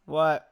What?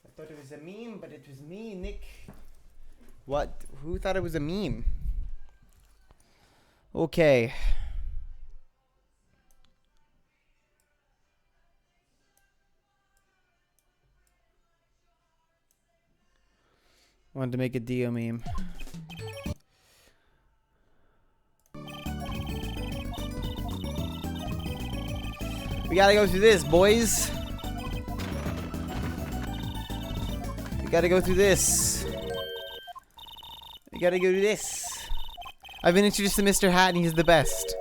I thought it was a meme, but it was me, Nick. What? Who thought it was a meme? Okay. Wanted to make a Dio meme. We gotta go through this, boys. We gotta go through this. We gotta go through this. I've been introduced to Mr. Hat and he's the best.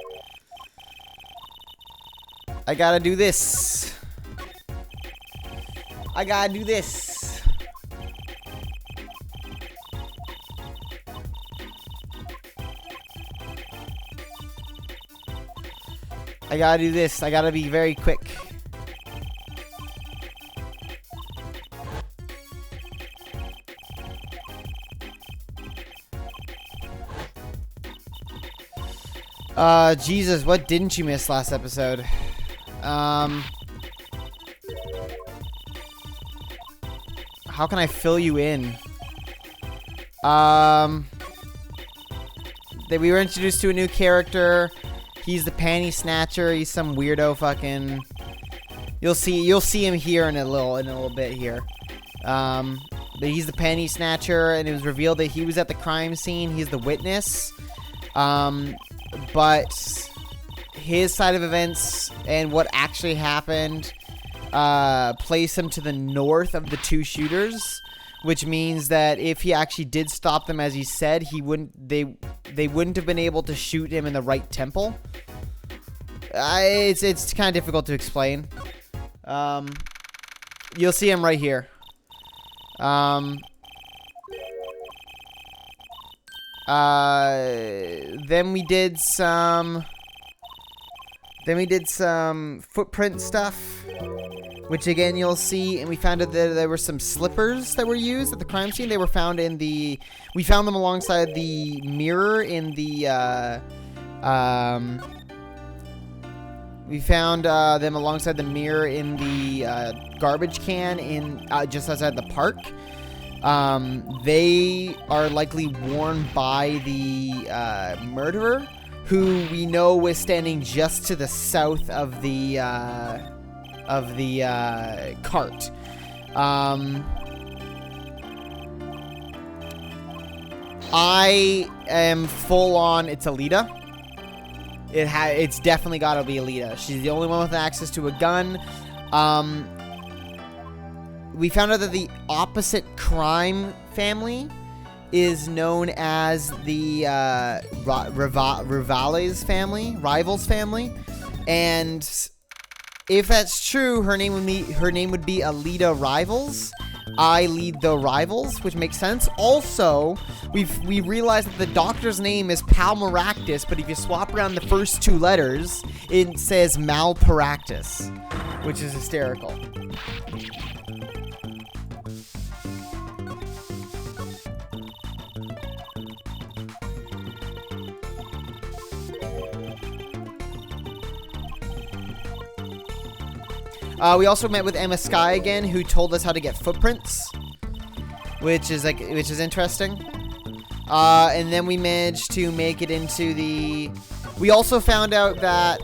I gotta do this. I gotta do this. I gotta do this. I gotta be very quick. Jesus, what didn't you miss last episode? How can I fill you in? That we were introduced to a new character. He's the panty snatcher. He's some weirdo fucking. You'll see him here in a little bit here. But he's the panty snatcher, and it was revealed that he was at the crime scene. He's the witness. But his side of events and what actually happened place him to the north of the two shooters, which means that if he actually did stop them as he said, they wouldn't have been able to shoot him in the right temple. It's kind of difficult to explain. You'll see him right here. Then we did some footprint stuff, which again you'll see, and we found out that there were some slippers that were used at the crime scene. They were found we found them alongside the mirror in the garbage can in just outside the park. They are likely worn by the murderer, who we know was standing just to the south of the cart. I am full on. It's Alita. It's definitely got to be Alita. She's the only one with access to a gun. We found out that the opposite crime family is known as the Rivals family, and if that's true, her name would be Alita Rivals. I lead the Rivals, which makes sense. Also, we realized that the doctor's name is Palmaractus, but if you swap around the first two letters, it says Malpractice, which is hysterical. We also met with Emma Sky again, who told us how to get footprints, which is interesting. And then we managed to make it into the. We also found out that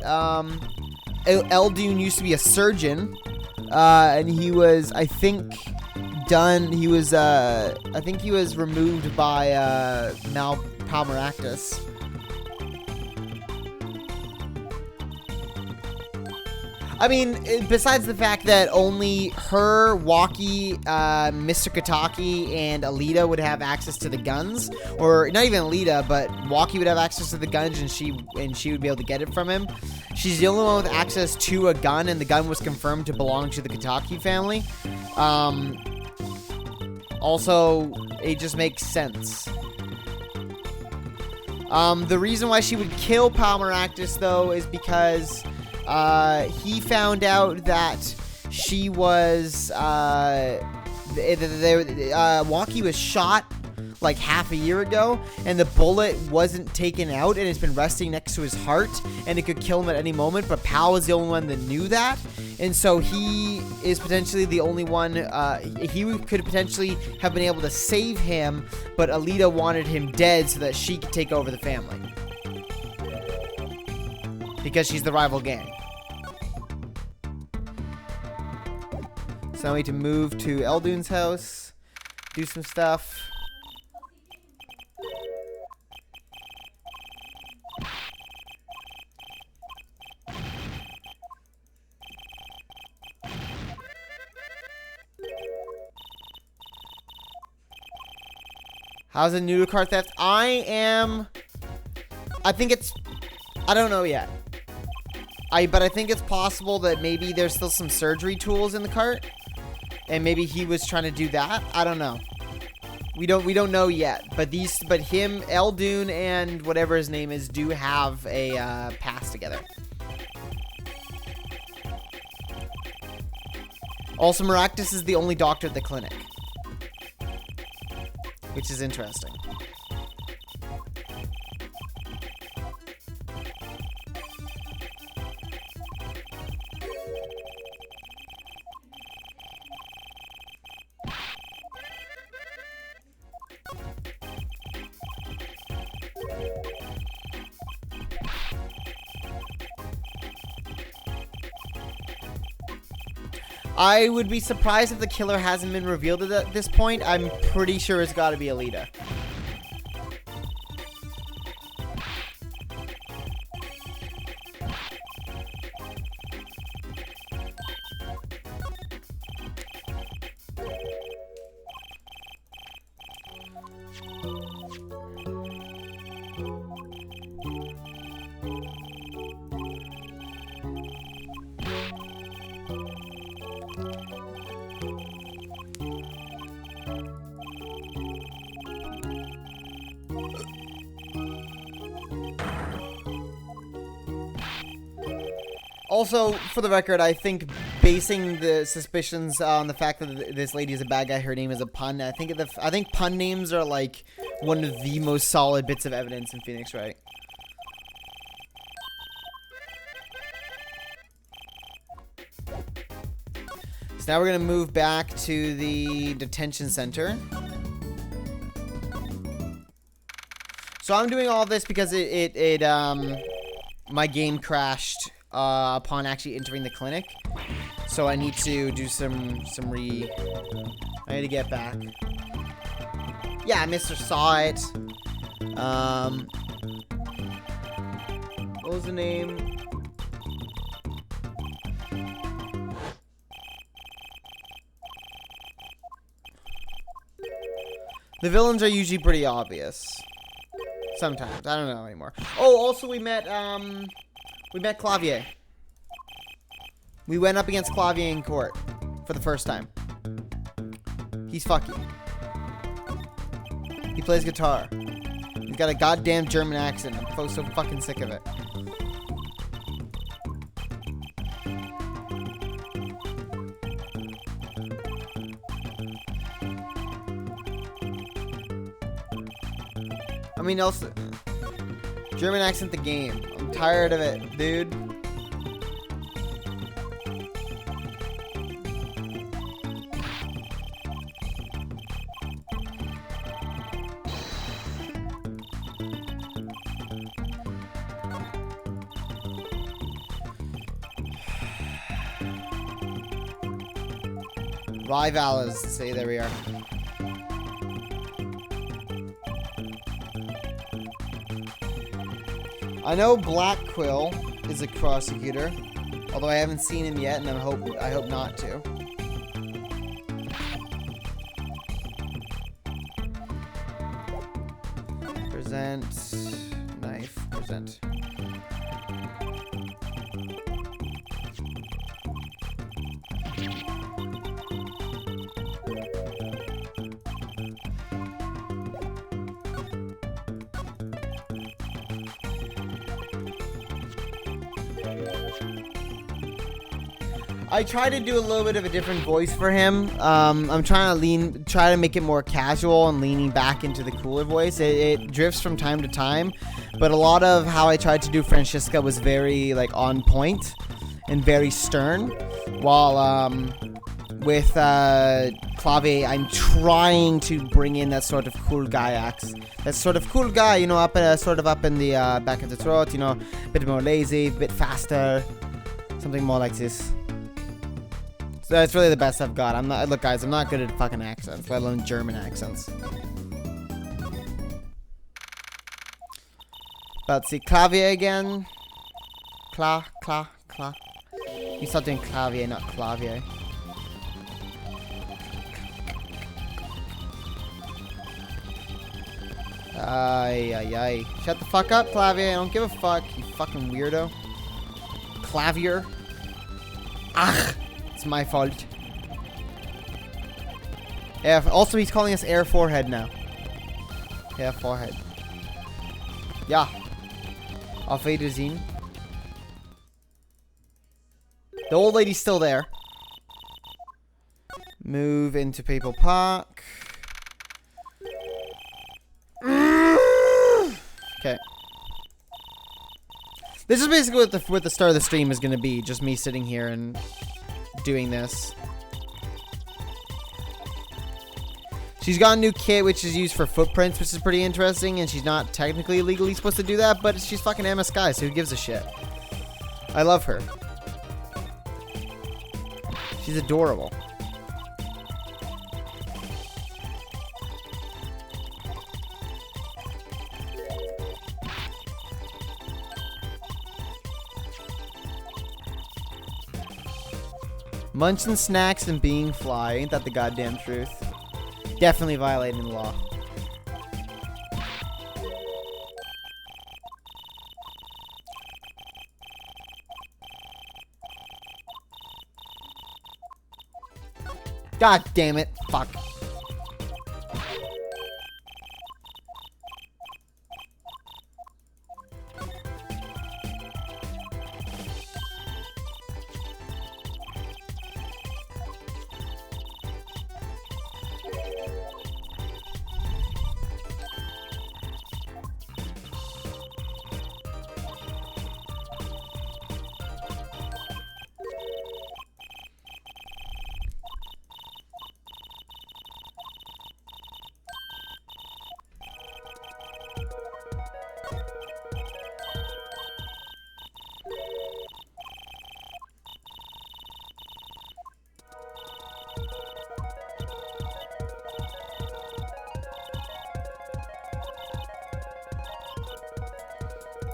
Eldune used to be a surgeon, And he was, I think, done. He was, I think he was removed by Palmeractus. I mean, besides the fact that only her, Walkie, Mr. Kataki, and Alita would have access to the guns, or not even Alita, but Walkie would have access to the guns, and she would be able to get it from him. She's the only one with access to a gun, and the gun was confirmed to belong to the Kataki family. Also, it just makes sense. The reason why she would kill Palmeractus, though, is because he found out that she was, Walkie was shot like half a year ago, and the bullet wasn't taken out, and it's been resting next to his heart, and it could kill him at any moment, but Pal was the only one that knew that, and so he is potentially the only one, he could potentially have been able to save him, but Alita wanted him dead so that she could take over the family. Because she's the rival gang. So I need to move to Eldune's house, do some stuff. How's a noodle cart theft? I don't know yet. But I think it's possible that maybe there's still some surgery tools in the cart. And maybe he was trying to do that. I don't know. We don't know yet. But him, Eldune, and whatever his name is, do have a pass together. Also, Maractus is the only doctor at the clinic, which is interesting. I would be surprised if the killer hasn't been revealed at this point. I'm pretty sure it's got to be Alita. Also, for the record, I think basing the suspicions on the fact that this lady is a bad guy, her name is a pun. I think pun names are like one of the most solid bits of evidence in Phoenix Wright. So now we're gonna move back to the detention center. So I'm doing all this because my game crashed upon actually entering the clinic, so I need to do I need to get back. Yeah, Mr. Saw It. What was the name? The villains are usually pretty obvious. Sometimes. I don't know anymore. Oh, also we met Clavier. We went up against Clavier in court for the first time. He's fucky. He plays guitar. He's got a goddamn German accent. I'm so fucking sick of it. I mean, also, German accent the game. I'm tired of it, dude. Rivals. See, there we are. I know Black Quill is a prosecutor, although I haven't seen him yet, and I hope not to. Present knife. Present. I try to do a little bit of a different voice for him. I'm trying to try to make it more casual and leaning back into the cooler voice. It drifts from time to time, but a lot of how I tried to do Francisca was very like on point and very stern. While with Clavier, I'm trying to bring in that sort of cool guy accent. That sort of cool guy, you know, sort of up in the back of the throat. You know, a bit more lazy, a bit faster, something more like this. So that's really the best I've got. Look, guys, I'm not good at fucking accents, let alone German accents. Let's see, Clavier again. Cla. You start doing Clavier, not Clavier. Ay. Shut the fuck up, Clavier. I don't give a fuck, you fucking weirdo. Clavier. Ugh. It's my fault. Yeah, also he's calling us Air Forehead now. Yeah, forehead. Yeah. Auf Wiedersehen. The old lady's still there. Move into People Park. Okay. This is basically what the start of the stream is going to be. Just me sitting here and doing this. She's got a new kit which is used for footprints, which is pretty interesting, and she's not technically legally supposed to do that, but she's fucking Emma Sky, so who gives a shit? I love her. She's adorable. Munching snacks and being fly. Ain't that the goddamn truth? Definitely violating the law. God damn it. Fuck.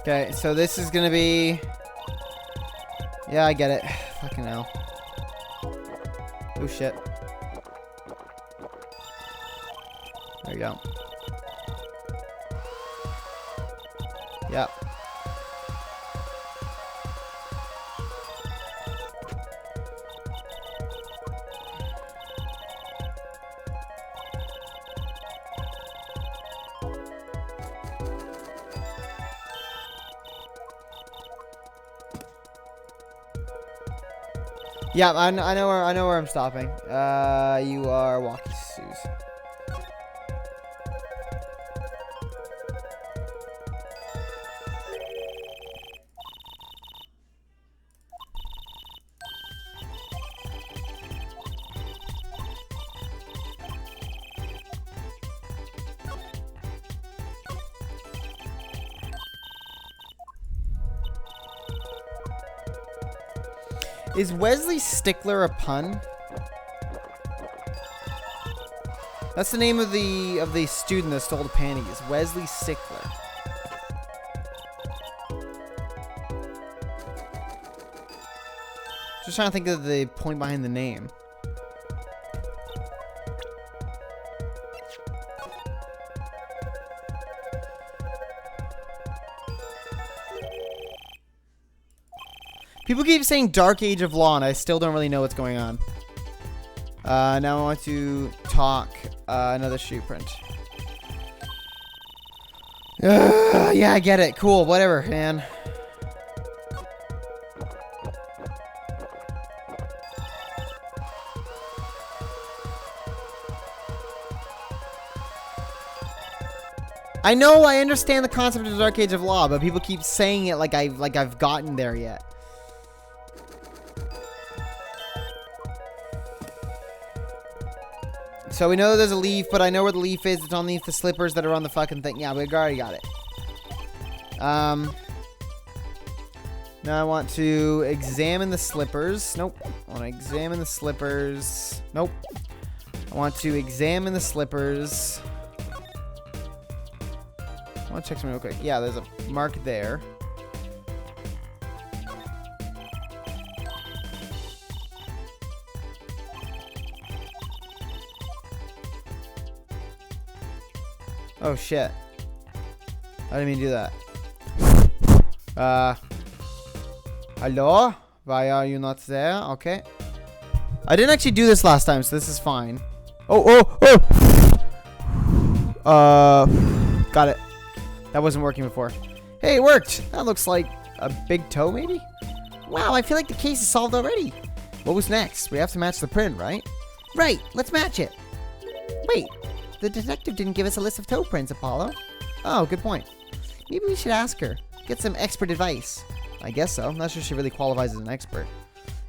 Okay, so this is gonna be... Yeah, I get it. Fucking hell. Oh, shit. There you go. Yep. Yeah, I know where I'm stopping. You are walkie shoes. Is Wesley Stickler a pun? That's the name of the student that stole the panties. Wesley Sickler. Just trying to think of the point behind the name. People keep saying Dark Age of Law, and I still don't really know what's going on. Now I want to talk another shoe print. Yeah, I get it. Cool. Whatever, man. I know, I understand the concept of Dark Age of Law, but people keep saying it like I've gotten there yet. So we know there's a leaf, but I know where the leaf is. It's underneath the slippers that are on the fucking thing. Yeah, we already got it. Now I want to examine the slippers. Nope. I want to examine the slippers. Nope. I want to examine the slippers. I want to check something real quick. Yeah, there's a mark there. Oh shit. I didn't mean to do that. Hello? Why are you not there? Okay. I didn't actually do this last time, so this is fine. Oh! Got it. That wasn't working before. Hey, it worked! That looks like a big toe, maybe? Wow, I feel like the case is solved already. What was next? We have to match the print, right? Right, let's match it. Wait. The detective didn't give us a list of toe prints, Apollo. Oh, good point. Maybe we should ask her. Get some expert advice. I guess so. I'm not sure she really qualifies as an expert.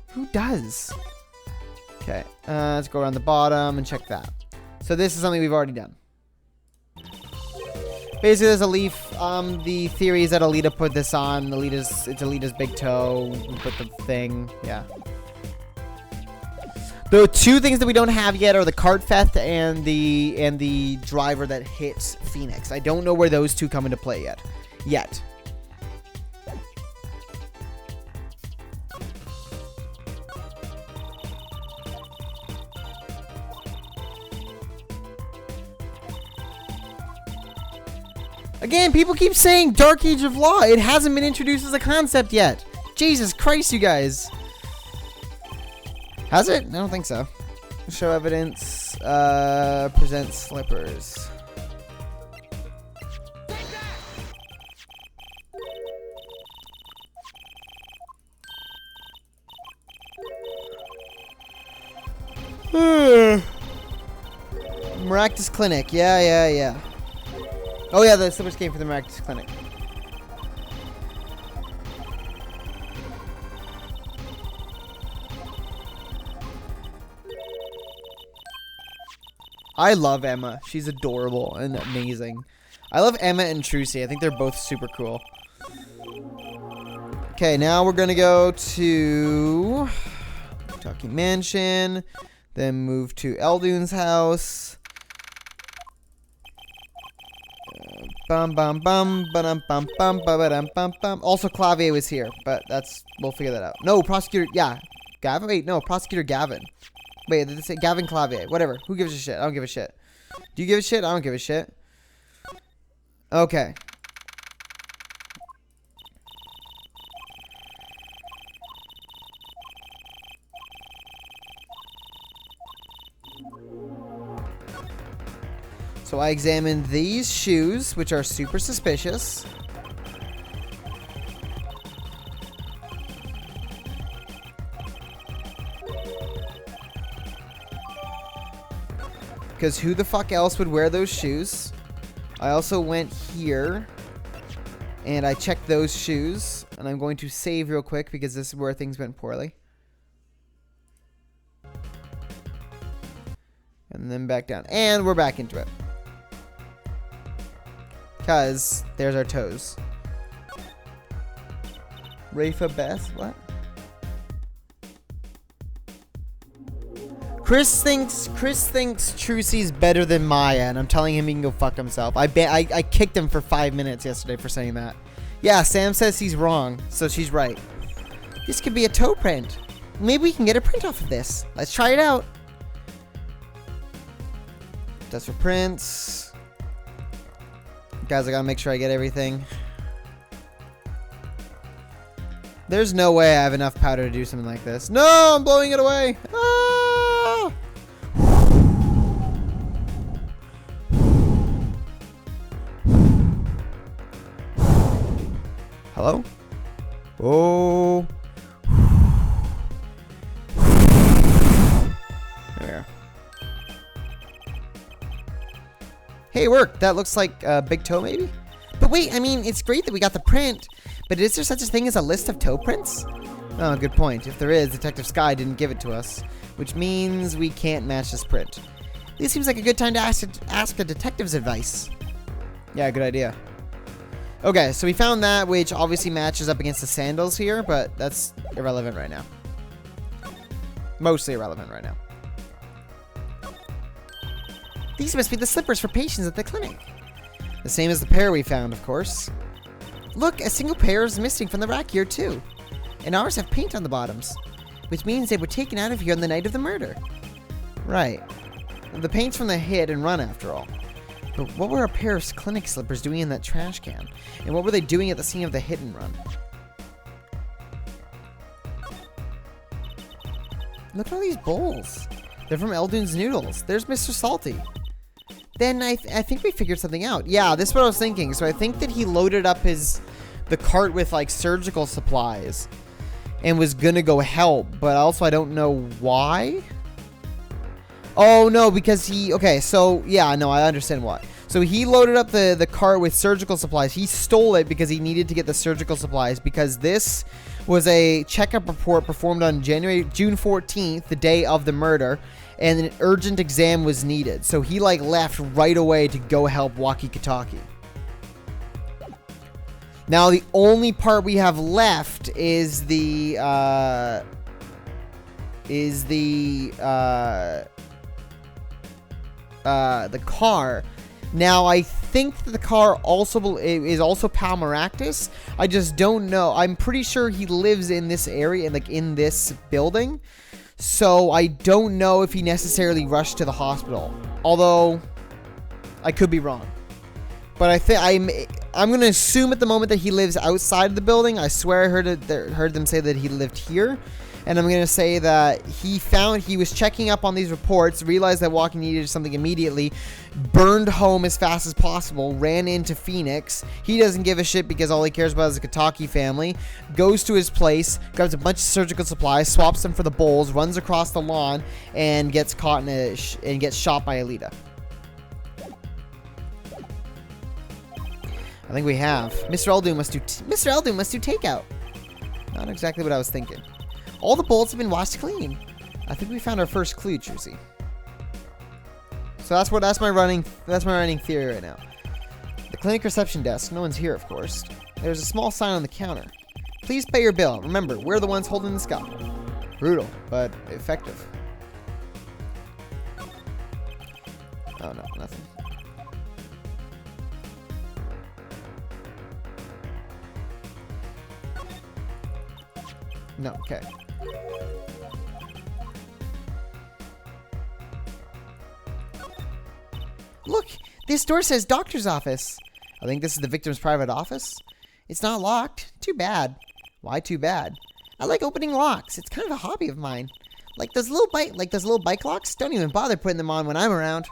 Who does? Okay, let's go around the bottom and check that. So this is something we've already done. Basically, there's a leaf. The theory is that Alita put this on. It's Alita's big toe. We put the thing. Yeah. The two things that we don't have yet are the cart theft and the driver that hits Phoenix. I don't know where those two come into play yet. Again, people keep saying Dark Age of Law. It hasn't been introduced as a concept yet. Jesus Christ, you guys. Has it? I don't think so. Show evidence. Present slippers. Maractus Clinic. Yeah. Oh yeah, the slippers came from the Maractus Clinic. I love Emma. She's adorable and amazing. I love Emma and Trucy. I think they're both super cool. Okay, now we're gonna go to Talking Mansion, then move to Eldune's house. Bum bum bum ba bum bum ba bum bum. Also, Clavier was here, but we'll figure that out. No, prosecutor. Yeah, Gavin. Wait, no, prosecutor Gavin. Wait, did they say Gavin Clavier? Whatever. Who gives a shit? I don't give a shit. Do you give a shit? I don't give a shit. Okay. So I examined these shoes, which are super suspicious. Because who the fuck else would wear those shoes? I also went here and I checked those shoes, and I'm going to save real quick because this is where things went poorly. And then back down. And we're back into it. Because there's our toes. Rafa Best? What? Chris thinks Trucy's better than Maya, and I'm telling him he can go fuck himself. I kicked him for 5 minutes yesterday for saying that. Yeah, Sam says he's wrong, so she's right. This could be a toe print. Maybe we can get a print off of this. Let's try it out. That's for prints. Guys, I gotta make sure I get everything. There's no way I have enough powder to do something like this. No, I'm blowing it away. Ah! Hello? Oh. There. Hey, it worked. That looks like a big toe, maybe? But wait, I mean, it's great that we got the print, but is there such a thing as a list of toe prints? Oh, good point. If there is, Detective Sky didn't give it to us, which means we can't match this print. This seems like a good time to ask a detective's advice. Yeah, good idea. Okay, so we found that, which obviously matches up against the sandals here, but that's irrelevant right now. Mostly irrelevant right now. These must be the slippers for patients at the clinic. The same as the pair we found, of course. Look, a single pair is missing from the rack here, too. And ours have paint on the bottoms, which means they were taken out of here on the night of the murder. Right. The paint's from the hit and run, after all. But what were a pair of clinic slippers doing in that trash can? And what were they doing at the scene of the hit and run? Look at all these bowls. They're from Eldoon's Noodles. There's Mr. Salty. Then I think we figured something out. Yeah, this is what I was thinking. So I think that he loaded up the cart with like surgical supplies and was gonna go help, but also I don't know why. Oh no, because okay, so yeah, no, I understand why. So he loaded up the cart with surgical supplies. He stole it because he needed to get the surgical supplies, because this was a checkup report performed on June 14th, the day of the murder, and an urgent exam was needed. So he like left right away to go help Walkie Kataki. Now the only part we have left is the car. Now I think that the car is also Pal Maractus. I just don't know. I'm pretty sure he lives in this area, like in this building. So I don't know if he necessarily rushed to the hospital. Although I could be wrong. But I think I'm going to assume at the moment that he lives outside of the building. I swear I heard them say that he lived here. And I'm going to say that he was checking up on these reports, realized that Walkie needed something immediately, burned home as fast as possible, ran into Phoenix. He doesn't give a shit because all he cares about is the Kataki family. Goes to his place, grabs a bunch of surgical supplies, swaps them for the bowls, runs across the lawn, and gets caught and gets shot by Alita. I think we have. Mr. Eldoon must do takeout. Not exactly what I was thinking. All the bowls have been washed clean. I think we found our first clue, Trucy. So that's my running theory right now. The clinic reception desk. No one's here, of course. There's a small sign on the counter. Please pay your bill. Remember, we're the ones holding the scalp. Brutal, but effective. Oh no, nothing. No, okay. Look, this door says doctor's office. I think this is the victim's private office. It's not locked. Too bad. Why too bad? I like opening locks. It's kind of a hobby of mine. Like those little bike locks. Don't even bother putting them on when I'm around.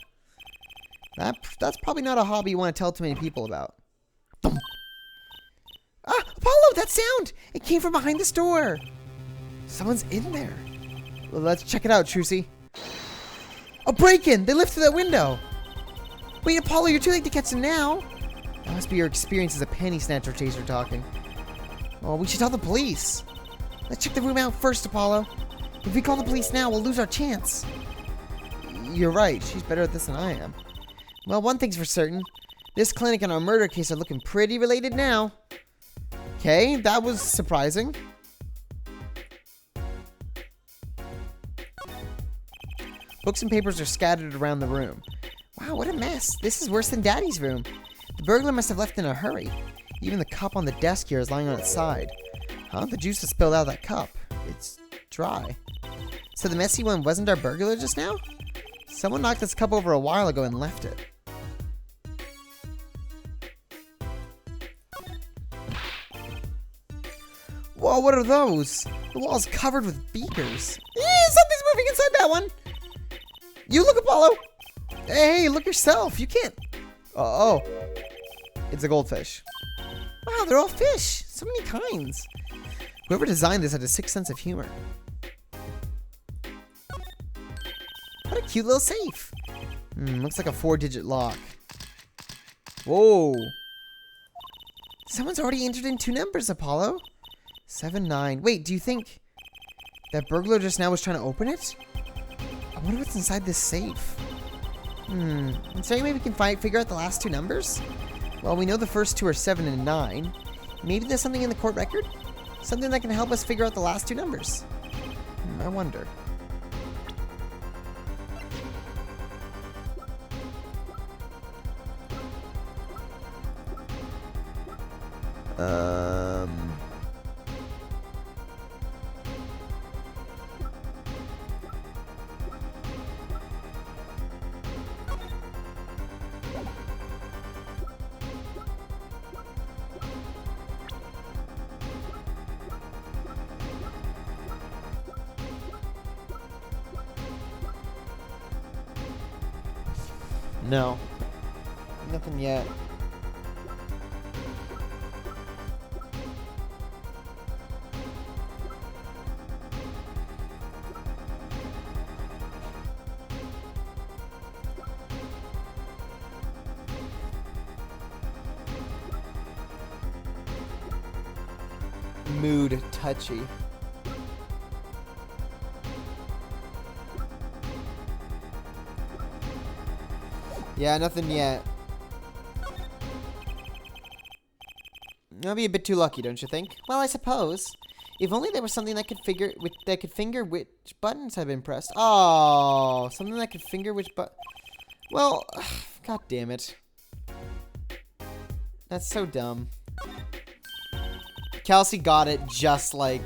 That's probably not a hobby you want to tell too many people about. Thump. Ah, Apollo, that sound! It came from behind this door. Someone's in there. Well, let's check it out, Trucy. A break-in! They lifted that window. Wait, Apollo, you're too late to catch them now. That must be your experience as a panty snatcher chaser talking. Oh, we should tell the police. Let's check the room out first, Apollo. If we call the police now, we'll lose our chance. You're right. She's better at this than I am. Well, one thing's for certain. This clinic and our murder case are looking pretty related now. Okay, that was surprising. Books and papers are scattered around the room. Wow, what a mess. This is worse than Daddy's room. The burglar must have left in a hurry. Even the cup on the desk here is lying on its side. Huh? The juice has spilled out of that cup. It's dry. So the messy one wasn't our burglar just now? Someone knocked this cup over a while ago and left it. Whoa, what are those? The wall's covered with beakers. Something's moving inside that one. You look, Apollo. Hey, look yourself. You can't. Oh. It's a goldfish. Wow, they're all fish. So many kinds. Whoever designed this had a sixth sense of humor. What a cute little safe. Looks like a 4-digit lock. Whoa. Someone's already entered in 2 numbers, Apollo. 7, 9. Wait, do you think that burglar just now was trying to open it? I wonder what's inside this safe. Is there any way we can figure out the last 2 numbers? Well, we know the first 2 are 7 and 9. Maybe there's something in the court record? Something that can help us figure out the last 2 numbers. I wonder. No. Nothing yet. Mood touchy. Yeah, nothing yet. That'll be a bit too lucky, don't you think? Well, I suppose. If only there was something that could finger which buttons have been pressed. Oh, something that could finger which button. Well, god damn it. That's so dumb. Kelsey got it just like...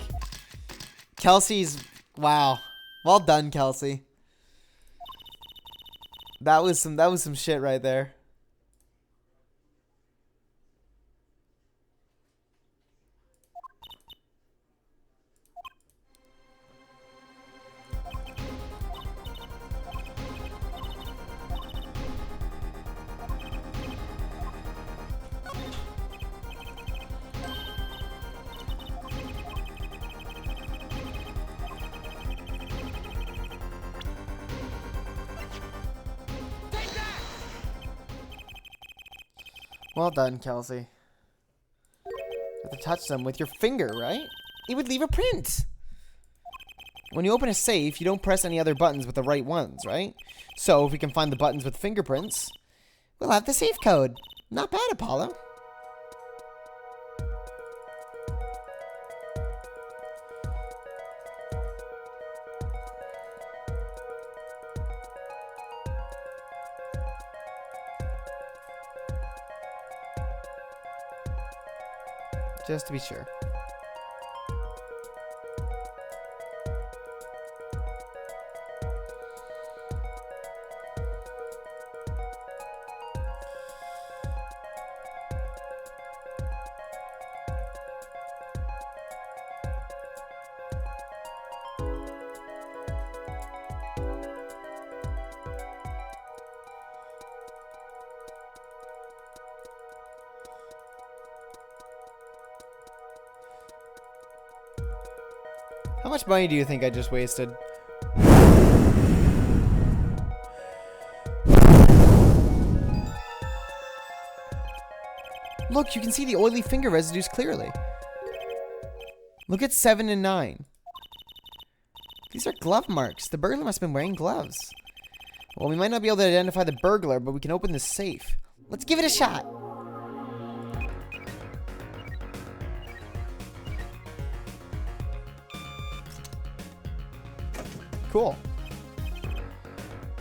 Kelsey's... Wow. Well done, Kelsey. That was some shit right there. Well done, Kelsey. You have to touch them with your finger, right? It would leave a print. When you open a safe, you don't press any other buttons with the right ones, right? So if we can find the buttons with fingerprints, we'll have the safe code. Not bad, Apollo. Just to be sure. How much money do you think I just wasted? Look, you can see the oily finger residues clearly. Look at 7 and 9. These are glove marks. The burglar must have been wearing gloves. Well, we might not be able to identify the burglar, but we can open the safe. Let's give it a shot. Cool.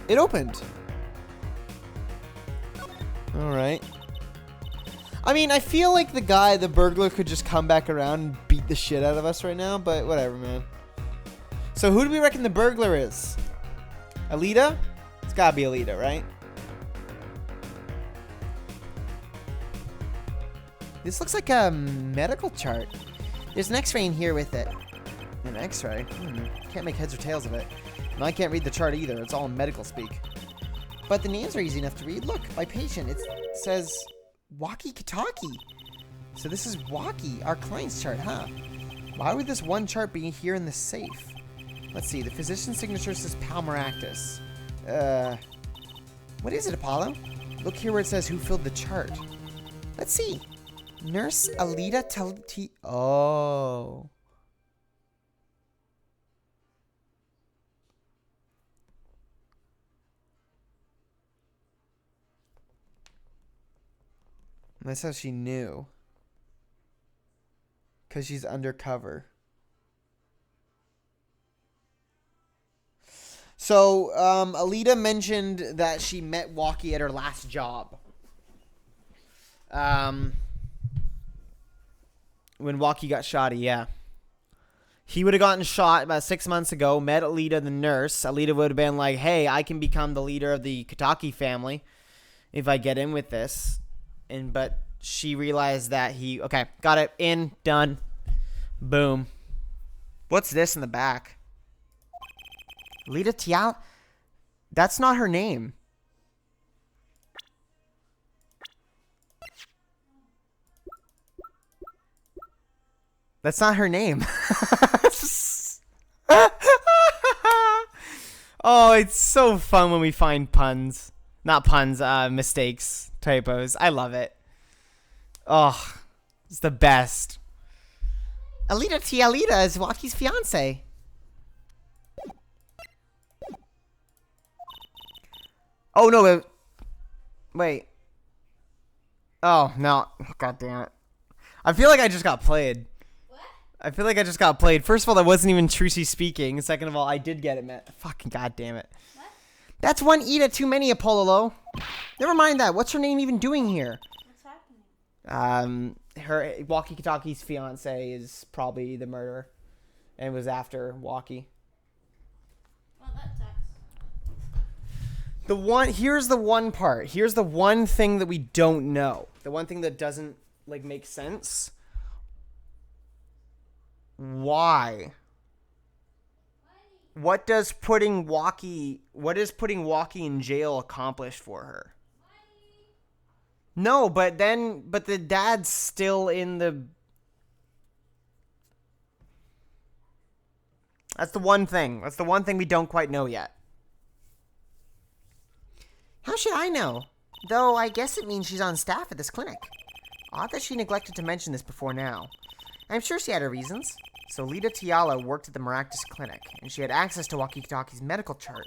It opened. Alright. I mean, I feel like the burglar could just come back around and beat the shit out of us right now, but whatever, man. So who do we reckon the burglar is? Alita? It's gotta be Alita, right? This looks like a medical chart. There's an x-ray in here with it. An x-ray? Can't make heads or tails of it. And I can't read the chart either. It's all in medical speak. But the names are easy enough to read. Look, by patient, it says Waki Kitaki. So this is Waki, our client's chart, huh? Why would this one chart be here in the safe? Let's see. The physician's signature says Palmaractus. What is it, Apollo? Look here where it says who filled the chart. Let's see. Nurse Alita Taliti. Oh. That's how she knew. Because she's undercover. So, Alita mentioned that she met Waki at her last job. When Waki got shotty, yeah. He would have gotten shot about 6 months ago, met Alita, the nurse. Alita would have been like, hey, I can become the leader of the Kitaki family if I get in with this. But she realized that okay, got it, in, done, boom. What's this in the back? Alita Tial? That's not her name. That's not her name. Oh, it's so fun when we find puns. Not puns, mistakes, typos. I love it. Oh, it's the best. Alita Tialita is Waki's fiance. Oh, no, wait. Oh, no. God damn it. I feel like I just got played. I feel like I just got played. First of all, that wasn't even Trucy speaking. Second of all, I did get it, man. Fucking goddamn it. What? That's one Ida too many, Apollo. Never mind that. What's her name even doing here? What's happening? Her Waki Kitaki's fiance is probably the murderer, and was after Waki. Well, that sucks. Here's the one part. Here's the one thing that we don't know. The one thing that doesn't make sense. Why? What does putting Waki in jail accomplish for her? No, but the dad's still in the... That's the one thing. That's the one thing we don't quite know yet. How should I know? Though I guess it means she's on staff at this clinic. Odd that she neglected to mention this before now. I'm sure she had her reasons. So Lita Tiala worked at the Maractus Clinic, and she had access to Waki Kitaki's medical chart.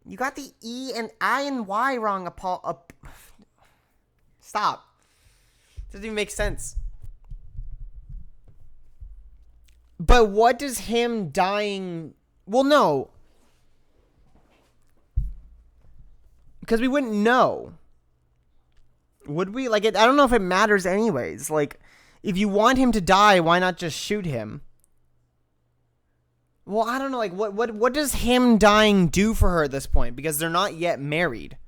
You got the E and I and Y wrong, Stop. Doesn't even make sense. But what does him dying... Well, no. Because we wouldn't know. Would we? I don't know if it matters anyways. If you want him to die, why not just shoot him? Well, I don't know. What does him dying do for her at this point? Because they're not yet married.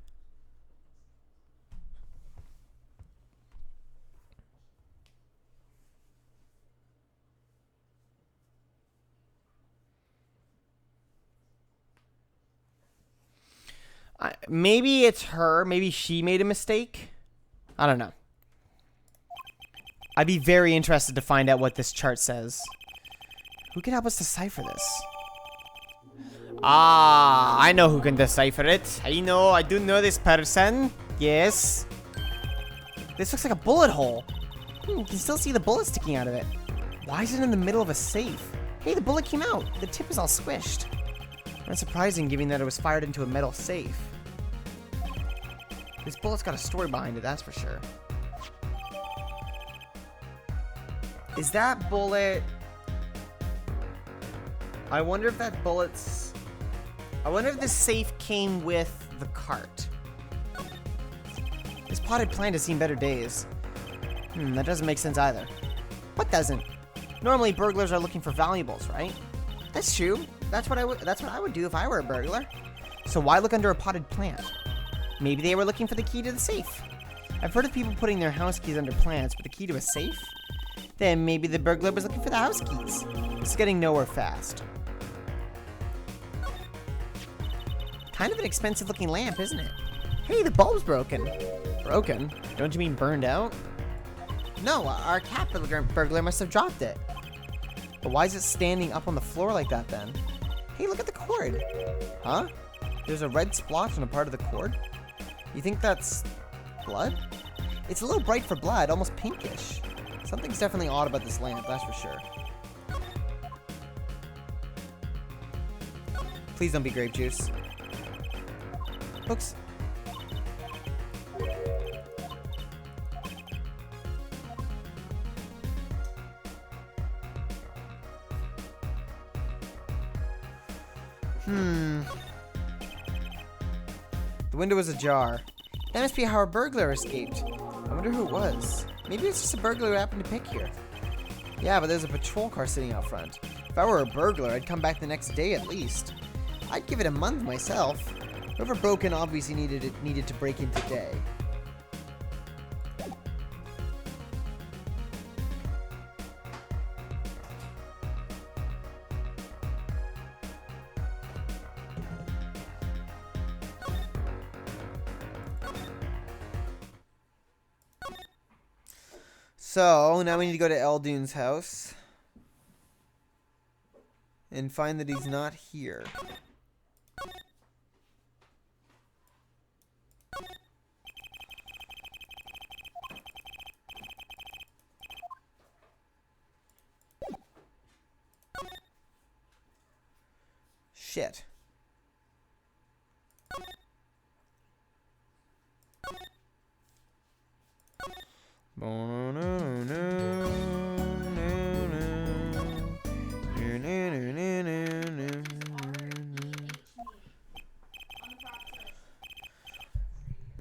Maybe it's her. Maybe she made a mistake. I don't know. I'd be very interested to find out what this chart says. Who can help us decipher this? Ah, I know who can decipher it. I do know this person. Yes. This looks like a bullet hole. You can still see the bullet sticking out of it. Why is it in the middle of a safe? Hey, the bullet came out. The tip is all squished. Not surprising, given that it was fired into a metal safe. This bullet's got a story behind it, that's for sure. Is that bullet... I wonder if that bullet's... I wonder if this safe came with the cart. This potted plant has seen better days. That doesn't make sense either. What doesn't? Normally burglars are looking for valuables, right? That's true. That's what I would do if I were a burglar. So why look under a potted plant? Maybe they were looking for the key to the safe. I've heard of people putting their house keys under plants, but the key to a safe? Then maybe the burglar was looking for the house keys. It's getting nowhere fast. Kind of an expensive looking lamp, isn't it? Hey, the bulb's broken. Broken? Don't you mean burned out? No, our cat burglar must have dropped it. But why is it standing up on the floor like that then? Hey, look at the cord. Huh? There's a red splotch on a part of the cord? You think that's blood? It's a little bright for blood, almost pinkish. Something's definitely odd about this lamp, that's for sure. Please don't be grape juice. Oops. The window was ajar. That must be how our burglar escaped. I wonder who it was. Maybe it's just a burglar who happened to pick here. Yeah, but there's a patrol car sitting out front. If I were a burglar, I'd come back the next day at least. I'd give it a month myself. Whoever broke in obviously needed to break in today. So, now we need to go to Eldune's house and find that he's not here. Shit.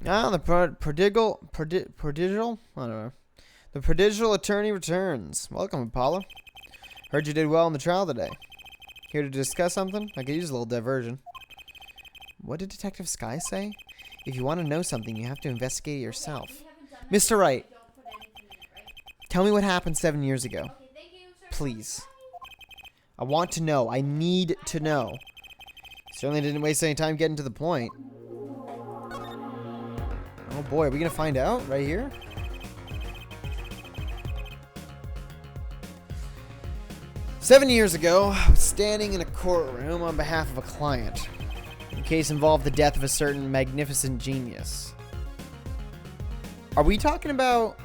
Ah, the prodigal, I don't know. The prodigal attorney returns. Welcome, Apollo. Heard you did well in the trial today. Here to discuss something? I could use a little diversion. What did Detective Sky say? If you want to know something, you have to investigate it yourself. Mr. Wright, tell me what happened 7 years ago. Please. I want to know. I need to know. Certainly didn't waste any time getting to the point. Oh boy, are we gonna find out right here? "7 years ago, I was standing in a courtroom on behalf of a client. The case involved the death of a certain magnificent genius." Are we talking about...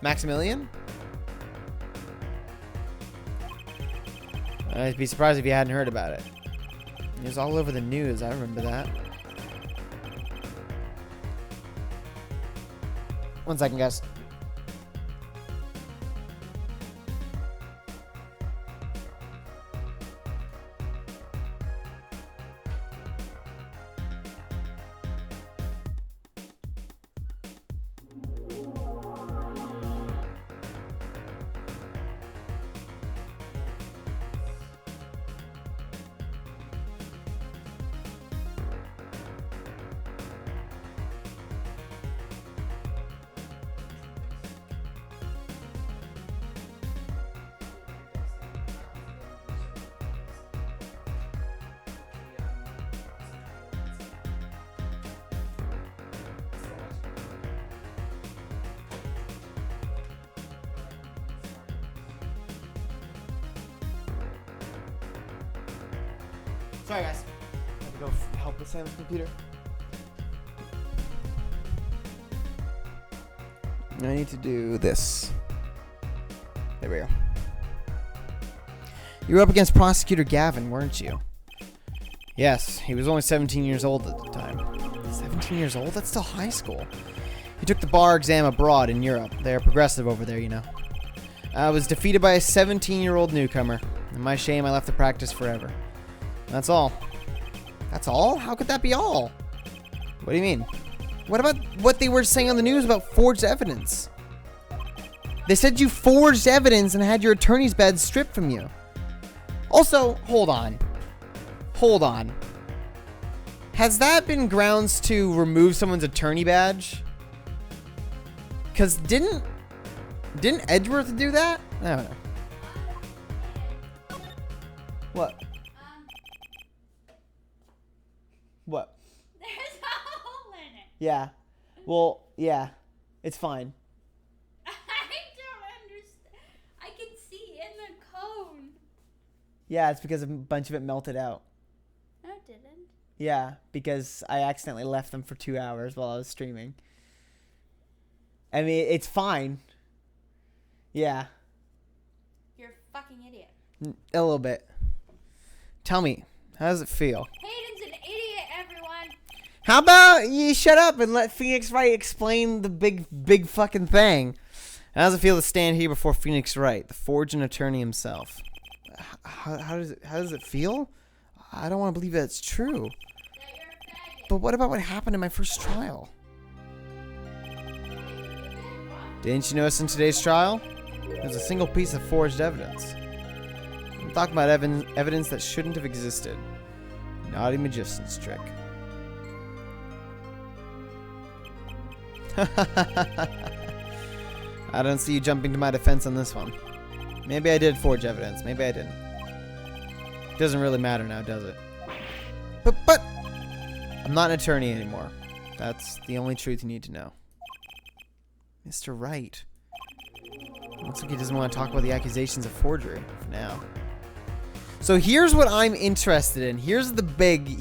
Maximilian? I'd be surprised if you hadn't heard about it. It was all over the news, I remember that. 1 second, guys. Sorry, guys. I have to go help with Sam's computer. I need to do this. There we go. You were up against Prosecutor Gavin, weren't you? Yes, he was only 17 years old at the time. 17 years old? That's still high school. He took the bar exam abroad in Europe. They're progressive over there, you know. I was defeated by a 17-year-old newcomer. In my shame, I left the practice forever. That's all. That's all? How could that be all? What do you mean? What about what they were saying on the news about forged evidence? They said you forged evidence and had your attorney's badge stripped from you. Also, hold on. Hold on. Has that been grounds to remove someone's attorney badge? Because didn't Edgeworth do that? I don't know. What? What? There's a hole in it. Yeah. Well, yeah. It's fine. I don't understand. I can see in the cone. Yeah, it's because a bunch of it melted out. No, it didn't. Yeah, because I accidentally left them for 2 hours while I was streaming. I mean, it's fine. Yeah. You're a fucking idiot. A little bit. Tell me, how does it feel? Hayden's an idiot, everyone. How about you shut up and let Phoenix Wright explain the big fucking thing? How does it feel to stand here before Phoenix Wright, the forging attorney himself? How does it feel? I don't want to believe that's true. That you're a faggot. But what about what happened in my first trial? Didn't you notice in today's trial? There's a single piece of forged evidence. I'm talking about evidence that shouldn't have existed. Naughty magician's trick. I don't see you jumping to my defense on this one. Maybe I did forge evidence. Maybe I didn't. Doesn't really matter now, does it? But I'm not an attorney anymore. That's the only truth you need to know. Mr. Wright. Looks like he doesn't want to talk about the accusations of forgery for now. So here's what I'm interested in. Here's the big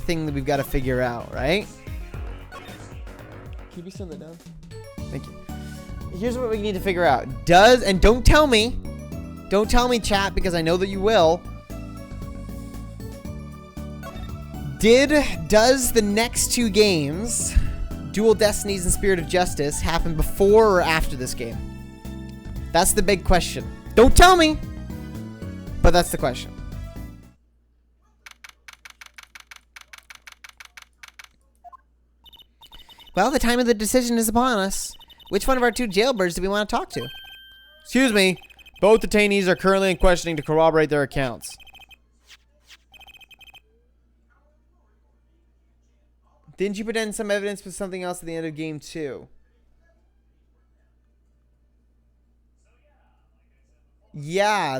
thing that we've got to figure out, right? Can you be still down? Thank you. Here's what we need to figure out. And don't tell me, chat, because I know that you will. Does the next two games, Dual Destinies and Spirit of Justice, happen before or after this game? That's the big question. Don't tell me, but that's the question. Well, the time of the decision is upon us. Which one of our two jailbirds do we want to talk to? Excuse me. Both detainees are currently in questioning to corroborate their accounts. Didn't you put in some evidence with something else at the end of game 2? Yeah,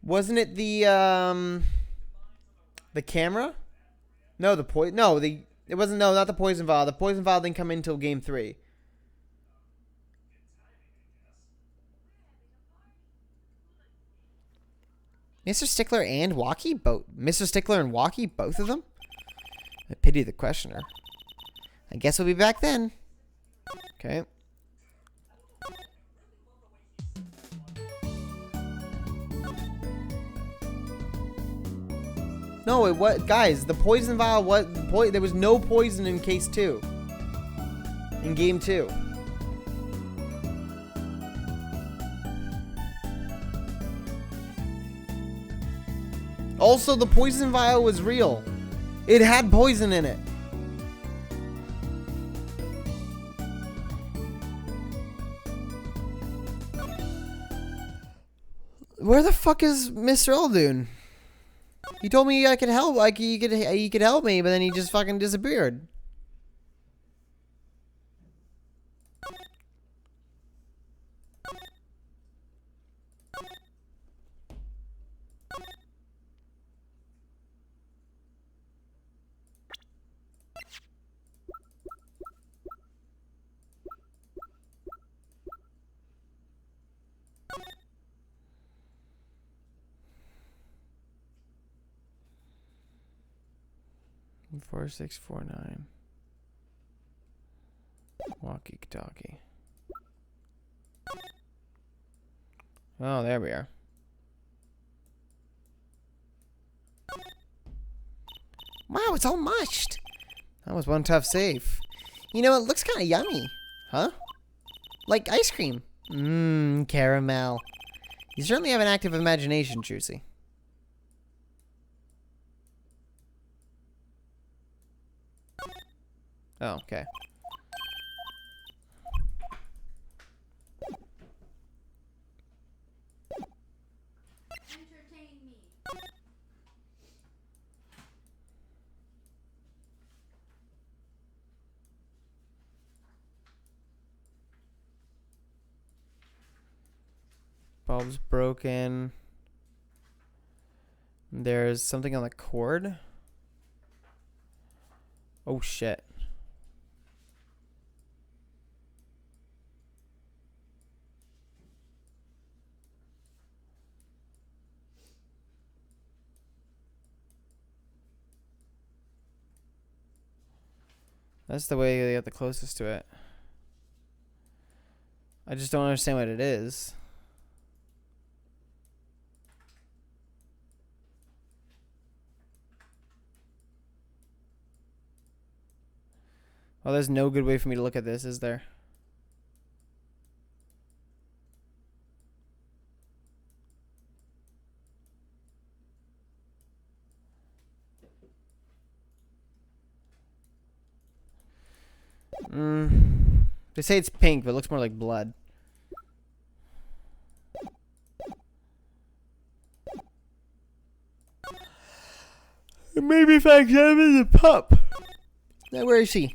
wasn't it the camera? No, the poison. No, it wasn't. No, not the poison vial. The poison vial didn't come in until game 3. Mr. Stickler and Walkie? Mr. Stickler and Walkie? Both of them? I pity the questioner. I guess we'll be back then. Okay. No, it was, guys, the poison vial was, there was no poison in case 2. In game 2. Also, the poison vial was real. It had poison in it. Where the fuck is Mr. Eldoon? He told me I could help, like he could help me, but then he just fucking disappeared. Four, 6, 4, 9. Walkie talkie. Oh, there we are. Wow, it's all mushed. That was one tough save. You know, it looks kind of yummy. Huh? Like ice cream. Mmm, caramel. You certainly have an active imagination, Juicy. Oh, okay. Entertain me. Bulb's broken. There's something on the cord. Oh, shit. That's the way they got the closest to it. I just don't understand what it is. Well, there's no good way for me to look at this, is there? They say it's pink, but it looks more like blood. Maybe if I examine the pup. Now, where is she?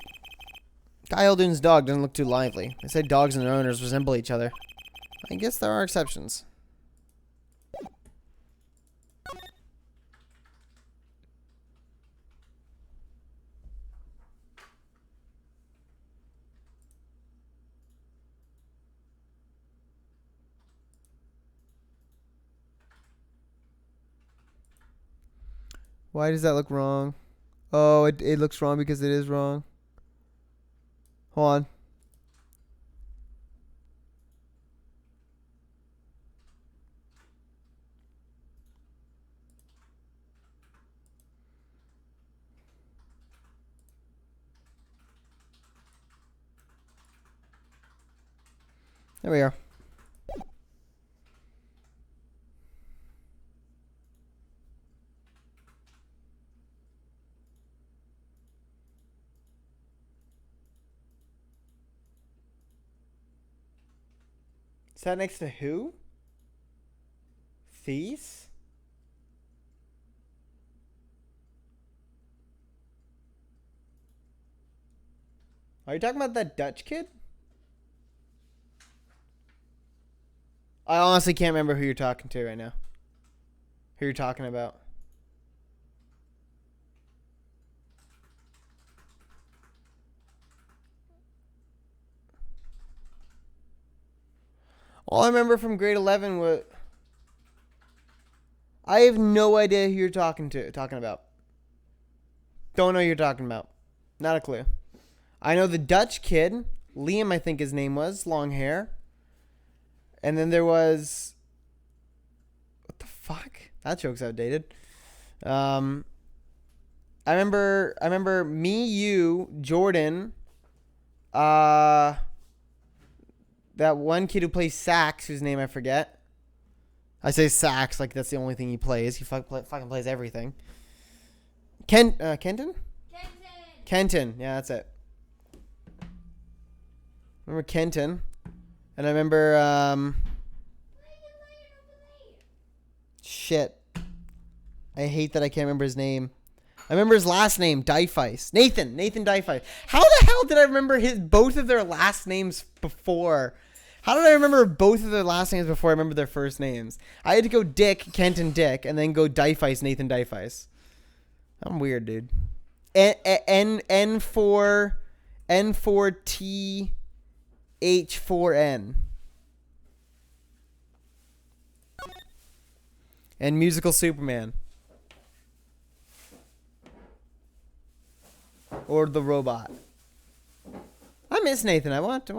Guy Eldoon's dog doesn't look too lively. They say dogs and their owners resemble each other. I guess there are exceptions. Why does that look wrong? Oh, it looks wrong because it is wrong. Hold on. There we are. Is that next to who? Thies? Are you talking about that Dutch kid? I honestly can't remember who you're talking to right now. Who you're talking about. All I remember from grade 11 was... I have no idea who you're talking about. Don't know who you're talking about. Not a clue. I know the Dutch kid. Liam, I think his name was. Long hair. And then there was... What the fuck? That joke's outdated. I remember me, you, Jordan, that one kid who plays sax, whose name I forget. I say sax like that's the only thing he plays. He fucking plays everything. Kenton? Kenton. Kenton. Yeah, that's it. I remember Kenton. And I remember, shit. I hate that I can't remember his name. I remember his last name, Dyfeis. Nathan Dyfeis. How the hell did I remember both of their last names before? How did I remember both of their last names before I remember their first names? I had to go Dick, Kenton Dick, and then go Dyfeis, Nathan Dyfeis. I'm weird, dude. N4TH4N. And Musical Superman. Or the robot. I miss Nathan. I want.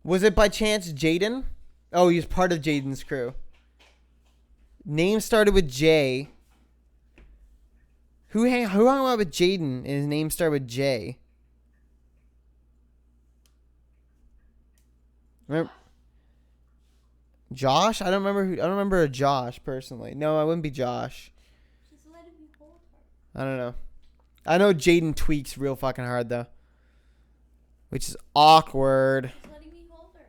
Was it by chance Jaden? Oh, he was part of Jaden's crew. Name started with J. Who hung out with Jaden and his name started with J? Remember Josh? I don't remember a Josh personally. No, I wouldn't be Josh. She's letting me hold her. I don't know. I know Jaden tweaks real fucking hard though, which is awkward. She's letting me hold her.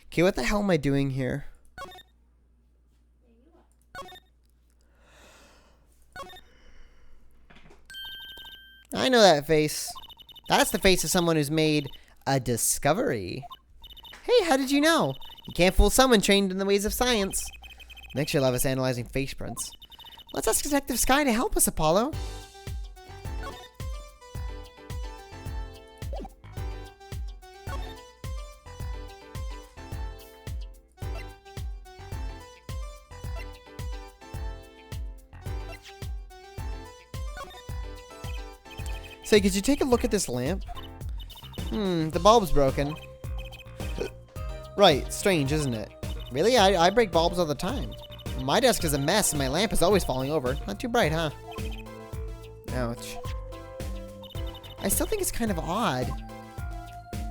Okay, what the hell am I doing here? There you are. I know that face. That's the face of someone who's made a discovery. Hey, how did you know? You can't fool someone trained in the ways of science. Next you'll have us analyzing face prints. Let's ask Detective Sky to help us, Apollo. Say, could you take a look at this lamp? The bulb's broken. Right, strange, isn't it? Really? I break bulbs all the time. My desk is a mess and my lamp is always falling over. Not too bright, huh? Ouch. I still think it's kind of odd.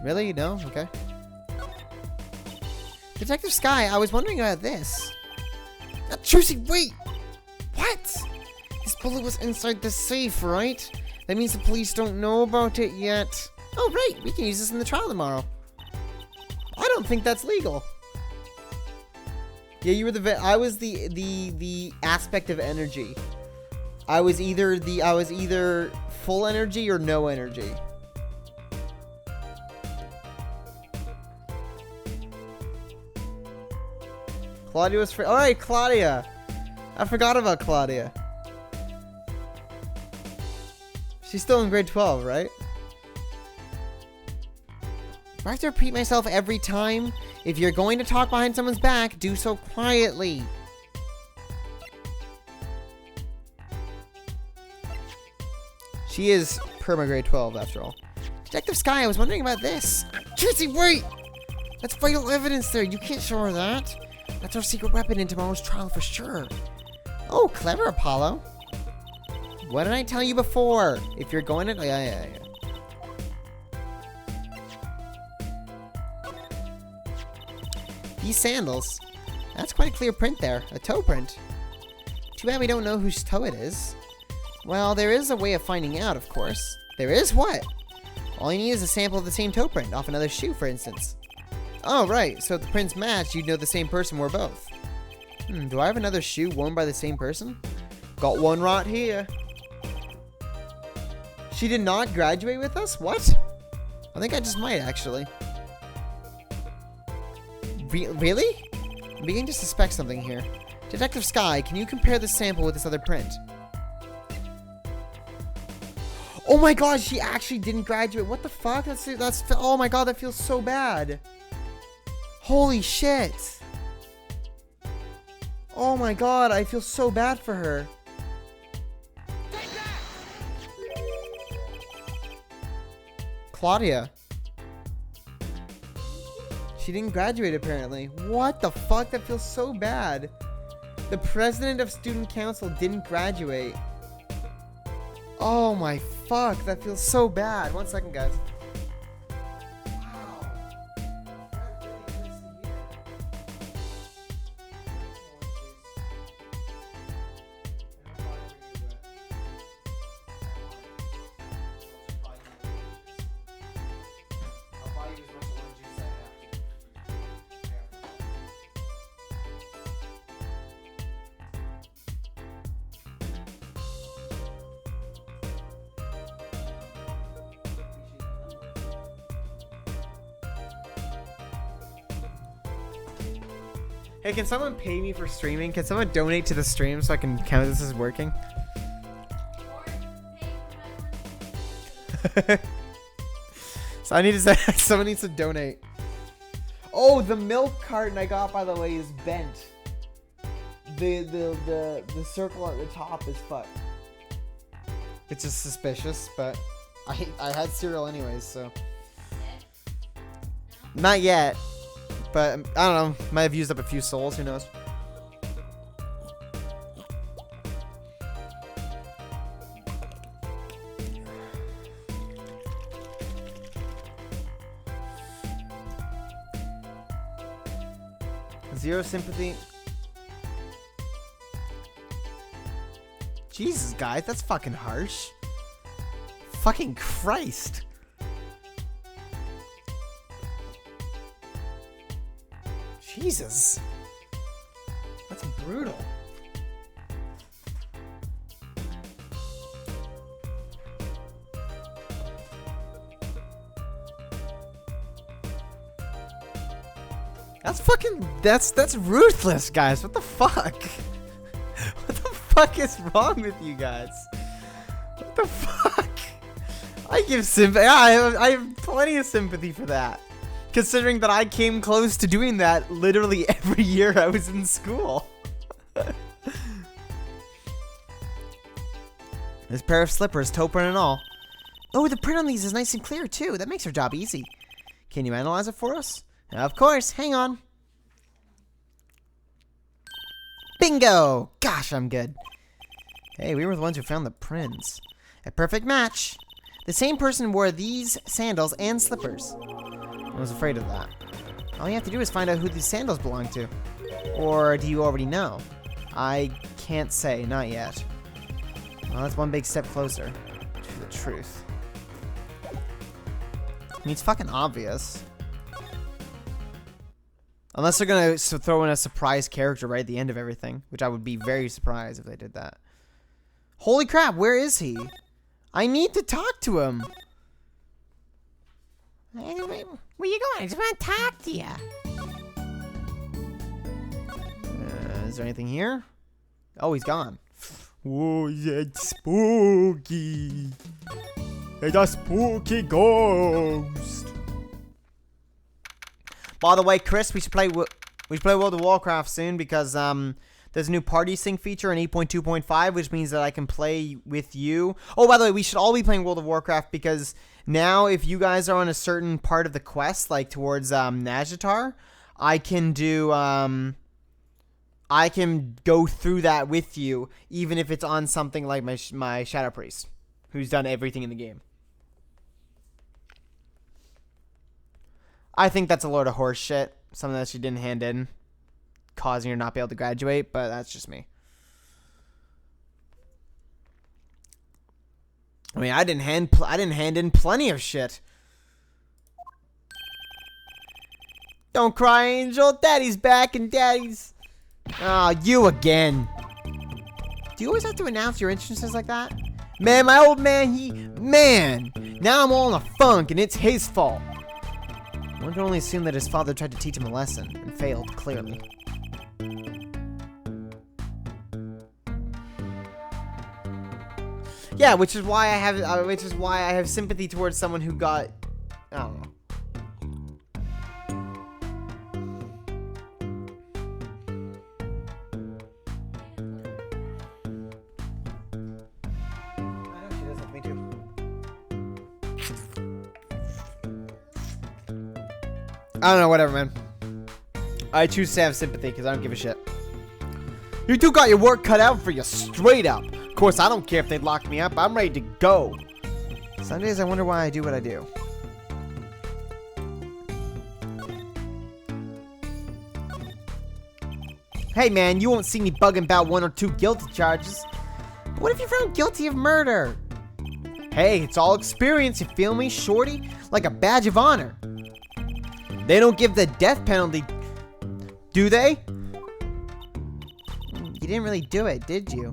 Really? No? Okay. Detective Sky, I was wondering about this. Trucy, wait! What? This bullet was inside the safe, right? That means the police don't know about it yet. Oh, right. We can use this in the trial tomorrow. I don't think that's legal. Yeah, you were I was the aspect of energy. I was either full energy or no energy. Claudia was free. All right, Claudia. I forgot about Claudia. She's still in grade 12, right? Do I have to repeat myself every time? If you're going to talk behind someone's back, do so quietly. She is perma grade 12 after all. Detective Sky, I was wondering about this. Tracy, wait! That's vital evidence there. You can't show her that. That's our secret weapon in tomorrow's trial for sure. Oh, clever, Apollo. What did I tell you before? If you're going to... Yeah. These sandals. That's quite a clear print there. A toe print. Too bad we don't know whose toe it is. Well, there is a way of finding out, of course. There is what? All you need is a sample of the same toe print off another shoe, for instance. Oh, right. So if the prints match, you'd know the same person wore both. Do I have another shoe worn by the same person? Got one right here. She did not graduate with us? What? I think I just might, actually. Really? I'm beginning to suspect something here. Detective Sky, can you compare the sample with this other print? Oh my god, she actually didn't graduate. What the fuck? That's oh my god, that feels so bad. Holy shit. Oh my god, I feel so bad for her. Claudia. She didn't graduate apparently. What the fuck? That feels so bad. The president of student council didn't graduate. Oh my fuck. That feels so bad. 1 second, guys. Wow. That really hurts to hear. I'll buy you as much orange juice as I have to. Hey, can someone pay me for streaming? Can someone donate to the stream so I can count this as working? Or pay for my lunch. So I need to say, someone needs to donate. Oh, the milk carton I got, by the way, is bent. The circle at the top is fucked. It's just suspicious, but I had cereal anyways, so. Not yet. But, I don't know, might have used up a few souls, who knows. Zero sympathy. Jesus, guys, that's fucking harsh. Fucking Christ. Jesus. That's brutal. That's ruthless, guys. What the fuck? What the fuck is wrong with you guys? What the fuck? I give sympathy. I have plenty of sympathy for that. Considering that I came close to doing that literally every year I was in school. This pair of slippers, toe print and all. Oh, the print on these is nice and clear too. That makes our job easy. Can you analyze it for us? Of course. Hang on. Bingo! Gosh, I'm good. Hey, we were the ones who found the prints. A perfect match. The same person wore these sandals and slippers. I was afraid of that. All you have to do is find out who these sandals belong to. Or do you already know? I can't say, not yet. Well, that's one big step closer to the truth. I mean, it's fucking obvious. Unless they're gonna throw in a surprise character right at the end of everything, which I would be very surprised if they did that. Holy crap, where is he? I need to talk to him. Where you going? I just want to talk to you. Is there anything here? Oh, he's gone. Whoa, it's spooky. It's a spooky ghost. By the way, Chris, we should play World of Warcraft soon because there's a new party sync feature in 8.2.5, which means that I can play with you. Oh, by the way, we should all be playing World of Warcraft because now if you guys are on a certain part of the quest, like towards Nazjatar, I can do I can go through that with you, even if it's on something like my Shadow Priest, who's done everything in the game. I think that's a load of horse shit. Something that she didn't hand in, causing her not be able to graduate, but that's just me. I mean, I didn't hand in plenty of shit. Don't cry, Angel. Daddy's back and Daddy's... Ah, you again. Do you always have to announce your entrances like that? Man, my old man, Man! Now I'm all in a funk and it's his fault. One can only assume that his father tried to teach him a lesson and failed, clearly. Yeah, which is why I have sympathy towards someone who got, I don't know. I know she does like me too. I don't know, whatever, man. I choose to have sympathy because I don't give a shit. You two got your work cut out for you, straight up. Of course, I don't care if they lock me up. I'm ready to go. Some days I wonder why I do what I do. Hey, man, you won't see me bugging about 1 or 2 guilty charges. But what if you're found guilty of murder? Hey, it's all experience, you feel me, shorty? Like a badge of honor. They don't give the death penalty, do they? You didn't really do it, did you?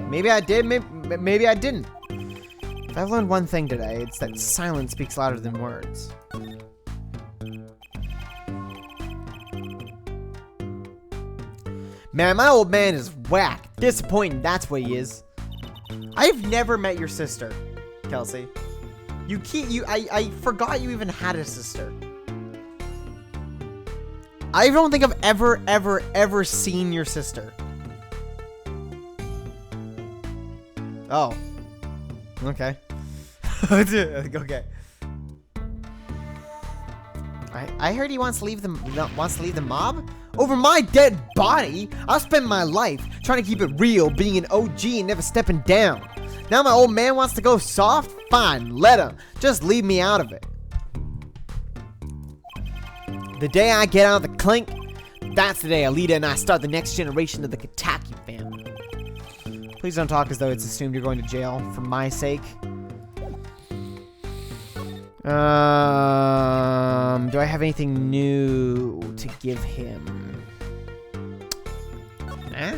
Maybe I did, maybe I didn't. If I've learned one thing today, it's that silence speaks louder than words. Man, my old man is whack. Disappointing, that's what he is. I've never met your sister, Kelsey. I forgot you even had a sister. I don't think I've ever seen your sister. Oh. Okay. Okay. I heard he wants to leave the mob? Over my dead body? I'll spend my life trying to keep it real, being an OG and never stepping down. Now my old man wants to go soft? Fine, let him. Just leave me out of it. The day I get out of the clink, that's the day Alita and I start the next generation of the Kataki family. Please don't talk as though it's assumed you're going to jail for my sake. Do I have anything new to give him? Eh?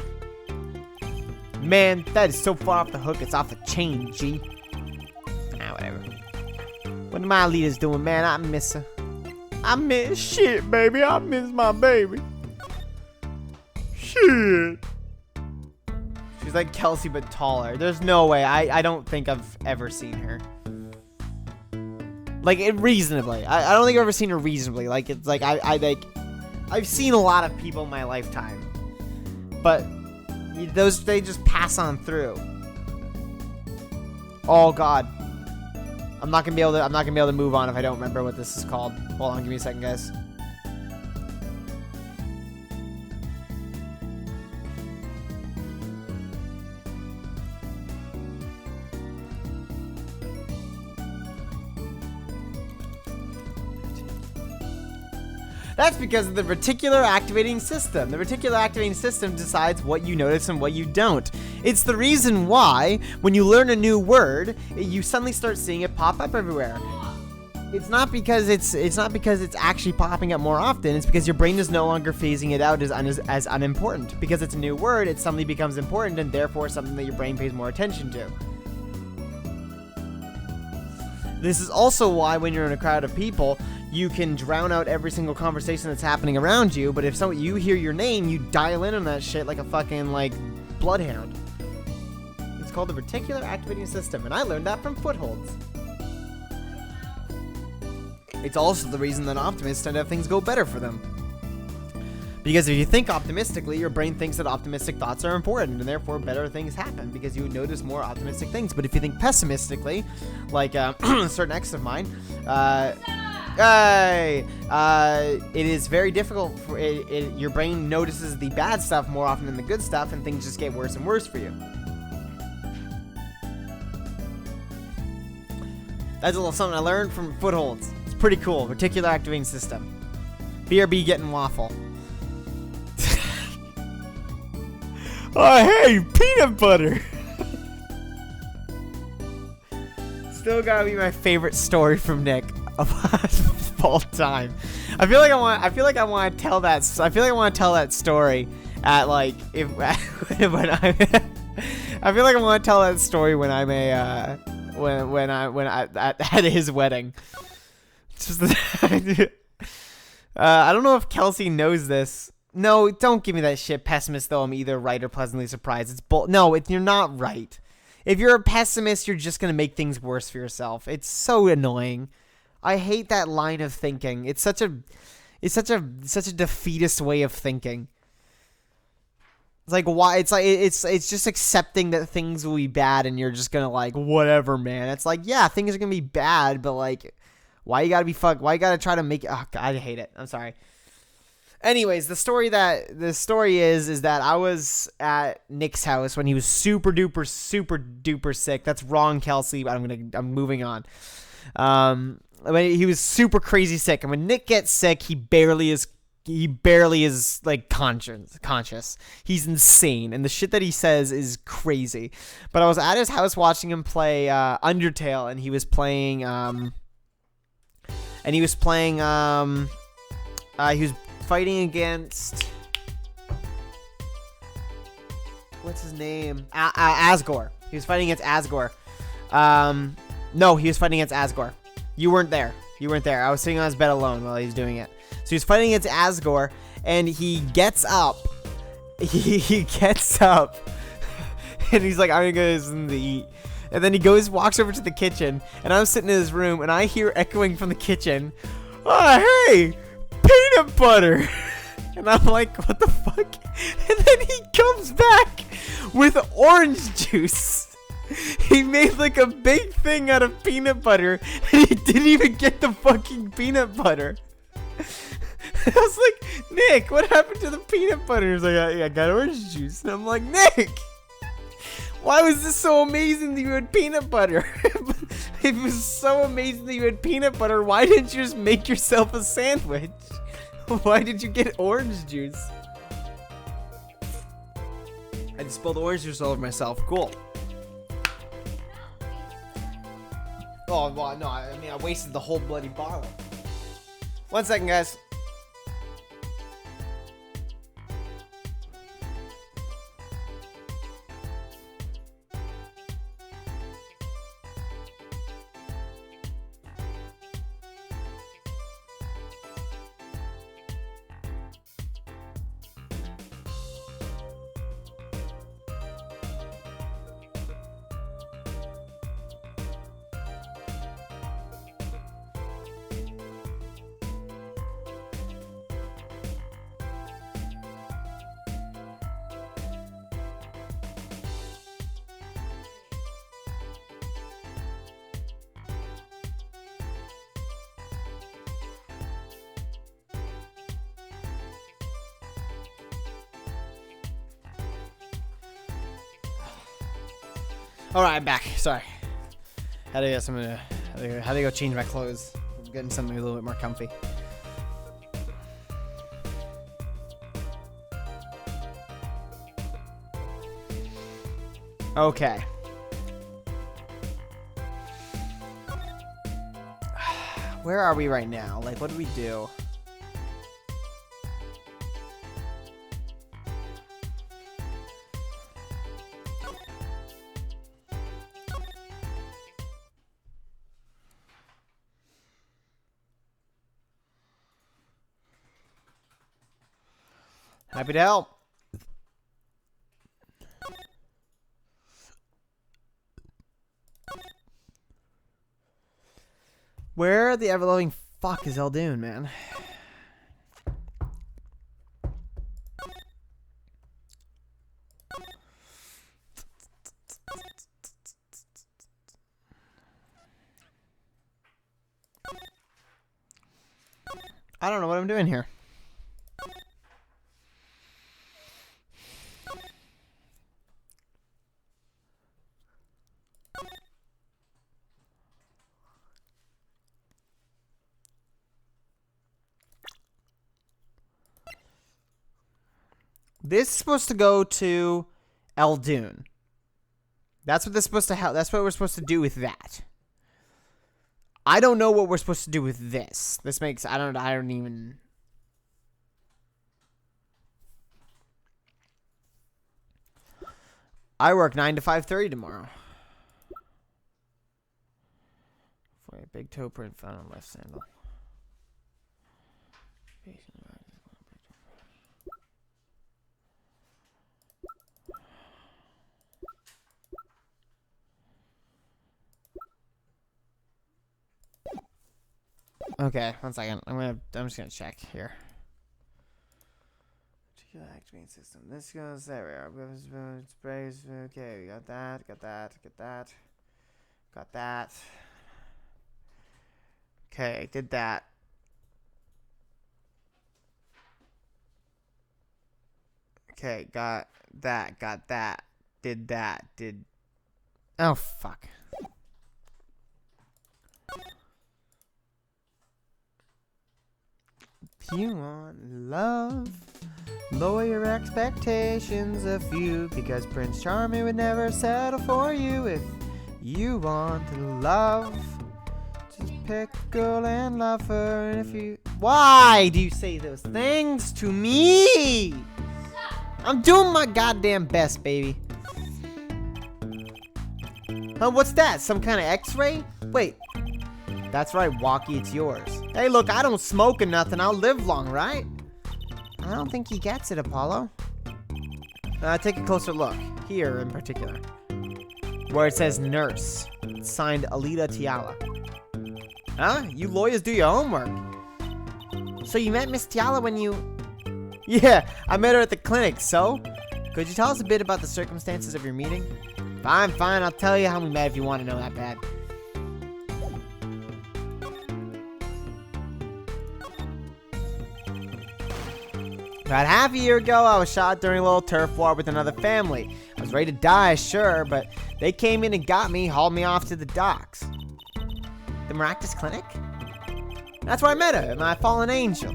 Man, that is so far off the hook, it's off the chain, G. Ah, whatever. What my Alita's doing, man? I miss her. I miss shit, baby. I miss my baby. Shit. She's like Kelsey, but taller. There's no way. I don't think I've ever seen her. Like, reasonably. I don't think I've ever seen her reasonably. Like, it's like, I've seen a lot of people in my lifetime. But they just pass on through. Oh, God. I'm not gonna be able to move on if I don't remember what this is called. Hold on, give me a second, guys. That's because of the reticular activating system. The reticular activating system decides what you notice and what you don't. It's the reason why, when you learn a new word, you suddenly start seeing it pop up everywhere. It's not because it's actually popping up more often. It's because your brain is no longer phasing it out as unimportant. Because it's a new word, it suddenly becomes important, and therefore something that your brain pays more attention to. This is also why, when you're in a crowd of people, you can drown out every single conversation that's happening around you, but if you hear your name, you dial in on that shit like a fucking, like, bloodhound. It's called the reticular activating system, and I learned that from Footholds. It's also the reason that optimists tend to have things go better for them. Because if you think optimistically, your brain thinks that optimistic thoughts are important, and therefore better things happen, because you notice more optimistic things. But if you think pessimistically, like a certain ex of mine, it is very difficult for your brain notices the bad stuff more often than the good stuff, and things just get worse and worse for you. That's a little something I learned from Footholds. It's pretty cool. Reticular activating system. BRB getting waffle. Oh, hey, peanut butter. Still gotta be my favorite story from Nick of all time. I feel like I want to tell that story at like when I feel like I want to tell that story when I'm at his wedding. Just I don't know if Kelsey knows this. No, don't give me that shit, pessimist, though I'm either right or pleasantly surprised. It's you're not right. If you're a pessimist, you're just going to make things worse for yourself. It's so annoying. I hate that line of thinking. It's such a defeatist way of thinking. It's like, why? It's just accepting that things will be bad, and you're just going to, like, whatever, man. It's like, yeah, things are going to be bad, but, like, why you got to be fucked? Why you got to try to make it? Oh, God, I hate it. I'm sorry. Anyways, the story is that I was at Nick's house when he was super duper sick. That's wrong, Kelsey, but I'm moving on. When he was super crazy sick, and when Nick gets sick, he barely is like conscious. He's insane, and the shit that he says is crazy. But I was at his house watching him play Undertale, and he was playing he was fighting against, what's his name? Asgore. He was fighting against Asgore. No, he was fighting against Asgore. You weren't there. I was sitting on his bed alone while he was doing it. So he was fighting against Asgore, and he gets up. He gets up, and he's like, I'm gonna go get something to eat. And then he walks over to the kitchen, and I'm sitting in his room, and I hear echoing from the kitchen, oh, hey, peanut butter. And I'm like, what the fuck? And then he comes back with orange juice. He made like a big thing out of peanut butter, and he didn't even get the fucking peanut butter. I was like, Nick, what happened to the peanut butter? He's like, I got orange juice. And I'm like, Nick, why was this so amazing that you had peanut butter? It was so amazing that you had peanut butter. Why didn't you just make yourself a sandwich? Why did you get orange juice? I just spilled orange juice all over myself. Cool. Oh, well, no, I mean, I wasted the whole bloody bottle. 1 second, guys. All right, I'm back. Sorry. Had to get something. Had to go change my clothes. I'm getting something a little bit more comfy. Okay. Where are we right now? Like, what do we do? Happy to help. Where the ever-loving fuck is Eldoon, man? I don't know what I'm doing here. This is supposed to go to Eldoon. That's what this is supposed to help. That's what we're supposed to do with that. I don't know what we're supposed to do with this. This makes I don't even. I work 9 to 5:30 tomorrow. For a big toe print found on left sandal. Okay, 1 second. I'm just gonna check here. Particular activating system. This goes there. Sprays. Okay, we got that. Got that. Okay, did that. Okay, got that. Did that. Oh fuck. If you want love, lower your expectations a few, because Prince Charming would never settle for you. If you want love, just pick a girl and love her. And if you... Why do you say those things to me? I'm doing my goddamn best, baby. Huh, what's that? Some kind of x-ray? Wait. That's right, Walkie, it's yours. Hey, look, I don't smoke or nothing. I'll live long, right? I don't think he gets it, Apollo. Take a closer look. Here, in particular. Where it says nurse. It's signed Alita Tiala. Huh? You lawyers do your homework. So you met Miss Tiala when you... Yeah, I met her at the clinic, so? Could you tell us a bit about the circumstances of your meeting? Fine, I'll tell you how we met if you want to know that bad. About half a year ago, I was shot during a little turf war with another family. I was ready to die, sure, but they came in and got me, hauled me off to the docks. The Maractus Clinic? That's where I met her, my fallen angel.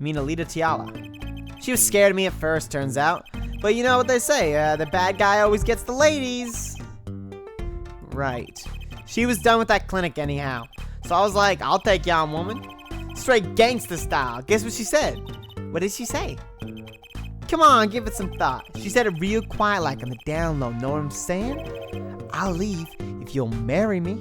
mean Alita Tiala. She was scared of me at first, turns out. But you know what they say, the bad guy always gets the ladies. Right. She was done with that clinic anyhow. So I was like, I'll take you on, woman. Straight gangster style. Guess what she said? What did she say? Come on, give it some thought. She said it real quiet, like on the down low. Know what I'm saying? I'll leave if you'll marry me.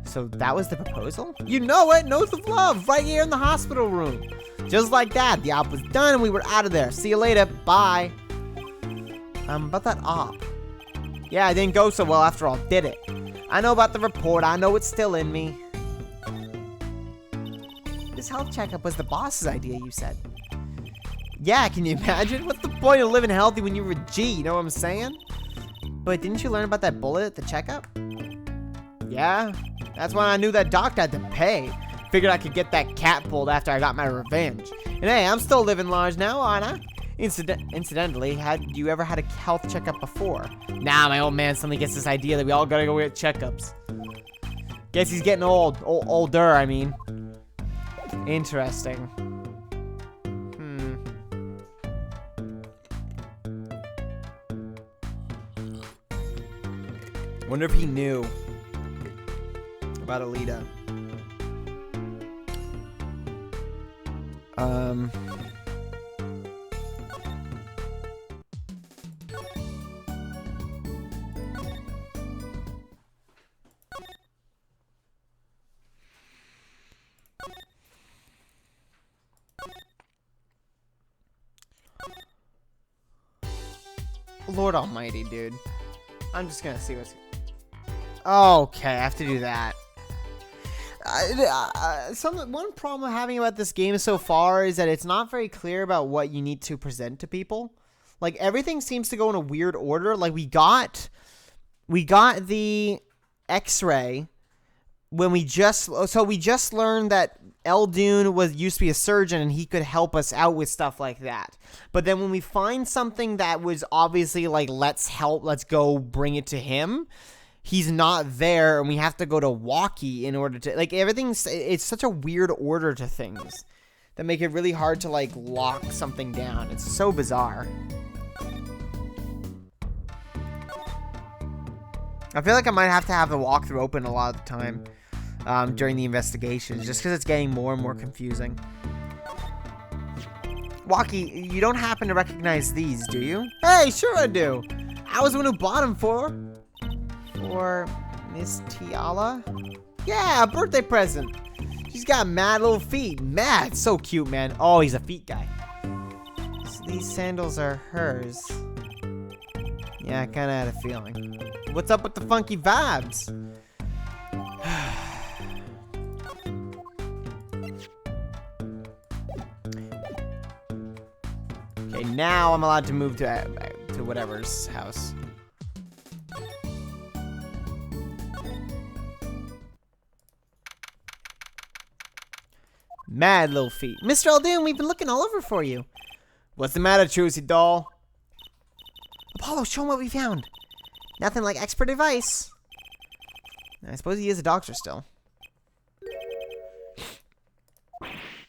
So that was the proposal? You know it, notes of love, right here in the hospital room. Just like that, the op was done and we were out of there. See you later, bye. About that op. Yeah, it didn't go so well after all, did it? I know about the report, I know it's still in me. This health checkup was the boss's idea, you said. Yeah, can you imagine? What's the point of living healthy when you're a G, you know what I'm saying? But didn't you learn about that bullet at the checkup? Yeah, that's when I knew that doctor had to pay. Figured I could get that cat pulled after I got my revenge. And hey, I'm still living large now, aren't I? Incidentally, had you ever had a health checkup before? Nah, my old man suddenly gets this idea that we all gotta go get checkups. Guess he's getting old. Older, I mean. Interesting. Wonder if he knew about Alita. Lord Almighty, dude. I'm just gonna see what's... Okay, I have to do that. One problem I'm having about this game so far is that it's not very clear about what you need to present to people. Like, everything seems to go in a weird order. Like, we got the X-ray when we just learned that Eldune used to be a surgeon and he could help us out with stuff like that. But then when we find something that was obviously like, let's go bring it to him, he's not there, and we have to go to Walkie in order to, like, it's such a weird order to things that make it really hard to, like, lock something down. It's so bizarre. I feel like I might have to have the walkthrough open a lot of the time during the investigations, just because it's getting more and more confusing. Walkie, you don't happen to recognize these, do you? Hey, sure I do. I was the one who bought them for Miss Tiala? Yeah, a birthday present. She's got mad little feet. Mad, so cute, man. Oh, he's a feet guy. So these sandals are hers. Yeah, I kind of had a feeling. What's up with the funky vibes? Okay, now I'm allowed to move to whatever's house. Mad little feet. Mr. Aldun, we've been looking all over for you. What's the matter, Choosy doll? Apollo, show him what we found. Nothing like expert advice. I suppose he is a doctor still.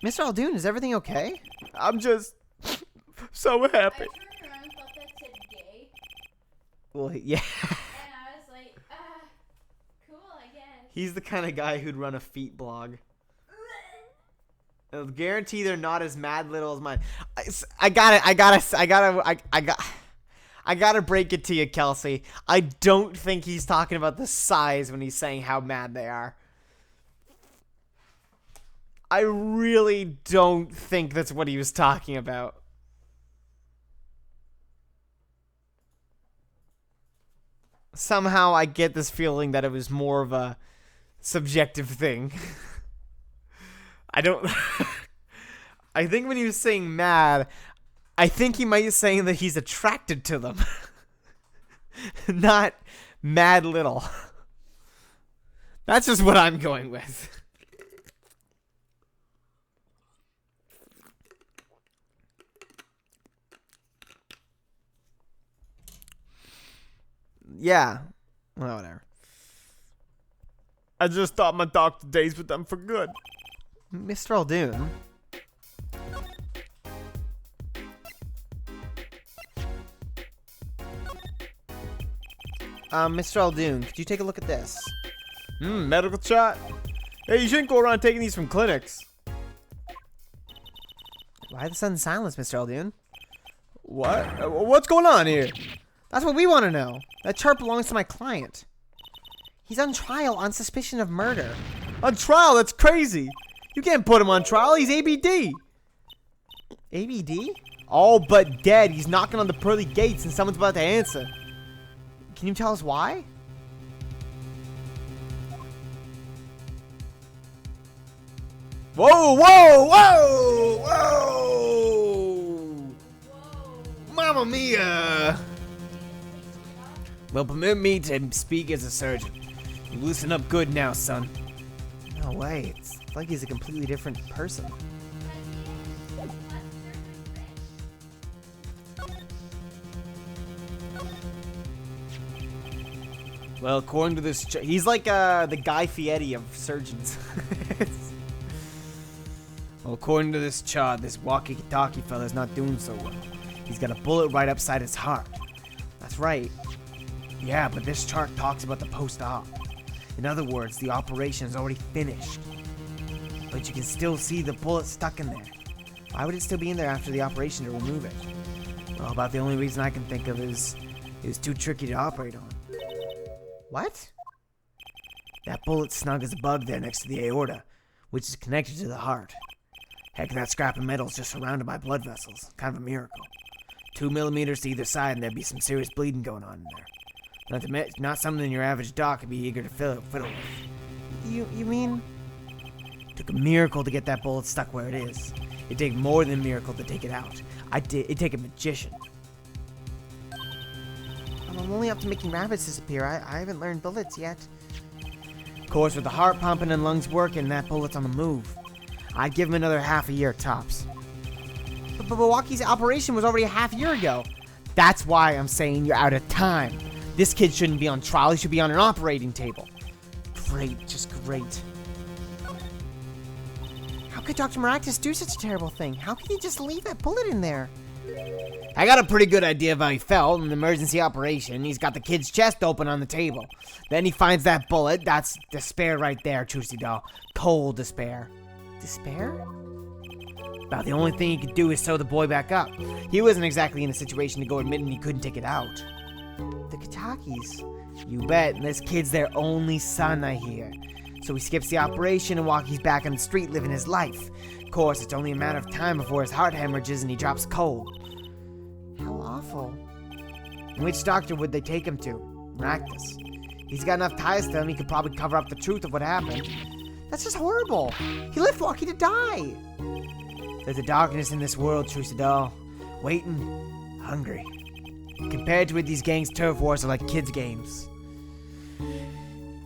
Mr. Aldun, is everything okay? I'm just so happy. I turned around and thought that said gay. Well, yeah. And I was like, cool, I guess. He's the kind of guy who'd run a feet blog. I'll guarantee they're not as mad little as mine. I gotta break it to you, Kelsey. I don't think he's talking about the size when he's saying how mad they are. I really don't think that's what he was talking about. Somehow I get this feeling that it was more of a subjective thing. I don't... I think when he was saying mad, I think he might be saying that he's attracted to them. Not mad little. That's just what I'm going with. Yeah. Well, whatever. I just thought my doctor days with them for good. Mr. Aldun. Mr. Aldoon, could you take a look at this? Medical chart? Hey, you shouldn't go around taking these from clinics. Why the sudden silence, Mr. Aldoon? What? What's going on here? That's what we want to know. That chart belongs to my client. He's on trial on suspicion of murder. On trial? That's crazy. You can't put him on trial. He's ABD. ABD? All but dead. He's knocking on the pearly gates and someone's about to answer. Can you tell us why? Whoa, whoa, whoa, whoa! Mamma mia! Well, permit me to speak as a surgeon. You loosen up good now, son. No way. It's like he's a completely different person. Well, according to this, he's like the Guy Fieri of surgeons. Well, according to this chart, this walkie-talkie fella's not doing so well. He's got a bullet right upside his heart. That's right. Yeah, but this chart talks about the post-op. In other words, the operation is already finished. But you can still see the bullet stuck in there. Why would it still be in there after the operation to remove it? Well, about the only reason I can think of is it was too tricky to operate on. What? That bullet snug as a bug there next to the aorta, which is connected to the heart. Heck, that scrap of metal's just surrounded by blood vessels. Kind of a miracle. 2 millimeters to either side, and there'd be some serious bleeding going on in there. Not something your average doc would be eager to fiddle with. You mean? Took a miracle to get that bullet stuck where it is. It'd take more than a miracle to take it out. It'd take a magician. I'm only up to making rabbits disappear. I haven't learned bullets yet. Of course, with the heart pumping and lungs working, that bullet's on the move. I'd give him another half a year tops. But Milwaukee's operation was already a half year ago. That's why I'm saying you're out of time. This kid shouldn't be on trial. He should be on an operating table. Great, just great. How could Dr. Maractus do such a terrible thing? How could he just leave that bullet in there? I got a pretty good idea of how he felt in the emergency operation. He's got the kid's chest open on the table. Then he finds that bullet. That's despair right there, Trucy doll. Cold despair. Despair? About the only thing he could do is sew the boy back up. He wasn't exactly in a situation to go admitting he couldn't take it out. The Katakis. You bet. And this kid's their only son, I hear. So he skips the operation and Walkie's back on the street living his life. Of course, it's only a matter of time before his heart hemorrhages and he drops cold. How awful. And which doctor would they take him to? Maractus. He's got enough ties to him, he could probably cover up the truth of what happened. That's just horrible. He left Walkie to die. There's a darkness in this world, Trucy doll. Waiting, hungry. Compared to what these gangs' turf wars are like kids' games.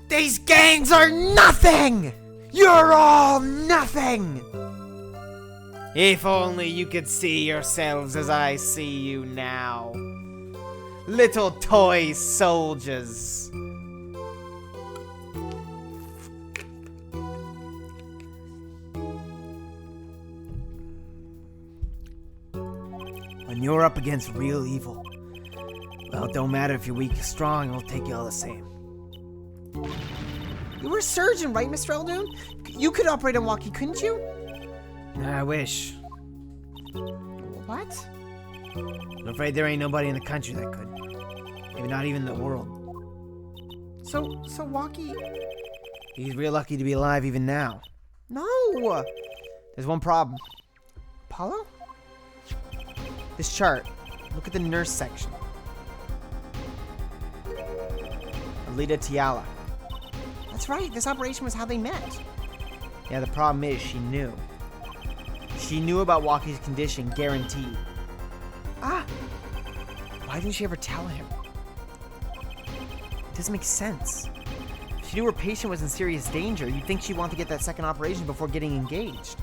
These gangs are nothing! You're all nothing! If only you could see yourselves as I see you now. Little toy soldiers. When you're up against real evil, well, it don't matter if you're weak or strong, it'll take you all the same. You were a surgeon, right, Mr. Eldoon? You could operate on Walkie, couldn't you? I wish. What? I'm afraid there ain't nobody in the country that could. Maybe not even the world. So Walkie... He's real lucky to be alive even now. No! There's one problem. Apollo? This chart. Look at the nurse section. Alita Tiala. That's right, this operation was how they met. Yeah, the problem is she knew. She knew about Walkie's condition, guaranteed. Ah! Why didn't she ever tell him? It doesn't make sense. If she knew her patient was in serious danger, you'd think she'd want to get that second operation before getting engaged.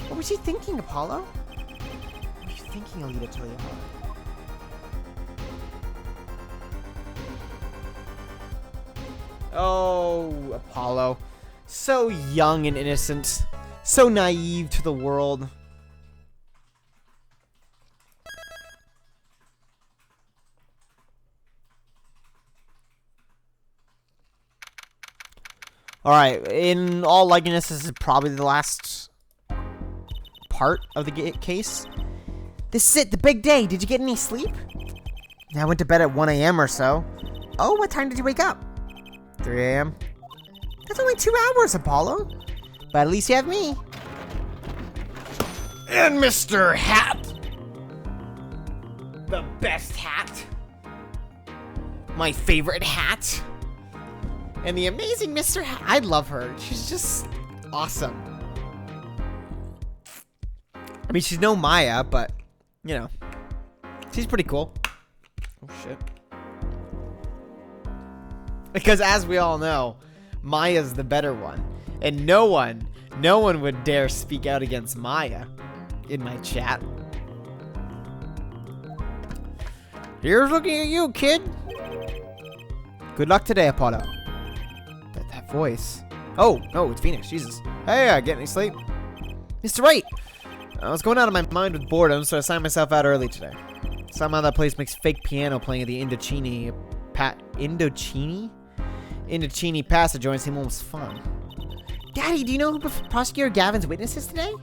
What was she thinking, Apollo? What were you thinking, Alita Tiala? Oh, Apollo. So young and innocent. So naive to the world. Alright, in all likeliness, this is probably the last part of the case. This is it, the big day. Did you get any sleep? Yeah, I went to bed at 1 a.m. or so. Oh, what time did you wake up? 3 a.m. That's only 2 hours, Apollo. But at least you have me. And Mr. Hat. The best hat. My favorite hat. And the amazing Mr. Hat. I love her. She's just awesome. I mean, she's no Maya, but, you know, she's pretty cool. Oh, shit. Because as we all know, Maya's the better one. And no one would dare speak out against Maya in my chat. Here's looking at you, kid. Good luck today, Apollo. But that voice. Oh, no, it's Phoenix. Jesus. Hey, get any sleep? Mr. Wright. I was going out of my mind with boredom, so I signed myself out early today. Somehow that place makes fake piano playing at the Indochini Passage joint seem almost fun. Daddy, do you know who Prosecutor Gavin's witness is today?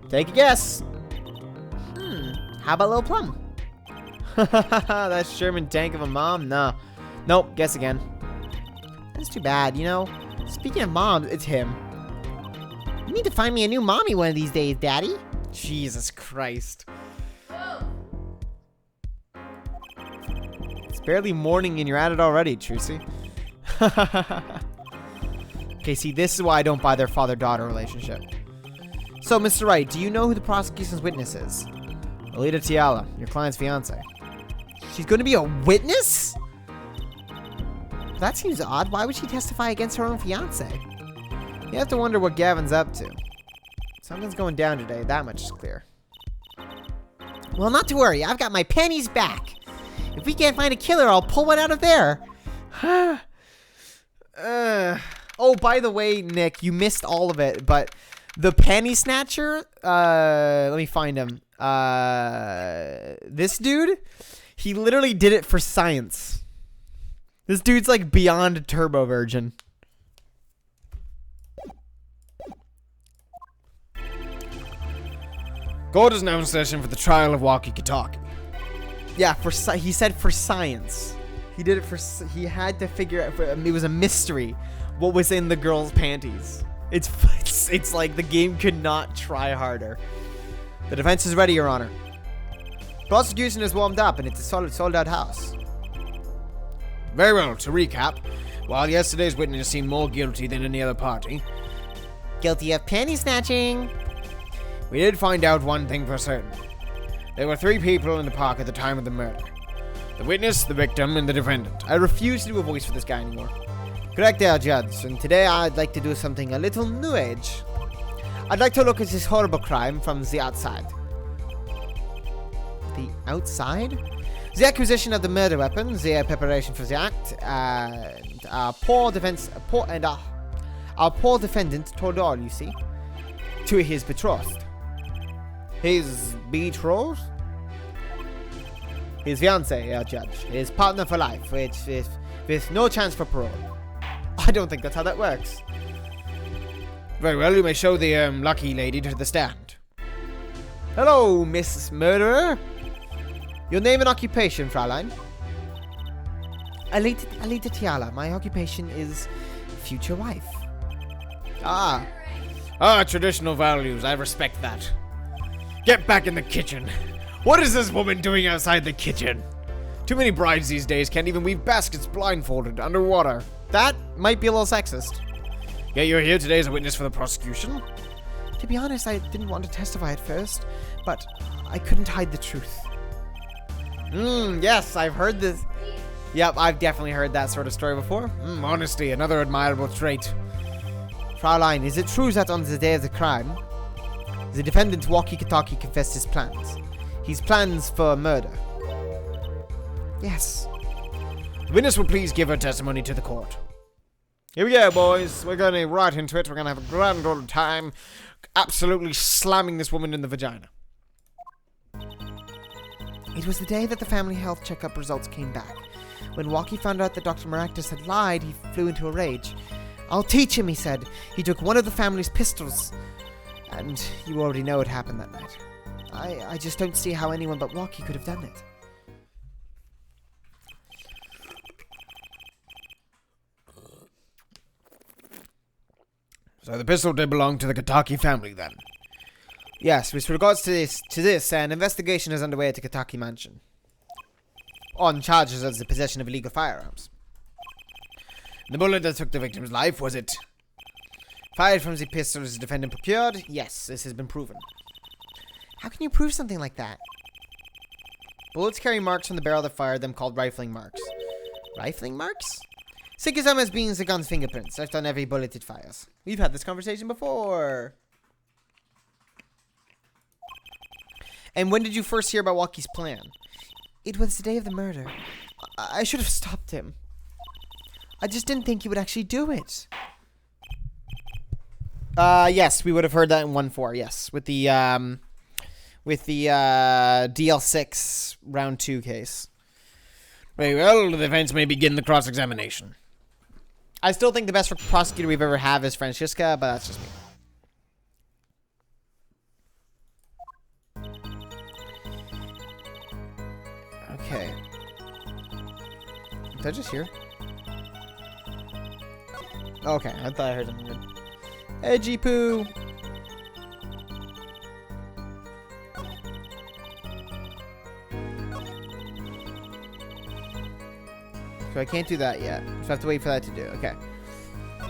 Take a guess. How about Lil Plum? That Sherman tank of a mom? Nah. Nope, guess again. That's too bad, you know? Speaking of moms, it's him. You need to find me a new mommy one of these days, Daddy. Jesus Christ. Whoa. It's barely morning and you're at it already, Trucy. Okay, see, this is why I don't buy their father-daughter relationship. So, Mr. Wright, do you know who the prosecution's witness is? Alita Tiala, your client's fiance. She's going to be a witness? That seems odd. Why would she testify against her own fiance? You have to wonder what Gavin's up to. Something's going down today, that much is clear. Well, not to worry. I've got my panties back. If we can't find a killer, I'll pull one out of there. Oh, by the way, Nick, you missed all of it, but the panty snatcher, let me find him. This dude, he literally did it for science. This dude's like beyond a turbo virgin. Court is now in session for the trial of walkie-talkie. Yeah, he said for science. He did it for, he had to figure out, it was a mystery what was in the girl's panties. It's like the game could not try harder. The defense is ready, Your Honor. Prosecution is warmed up and it's a sold out house. Very well, to recap, while yesterday's witness seemed more guilty than any other party, Guilty of panty snatching. we did find out one thing for certain. There were 3 people in the park at the time of the murder. The witness, the victim, and the defendant. I refuse to do a voice for this guy anymore. Correct there, Judge. And today I'd like to do something a little new age. I'd like to look at this horrible crime from the outside. The outside? The acquisition of the murder weapon, the preparation for the act, and our poor defendant told all, you see, to his betrothed. His betrothed? His fiancé, Judge. His partner for life, with no chance for parole. I don't think that's how that works. Very well, you may show the lucky lady to the stand. Hello, Miss Murderer. Your name and occupation, Fraulein? Alita Tiala. My occupation is future wife. Ah, traditional values. I respect that. Get back in the kitchen. What is this woman doing outside the kitchen? Too many brides these days can't even weave baskets blindfolded underwater. That might be a little sexist. Yeah, you're here today as a witness for the prosecution? To be honest, I didn't want to testify at first, but I couldn't hide the truth. Yes, I've heard this. Yep, I've definitely heard that sort of story before. Honesty, another admirable trait. Fraulein, is it true that on the day of the crime, the defendant walkie-talkie confessed his plans? His plans for murder? Yes. The witness will please give her testimony to the court. Here we go, boys. We're going right into it. We're going to have a grand old time absolutely slamming this woman in the vagina. It was the day that the family health checkup results came back. When Walkie found out that Dr. Maractus had lied, he flew into a rage. I'll teach him, he said. He took one of the family's pistols. And you already know what happened that night. I just don't see how anyone but Walkie could have done it. So the pistol did belong to the Kataki family, then? Yes, with regards to this, an investigation is underway at the Kataki mansion. On charges of the possession of illegal firearms. The bullet that took the victim's life, was it? Fired from the pistols the defendant procured? Yes, this has been proven. How can you prove something like that? Bullets carry marks from the barrel that fired them called rifling marks. Rifling marks? Think of them as being the gun's fingerprints left on every bullet it fires. We've had this conversation before. And when did you first hear about Walkie's plan? It was the day of the murder. I should have stopped him. I just didn't think he would actually do it. Yes, we would have heard that in 1-4, yes. With the DL6 round 2 case. Very well, the defense may begin the cross-examination. I still think the best prosecutor we've ever had is Francisca, but that's just me. Okay. Did I just hear? Okay, I thought I heard something good. Edgy poo! So I can't do that yet. So I have to wait for that to do. Okay.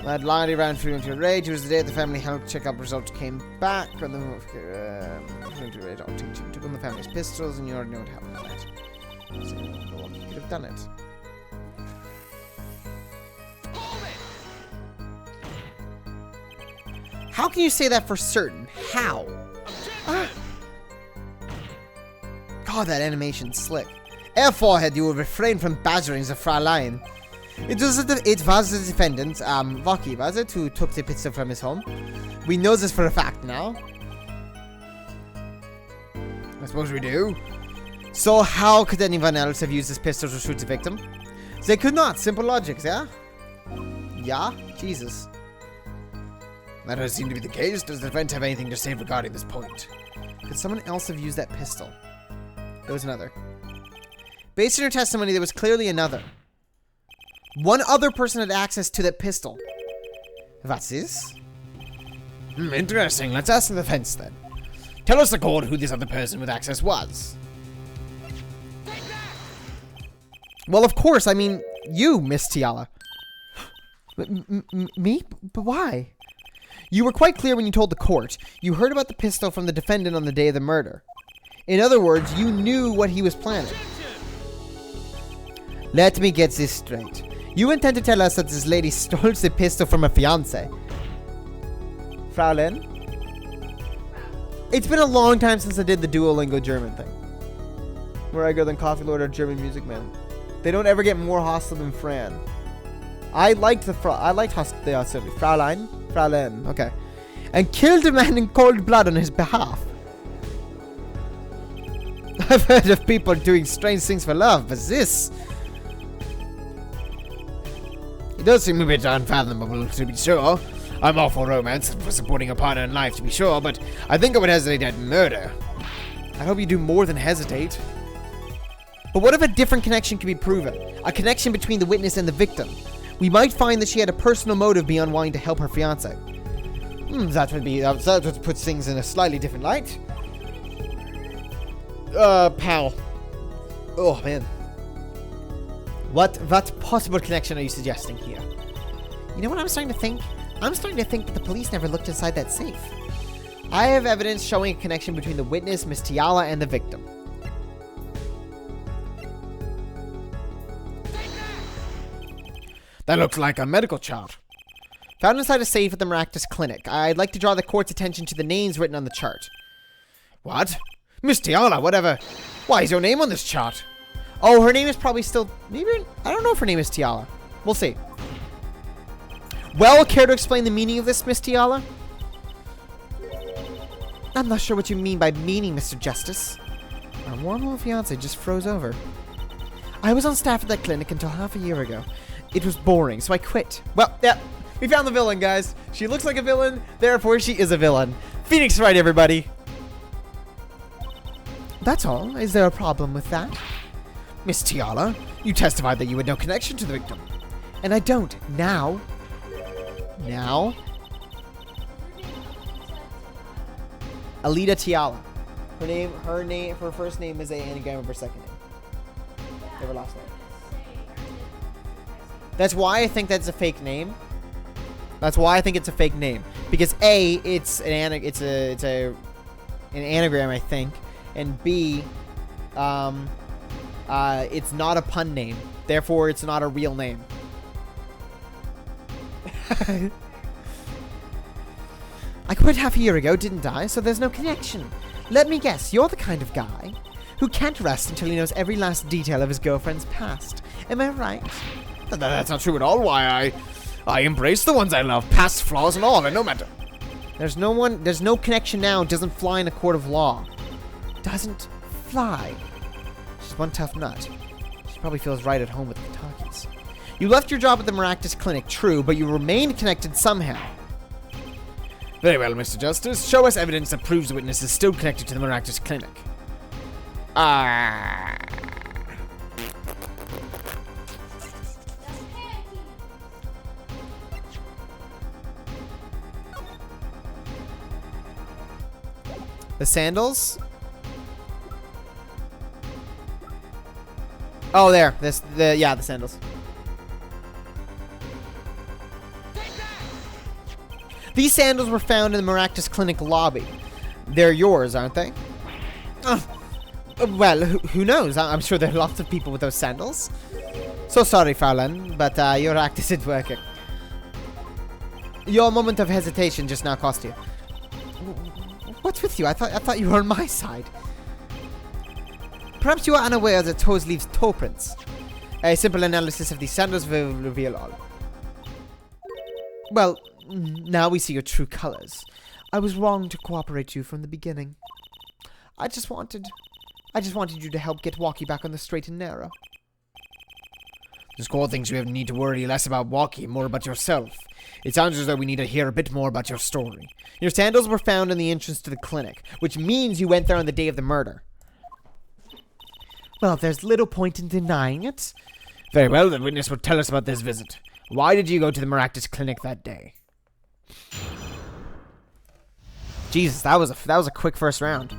Lad Lonnie ran through into a rage. It was the day the family health checkup results came back. On the into a rage. I'll teach him. Took on the family's pistols, and you already know what happened that night. So he could have done it. How can you say that for certain? How? God, that animation's slick. Airforehead, you will refrain from badgering the Fraulein. It was the defendant, Vaki, was it, who took the pistol from his home? We know this for a fact now. I suppose we do. So how could anyone else have used this pistol to shoot the victim? They could not. Simple logic, yeah? Yeah? Jesus. That does seem to be the case. Does the defense have anything to say regarding this point? Could someone else have used that pistol? There was another. Based on your testimony, there was clearly another. One other person had access to that pistol. What's this? Interesting. Let's ask the defense then. Tell us the court who this other person with access was. Well, of course. I mean, you, Miss Tiala. Me? But why? You were quite clear when you told the court. You heard about the pistol from the defendant on the day of the murder. In other words, you knew what he was planning. Let me get this straight. You intend to tell us that this lady stole the pistol from her fiancé? Fraulein? It's been a long time since I did the Duolingo German thing. Where I go then Coffee Lord or German Music Man. They don't ever get more hostile than Fran. I liked the hostility. Fraulein. Okay. And killed a man in cold blood on his behalf. I've heard of people doing strange things for love, but this... It does seem a bit unfathomable, to be sure. I'm all for romance and for supporting a partner in life, to be sure, but I think I would hesitate at murder. I hope you do more than hesitate. But what if a different connection can be proven? A connection between the witness and the victim. We might find that she had a personal motive beyond wanting to help her fiancé. That would put things in a slightly different light. Pal. Oh, man. What possible connection are you suggesting here? You know what I'm starting to think? I'm starting to think that the police never looked inside that safe. I have evidence showing a connection between the witness, Miss Tiala, and the victim. That looks like a medical chart. Found inside a safe at the Maractus Clinic. I'd like to draw the court's attention to the names written on the chart. What? Miss Tiala, whatever. Why is your name on this chart? Oh, her name is probably still... Maybe... I don't know if her name is Tiala. We'll see. Well, care to explain the meaning of this, Miss Tiala? I'm not sure what you mean by meaning, Mr. Justice. My warm little fiancé just froze over. I was on staff at that clinic until half a year ago. It was boring, so I quit. Well, yeah, We found the villain, guys. She looks like a villain, therefore she is a villain. Phoenix Wright, everybody. That's all. Is there a problem with that? Miss Tiala, you testified that you had no connection to the victim. And I don't. Now. Now? Alita Tiala. Her first name is an anagram of her second name. Never last name. That's why I think that's a fake name. That's why I think it's a fake name. Because A, it's an anagram, I think, and B, it's not a pun name. Therefore, it's not a real name. I quit half a year ago, didn't I? So there's no connection. Let me guess, you're the kind of guy who can't rest until he knows every last detail of his girlfriend's past. Am I right? That's not true at all. Why, I embrace the ones I love, past flaws and all, and no matter. There's no connection now. Doesn't fly in a court of law. Doesn't fly. She's one tough nut. She probably feels right at home with the talkies. You left your job at the Maractus Clinic, true, but you remained connected somehow. Very well, Mr. Justice. Show us evidence that proves the witness is still connected to the Maractus Clinic. The sandals? Oh, there. The sandals. These sandals were found in the Maractus Clinic lobby. They're yours, aren't they? Well, who knows? I'm sure there are lots of people with those sandals. So sorry, Fräulein, but your act isn't working. Your moment of hesitation just now cost you. What's with you? I thought you were on my side. Perhaps you are unaware that toes leaves toe prints. A simple analysis of these sandals will reveal all. Well, now we see your true colors. I was wrong to cooperate you from the beginning. I just wanted you to help get Walkie back on the straight and narrow. The squad thinks you need to worry less about Walkie, more about yourself. It sounds as though we need to hear a bit more about your story. Your sandals were found in the entrance to the clinic, which means you went there on the day of the murder. Well, there's little point in denying it. Very well, the witness will tell us about this visit. Why did you go to the Maractus Clinic that day? Jesus, that was a quick first round.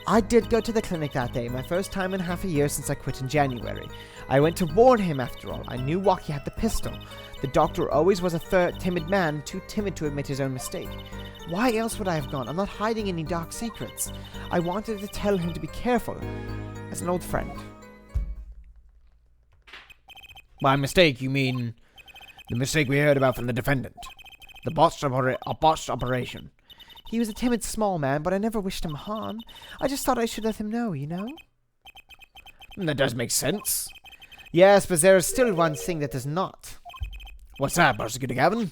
I did go to the clinic that day, my first time in half a year since I quit in January. I went to warn him after all. I knew Walkie had the pistol. The doctor always was a timid man, too timid to admit his own mistake. Why else would I have gone? I'm not hiding any dark secrets. I wanted to tell him to be careful, as an old friend. By mistake, you mean the mistake we heard about from the defendant. The botched operation. He was a timid small man, but I never wished him harm. I just thought I should let him know, you know? That does make sense. Yes, but there is still one thing that does not. What's that, Prosecutor Gavin?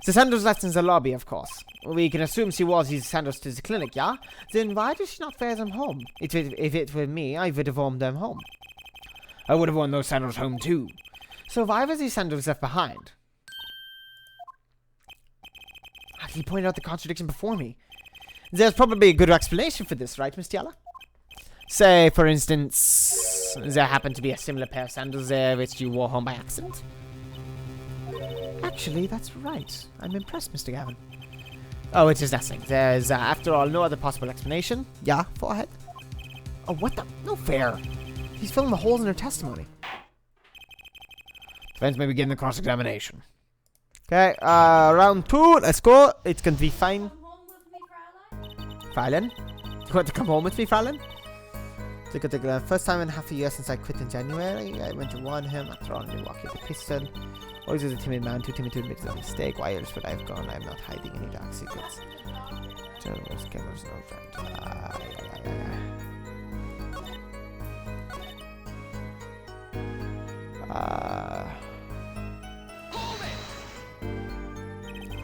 The sandals left in the lobby, of course. We can assume she was his sandals to the clinic, yeah? Then why does she not wear them home? If it were me, I would have worn them home. I would have worn those sandals home too. So why were these sandals left behind? He pointed out the contradiction before me. There's probably a good explanation for this, right, Miss Tiala? Say, for instance, there happened to be a similar pair of sandals there which you wore home by accident. Actually, that's right. I'm impressed, Mr. Gavin. Oh, it is nothing. There's, after all, no other possible explanation. Yeah, go ahead. Oh, what the? No fair. He's filling the holes in her testimony. Defense may begin the cross-examination. Okay, round 2. Let's go. It's going to be fine. Come home with me, Fräulein? Fräulein? You want to come home with me, Fräulein? The first time in half a year since I quit in January, I went to warn him after all, I knew Walkie the pistol. Always was a timid man, too timid to admit his own mistake. Why else would I have gone? I am not hiding any dark secrets. Journalist, cameras, no friend.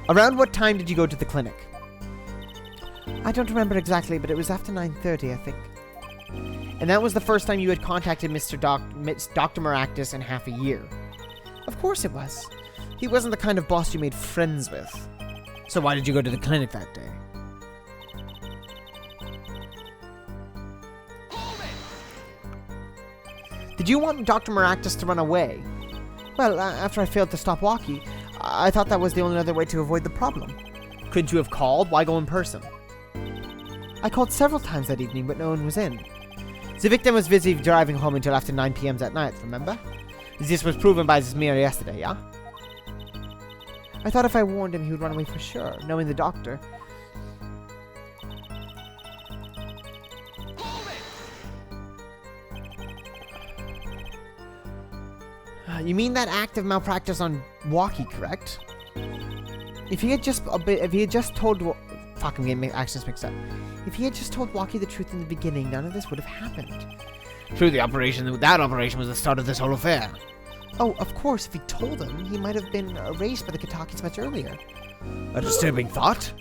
Around what time did you go to the clinic? I don't remember exactly, but it was after 9:30, I think. And that was the first time you had contacted Dr. Maractus in half a year. Of course it was. He wasn't the kind of boss you made friends with. So why did you go to the clinic that day? Did you want Dr. Maractus to run away? Well, after I failed to stop Walkie, I thought that was the only other way to avoid the problem. Couldn't you have called? Why go in person? I called several times that evening, but no one was in. The victim was busy driving home until after 9 p.m. that night, remember? This was proven by this mirror yesterday, yeah? I thought if I warned him, he would run away for sure, knowing the doctor. You mean that act of malpractice on Walkie, correct? If he had just told... Fuck, I'm getting my actions mixed up. If he had just told Walkie the truth in the beginning, none of this would have happened. True, that operation was the start of this whole affair. Oh, of course, if he told him, he might have been erased by the Kitakis much earlier. A disturbing thought.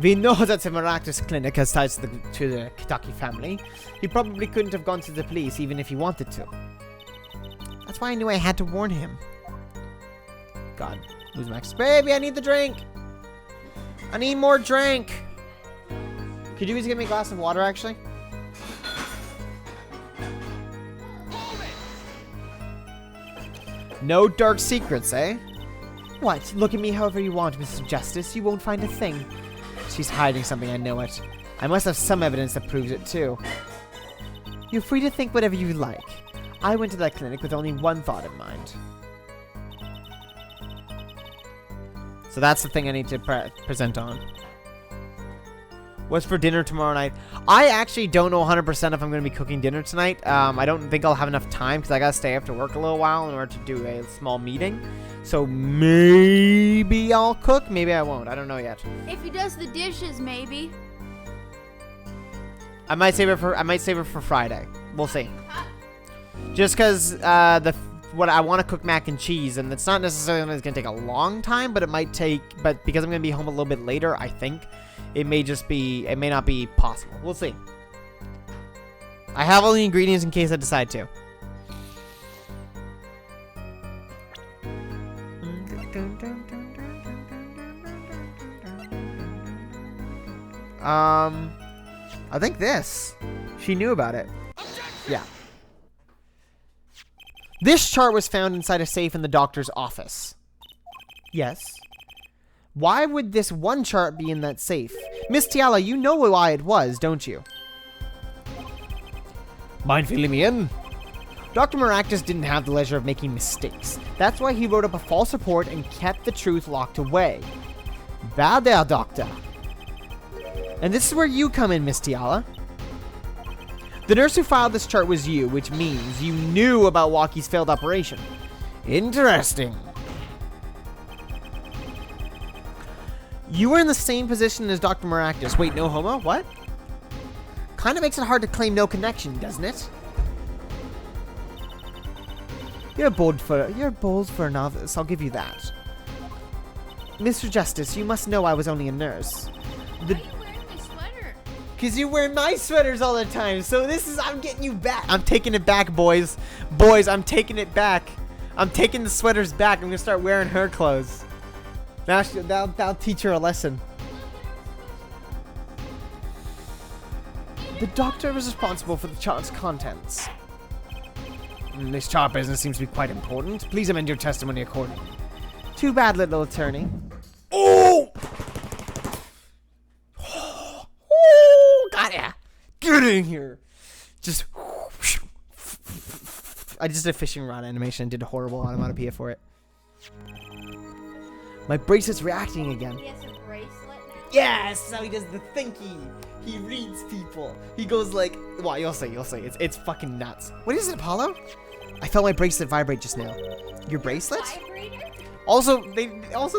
We know that the Maractus clinic has ties to the Kitaki family. He probably couldn't have gone to the police even if he wanted to. That's why I knew I had to warn him. God, who's Max? Baby, I need the drink! I need more drink! Could you please give me a glass of water, actually? No dark secrets, eh? What? Look at me however you want, Mrs. Justice. You won't find a thing. She's hiding something, I know it. I must have some evidence that proves it, too. You're free to think whatever you like. I went to that clinic with only one thought in mind. So that's the thing I need to present on. What's for dinner tomorrow night? I actually don't know 100% if I'm going to be cooking dinner tonight. I don't think I'll have enough time because I got to stay after work a little while in order to do a small meeting. So maybe I'll cook, maybe I won't. I don't know yet. If he does the dishes, maybe. I might save it for Friday. We'll see. Just because what I want to cook mac and cheese, and it's not necessarily going to take a long time, but it might take. But because I'm going to be home a little bit later, I think it may not be possible. We'll see. I have all the ingredients in case I decide to. I think this. She knew about it. Yeah. This chart was found inside a safe in the doctor's office. Yes. Why would this one chart be in that safe? Miss Tiala, you know why it was, don't you? Mind filling me in? Dr. Maractus didn't have the leisure of making mistakes. That's why he wrote up a false report and kept the truth locked away. Bad there, Doctor. And this is where you come in, Miss Tiala. The nurse who filed this chart was you, which means you knew about Walkie's failed operation. Interesting. You were in the same position as Dr. Maractus. Wait, no homo? What? Kind of makes it hard to claim no connection, doesn't it? You're bold for a novice, I'll give you that. Mr. Justice, you must know I was only a nurse. Why are you wearing my sweater? Because you wear my sweaters all the time, so I'm getting you back. I'm taking it back, boys. Boys, I'm taking it back. I'm taking the sweaters back. I'm going to start wearing her clothes. Now that'll teach her a lesson. The doctor was responsible for the chart's contents. This chart business seems to be quite important. Please amend your testimony accordingly. Too bad, little attorney. Oh! Oh, got ya. Get in here. I just did a fishing rod animation and did a horrible onomatopoeia for it. My bracelet's reacting again. He has a bracelet now? Yes, that's how he does the thinky. He reads people. He goes like, well, you'll see. It's fucking nuts. What is it, Apollo? I felt my bracelet vibrate just now. Your bracelet? Vibrator? Also,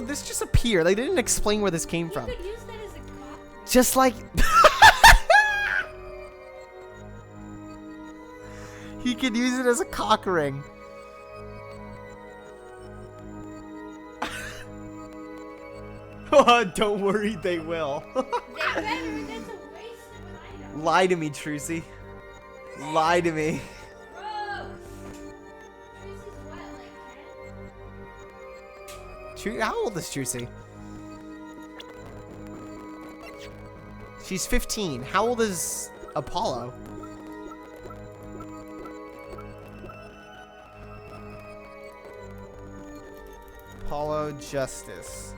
this just appeared. They didn't explain where this came from. You could use that as a cock. Just like... He could use it as a cock ring. Oh, don't worry, they will. They better. That's a waste of an item. Lie to me, Trucy. Lie to me. Gross. This is what, like 10? How old is Juicy? She's 15. How old is Apollo? Apollo Justice.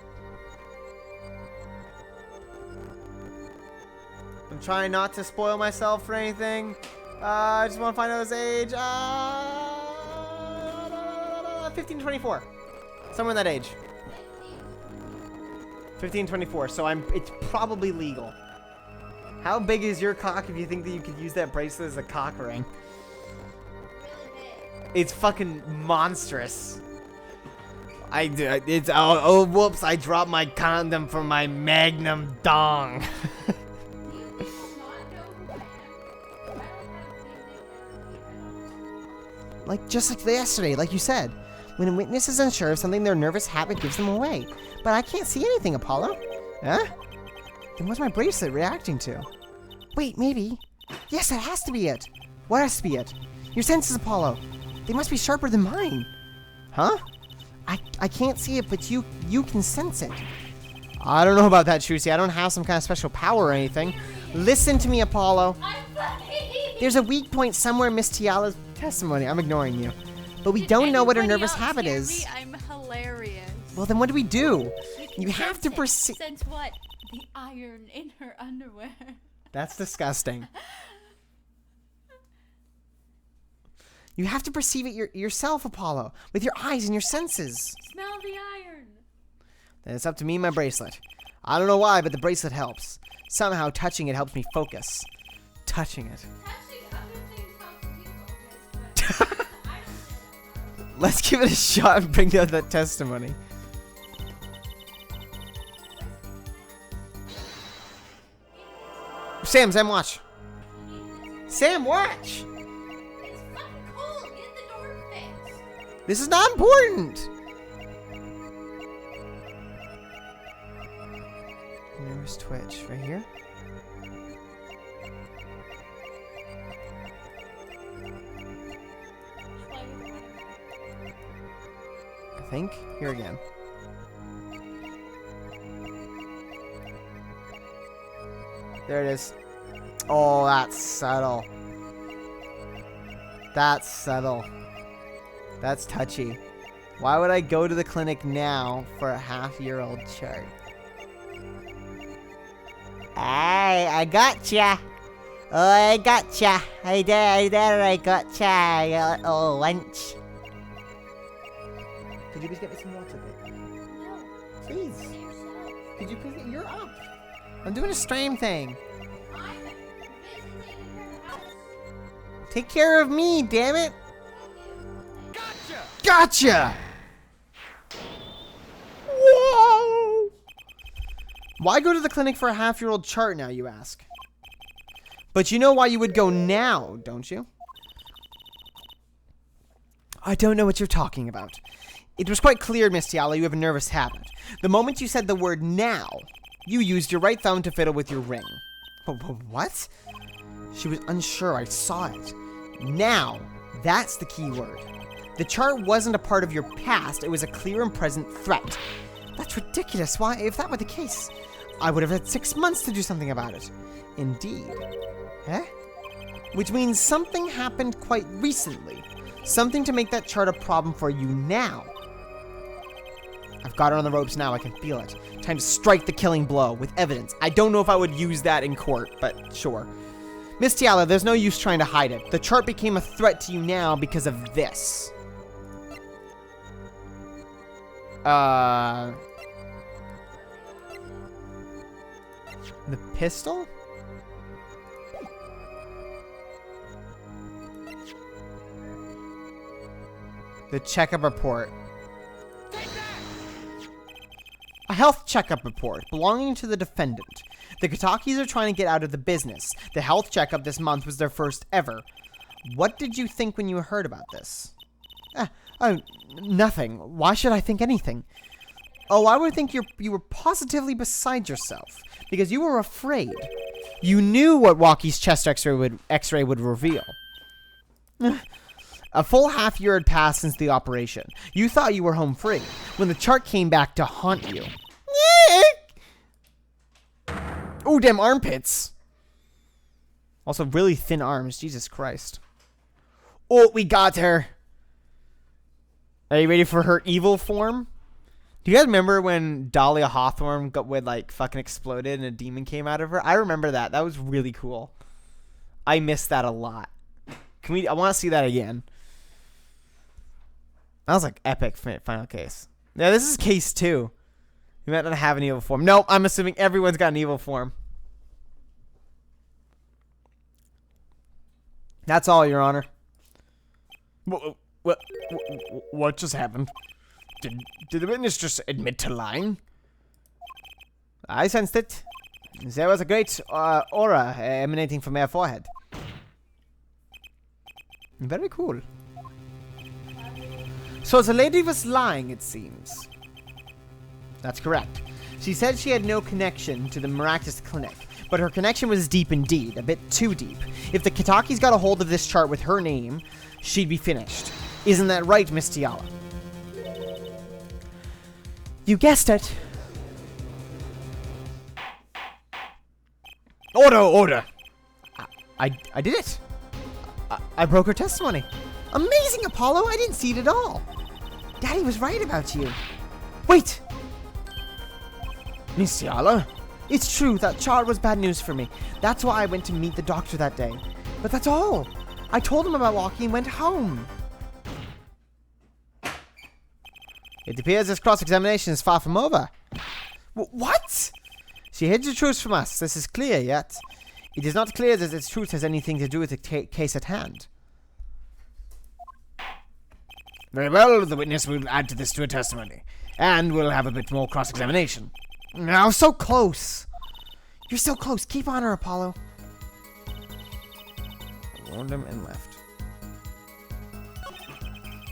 I'm trying not to spoil myself for anything. I just want to find out his age. 15 to 24. Somewhere in that age. 15 to 24. So it's probably legal. How big is your cock if you think that you could use that bracelet as a cock ring? Really big. It's fucking monstrous. Oh, whoops, I dropped my condom from my magnum dong. Do you people not know who I am? I don't have the same Like, just like yesterday, like you said. When a witness is unsure of something, their nervous habit gives them away. But I can't see anything, Apollo. Huh? Then what's my bracelet reacting to? Wait, maybe. Yes, that has to be it. What has to be it? Your senses, Apollo. They must be sharper than mine. Huh? I can't see it, but you can sense it. I don't know about that, Trucy. I don't have some kind of special power or anything. Listen to me, Apollo. I'm funny. There's a weak point somewhere in Miss Tiala's testimony. I'm ignoring you. But we don't know what her nervous habit is. I'm hilarious. Well, then what do we do? You You have to perceive. Sense what? The iron in her underwear. That's disgusting. You have to perceive it yourself, Apollo, with your eyes and your senses. Smell the iron. Then it's up to me and my bracelet. I don't know why, but the bracelet helps. Somehow touching it helps me focus. Touching it. Touching other things helps me focus, but I don't. Let's give it a shot and bring out that testimony. Sam, watch. Sam, watch. It's fucking cold. Get the door fixed. This is not important. Nervous twitch right here. I think here again. There it is. Oh, that's subtle. That's subtle. That's touchy. Why would I go to the clinic now for a half-year-old chart? I gotcha. Oh, I gotcha. I gotcha. Oh, lunch. Could you please get me some water, babe? No. Please. Get yourself. Could you please? You're up. I'm doing a stream thing. I'm busy taking care of the house. Take care of me, damn it. Gotcha! Whoa! Why go to the clinic for a half-year-old chart now, you ask? But you know why you would go now, don't you? I don't know what you're talking about. It was quite clear, Miss Tiala, you have a nervous habit. The moment you said the word now, you used your right thumb to fiddle with your ring. What? She was unsure. I saw it. Now, that's the key word. The chart wasn't a part of your past. It was a clear and present threat. That's ridiculous. Why? If that were the case, I would have had 6 months to do something about it. Indeed. Eh? Which means something happened quite recently. Something to make that chart a problem for you now. I've got her on the ropes now. I can feel it. Time to strike the killing blow with evidence. I don't know if I would use that in court, but sure. Miss Tiala, there's no use trying to hide it. The chart became a threat to you now because of this. The pistol? The checkup report. A health checkup report belonging to the defendant. The Katakis are trying to get out of the business. The health checkup this month was their first ever. What did you think when you heard about this? Nothing. Why should I think anything? Oh, I would think you were positively beside yourself because you were afraid. You knew what Walkie's chest X-ray would reveal. A full half year had passed since the operation. You thought you were home free when the chart came back to haunt you. Ooh, damn armpits. Also, really thin arms. Jesus Christ. Oh, we got her. Are you ready for her evil form? Do you guys remember when Dahlia Hawthorne fucking exploded and a demon came out of her? I remember that. That was really cool. I missed that a lot. I want to see that again. That was like epic final case. Yeah, this is case 2. You might not have an evil form. Nope, I'm assuming everyone's got an evil form. That's all, Your Honor. What just happened? Did the witness just admit to lying? I sensed it. There was a great aura emanating from her forehead. Very cool. So the lady was lying, it seems. That's correct. She said she had no connection to the Maractus Clinic, but her connection was deep indeed, a bit too deep. If the Kitakis got a hold of this chart with her name, she'd be finished. Isn't that right, Miss Tiala? You guessed it. Order! I did it. I broke her testimony. Amazing, Apollo. I didn't see it at all. Daddy was right about you. Wait. Miss Tiala? It's true, that chart was bad news for me. That's why I went to meet the doctor that day. But that's all. I told him about walking and went home. It appears this cross-examination is far from over. What? She hid the truth from us. This is clear, yet it is not clear that its truth has anything to do with the case at hand. Very well, the witness will add to this to her testimony. And we'll have a bit more cross-examination. Now, so close. You're so close. Keep on her, Apollo. I warned him and left.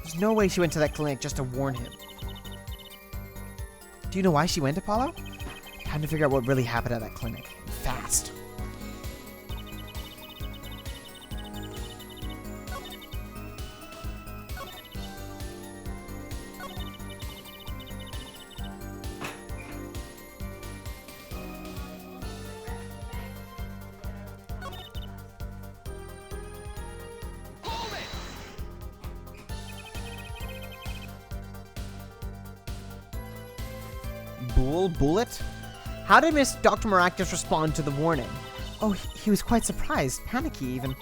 There's no way she went to that clinic just to warn him. Do you know why she went, Apollo? Time to figure out what really happened at that clinic. Fast. Bullet? How did Miss Dr. Maractus respond to the warning? Oh, he was quite surprised, panicky even.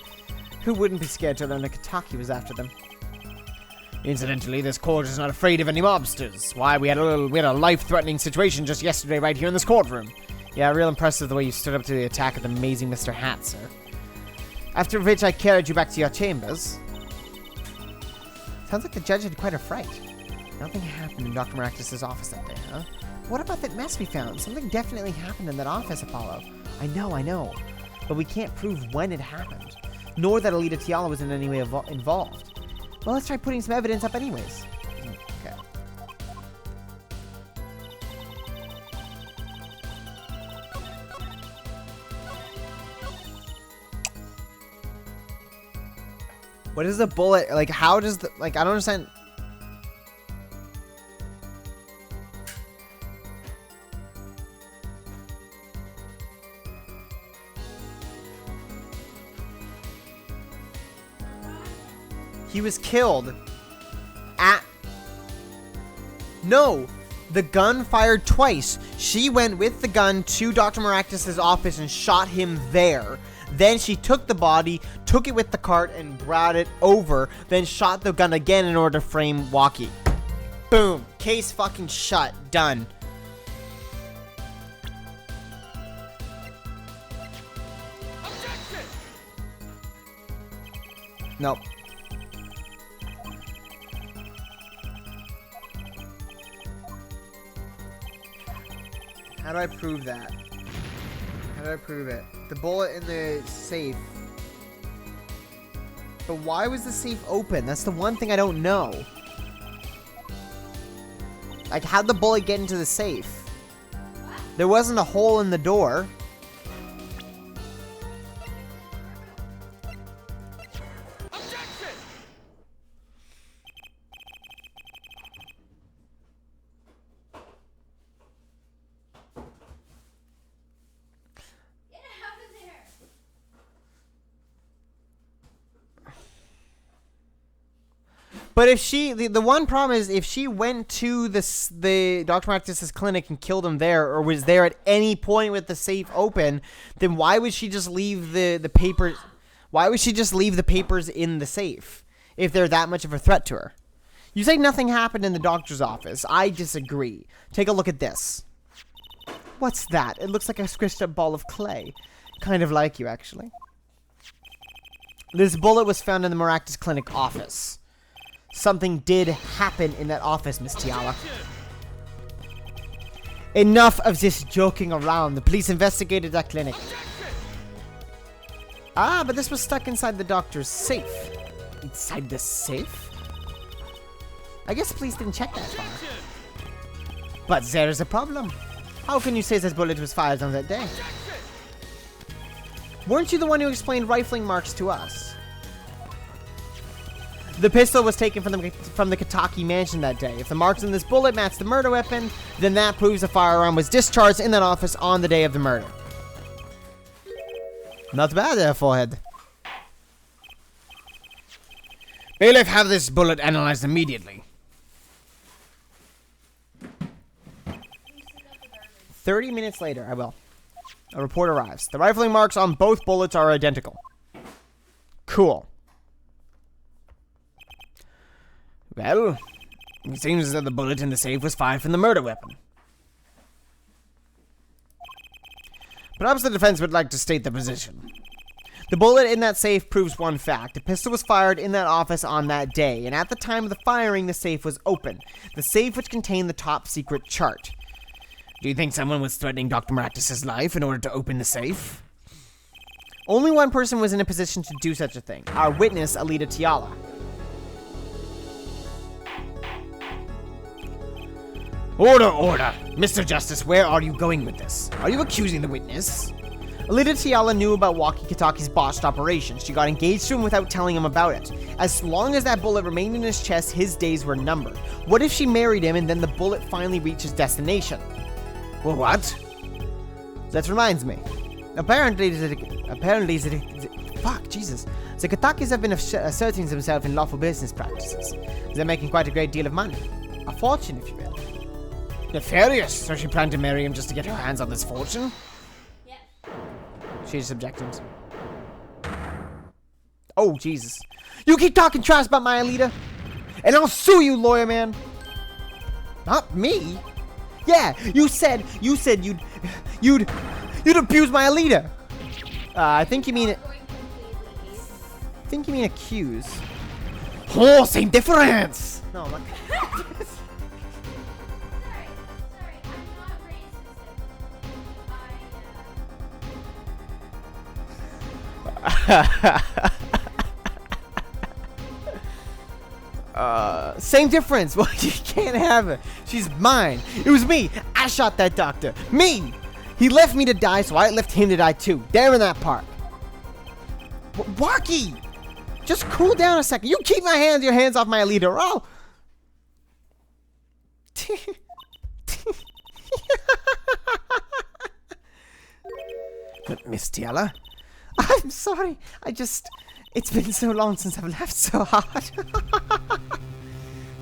Who wouldn't be scared to learn a Kitaki was after them? Incidentally, this court is not afraid of any mobsters. Why, we had a life-threatening situation just yesterday right here in this courtroom. Yeah, real impressive the way you stood up to the attack of the amazing Mr. Hat, sir. After which I carried you back to your chambers. Sounds like the judge had quite a fright. Nothing happened in Dr. Maractus' office that day, huh? What about that mess we found? Something definitely happened in that office, Apollo. I know. But we can't prove when it happened. Nor that Alita Tiala was in any way involved. Well, let's try putting some evidence up anyways. Okay. What is the bullet? Like, how does the... Like, I don't understand... He was killed at... No! The gun fired twice. She went with the gun to Dr. Maractus' office and shot him there. Then she took the body, took it with the cart, and brought it over. Then shot the gun again in order to frame Walkie. Boom. Case fucking shut. Done. Objection! Nope. How do I prove that? How do I prove it? The bullet in the safe. But why was the safe open? That's the one thing I don't know. Like, how'd the bullet get into the safe? There wasn't a hole in the door. But if the one problem is if she went to the Dr. Marcus's clinic and killed him there, or was there at any point with the safe open, then why would she just leave the papers? Why would she just leave the papers in the safe if they're that much of a threat to her? You say nothing happened in the doctor's office. I disagree. Take a look at this. What's that? It looks like a squished up ball of clay. Kind of like you, actually. This bullet was found in the Maractus Clinic office. Something did happen in that office, Miss Tiala. Enough of this joking around. The police investigated that clinic. Ah, but this was stuck inside the doctor's safe. Inside the safe? I guess the police didn't check that far. But there's a problem. How can you say this bullet was fired on that day? Weren't you the one who explained rifling marks to us? The pistol was taken from the Kataki mansion that day. If the marks in this bullet match the murder weapon, then that proves the firearm was discharged in that office on the day of the murder. Not bad there, forehead. Bailiff, have this bullet analyzed immediately. 30 minutes later, I will. A report arrives. The rifling marks on both bullets are identical. Cool. Well, it seems that the bullet in the safe was fired from the murder weapon. Perhaps the defense would like to state the position. The bullet in that safe proves one fact. The pistol was fired in that office on that day, and at the time of the firing, the safe was open. The safe which contained the top secret chart. Do you think someone was threatening Dr. Maractus's life in order to open the safe? Only one person was in a position to do such a thing. Our witness, Alita Tiala. Order, order! Mr. Justice, where are you going with this? Are you accusing the witness? Alita Tiala knew about Waki Kataki's botched operation. She got engaged to him without telling him about it. As long as that bullet remained in his chest, his days were numbered. What if she married him and then the bullet finally reached its destination? Well, what? That reminds me. Apparently, fuck, Jesus. The Katakis have been asserting themselves in lawful business practices. They're making quite a great deal of money. A fortune, if you will. Nefarious! So she planned to marry him just to get her hands on this fortune? Yes. She's objections. Oh, Jesus. You keep talking trash about my Alita, and I'll sue you, lawyer man. Not me. Yeah, you said you'd abuse my Alita. I think you mean it. I think you mean accuse. Oh, same difference! No, my Sorry, I'm not racist. Same difference. Well, you can't have her. She's mine. It was me. I shot that doctor. Me. He left me to die, so I left him to die too. There in that park. Waki! Just cool down a second. You keep your hands off my Alita, or I'll... Miss Tiala? I'm sorry. It's been so long since I've laughed so hard.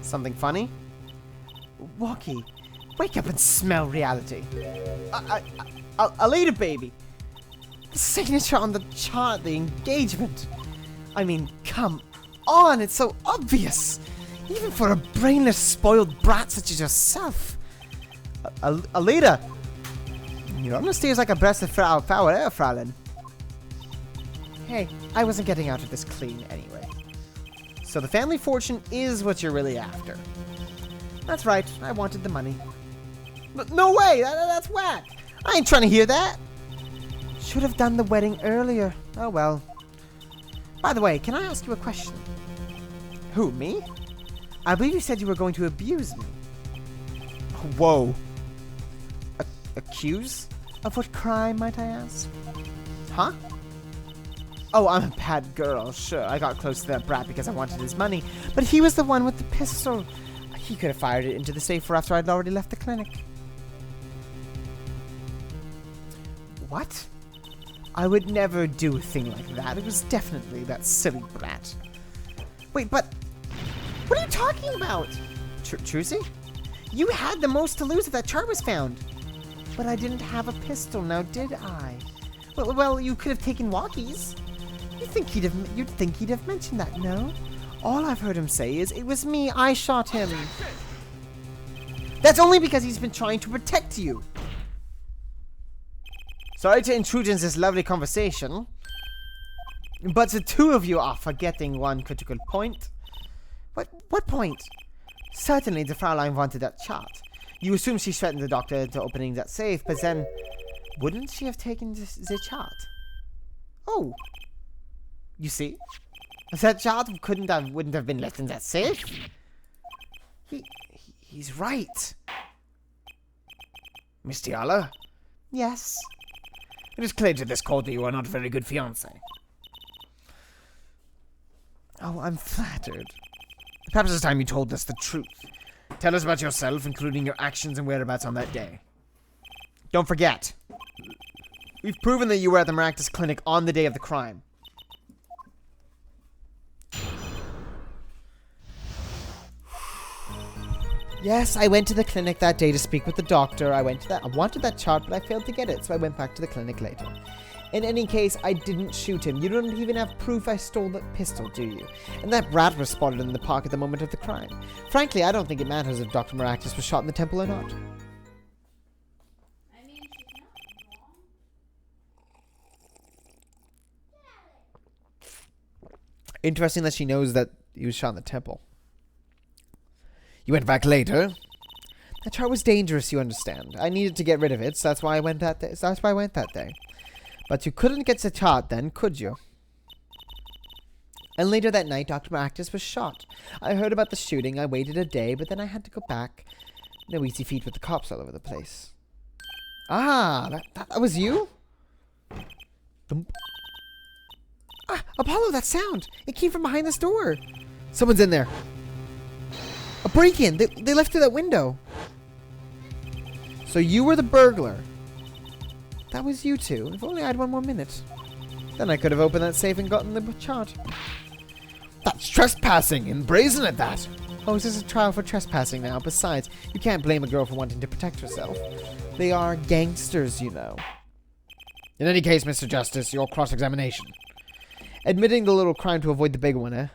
Something funny? Waki, wake up and smell reality. Alita, baby. The signature on the chart, the engagement. I mean, come on, it's so obvious. Even for a brainless, spoiled brat such as yourself. Alita, your honesty is like a breath of foul air, Fraulein. Hey, I wasn't getting out of this clean anyway. So the family fortune is what you're really after. That's right, I wanted the money. But no way, that's whack. I ain't trying to hear that. Should have done the wedding earlier. Oh well. By the way, can I ask you a question? Who, me? I believe you said you were going to abuse me. Whoa. Accuse? Of what crime, might I ask? Huh? Oh, I'm a bad girl, sure. I got close to that brat because I wanted his money. But he was the one with the pistol. He could have fired it into the safe after I'd already left the clinic. What? I would never do a thing like that. It was definitely that silly brat. Wait, but... What are you talking about? Trucy? You had the most to lose if that chart was found. But I didn't have a pistol, now did I? Well, you could have taken walkies. You'd think he'd have mentioned that, no? All I've heard him say is, it was me, I shot him. That's only because he's been trying to protect you. Sorry to intrude into this lovely conversation, but the two of you are forgetting one critical point. What point? Certainly the Fraulein wanted that chart. You assume she threatened the doctor into opening that safe, but then wouldn't she have taken the chart? Oh. You see? That chart wouldn't have been left in that safe. He's right. Miss Tiala? Yes. It is clear to this court that you are not a very good fiancé. Oh, I'm flattered. Perhaps it's time you told us the truth. Tell us about yourself, including your actions and whereabouts on that day. Don't forget. We've proven that you were at the Maractus Clinic on the day of the crime. Yes, I went to the clinic that day to speak with the doctor. I wanted that chart, but I failed to get it, so I went back to the clinic later. In any case, I didn't shoot him. You don't even have proof I stole the pistol, do you? And that rat was spotted in the park at the moment of the crime. Frankly, I don't think it matters if Dr. Maractus was shot in the temple or not. I mean, she's not wrong. Interesting that she knows that he was shot in the temple. You went back later? That chart was dangerous, you understand. I needed to get rid of it, so that's why I went that day. But you couldn't get the chart then, could you? And later that night, Dr. Maractus was shot. I heard about the shooting, I waited a day, but then I had to go back. No easy feat with the cops all over the place. Ah, that was you? Thump. Ah, Apollo, that sound! It came from behind this door. Someone's in there. A break-in! They left through that window. So you were the burglar. That was you two. If only I had one more minute. Then I could have opened that safe and gotten the chart. That's trespassing, and brazen at that. Oh, is this a trial for trespassing now? Besides, you can't blame a girl for wanting to protect herself. They are gangsters, you know. In any case, Mr. Justice, your cross-examination. Admitting the little crime to avoid the big one, eh?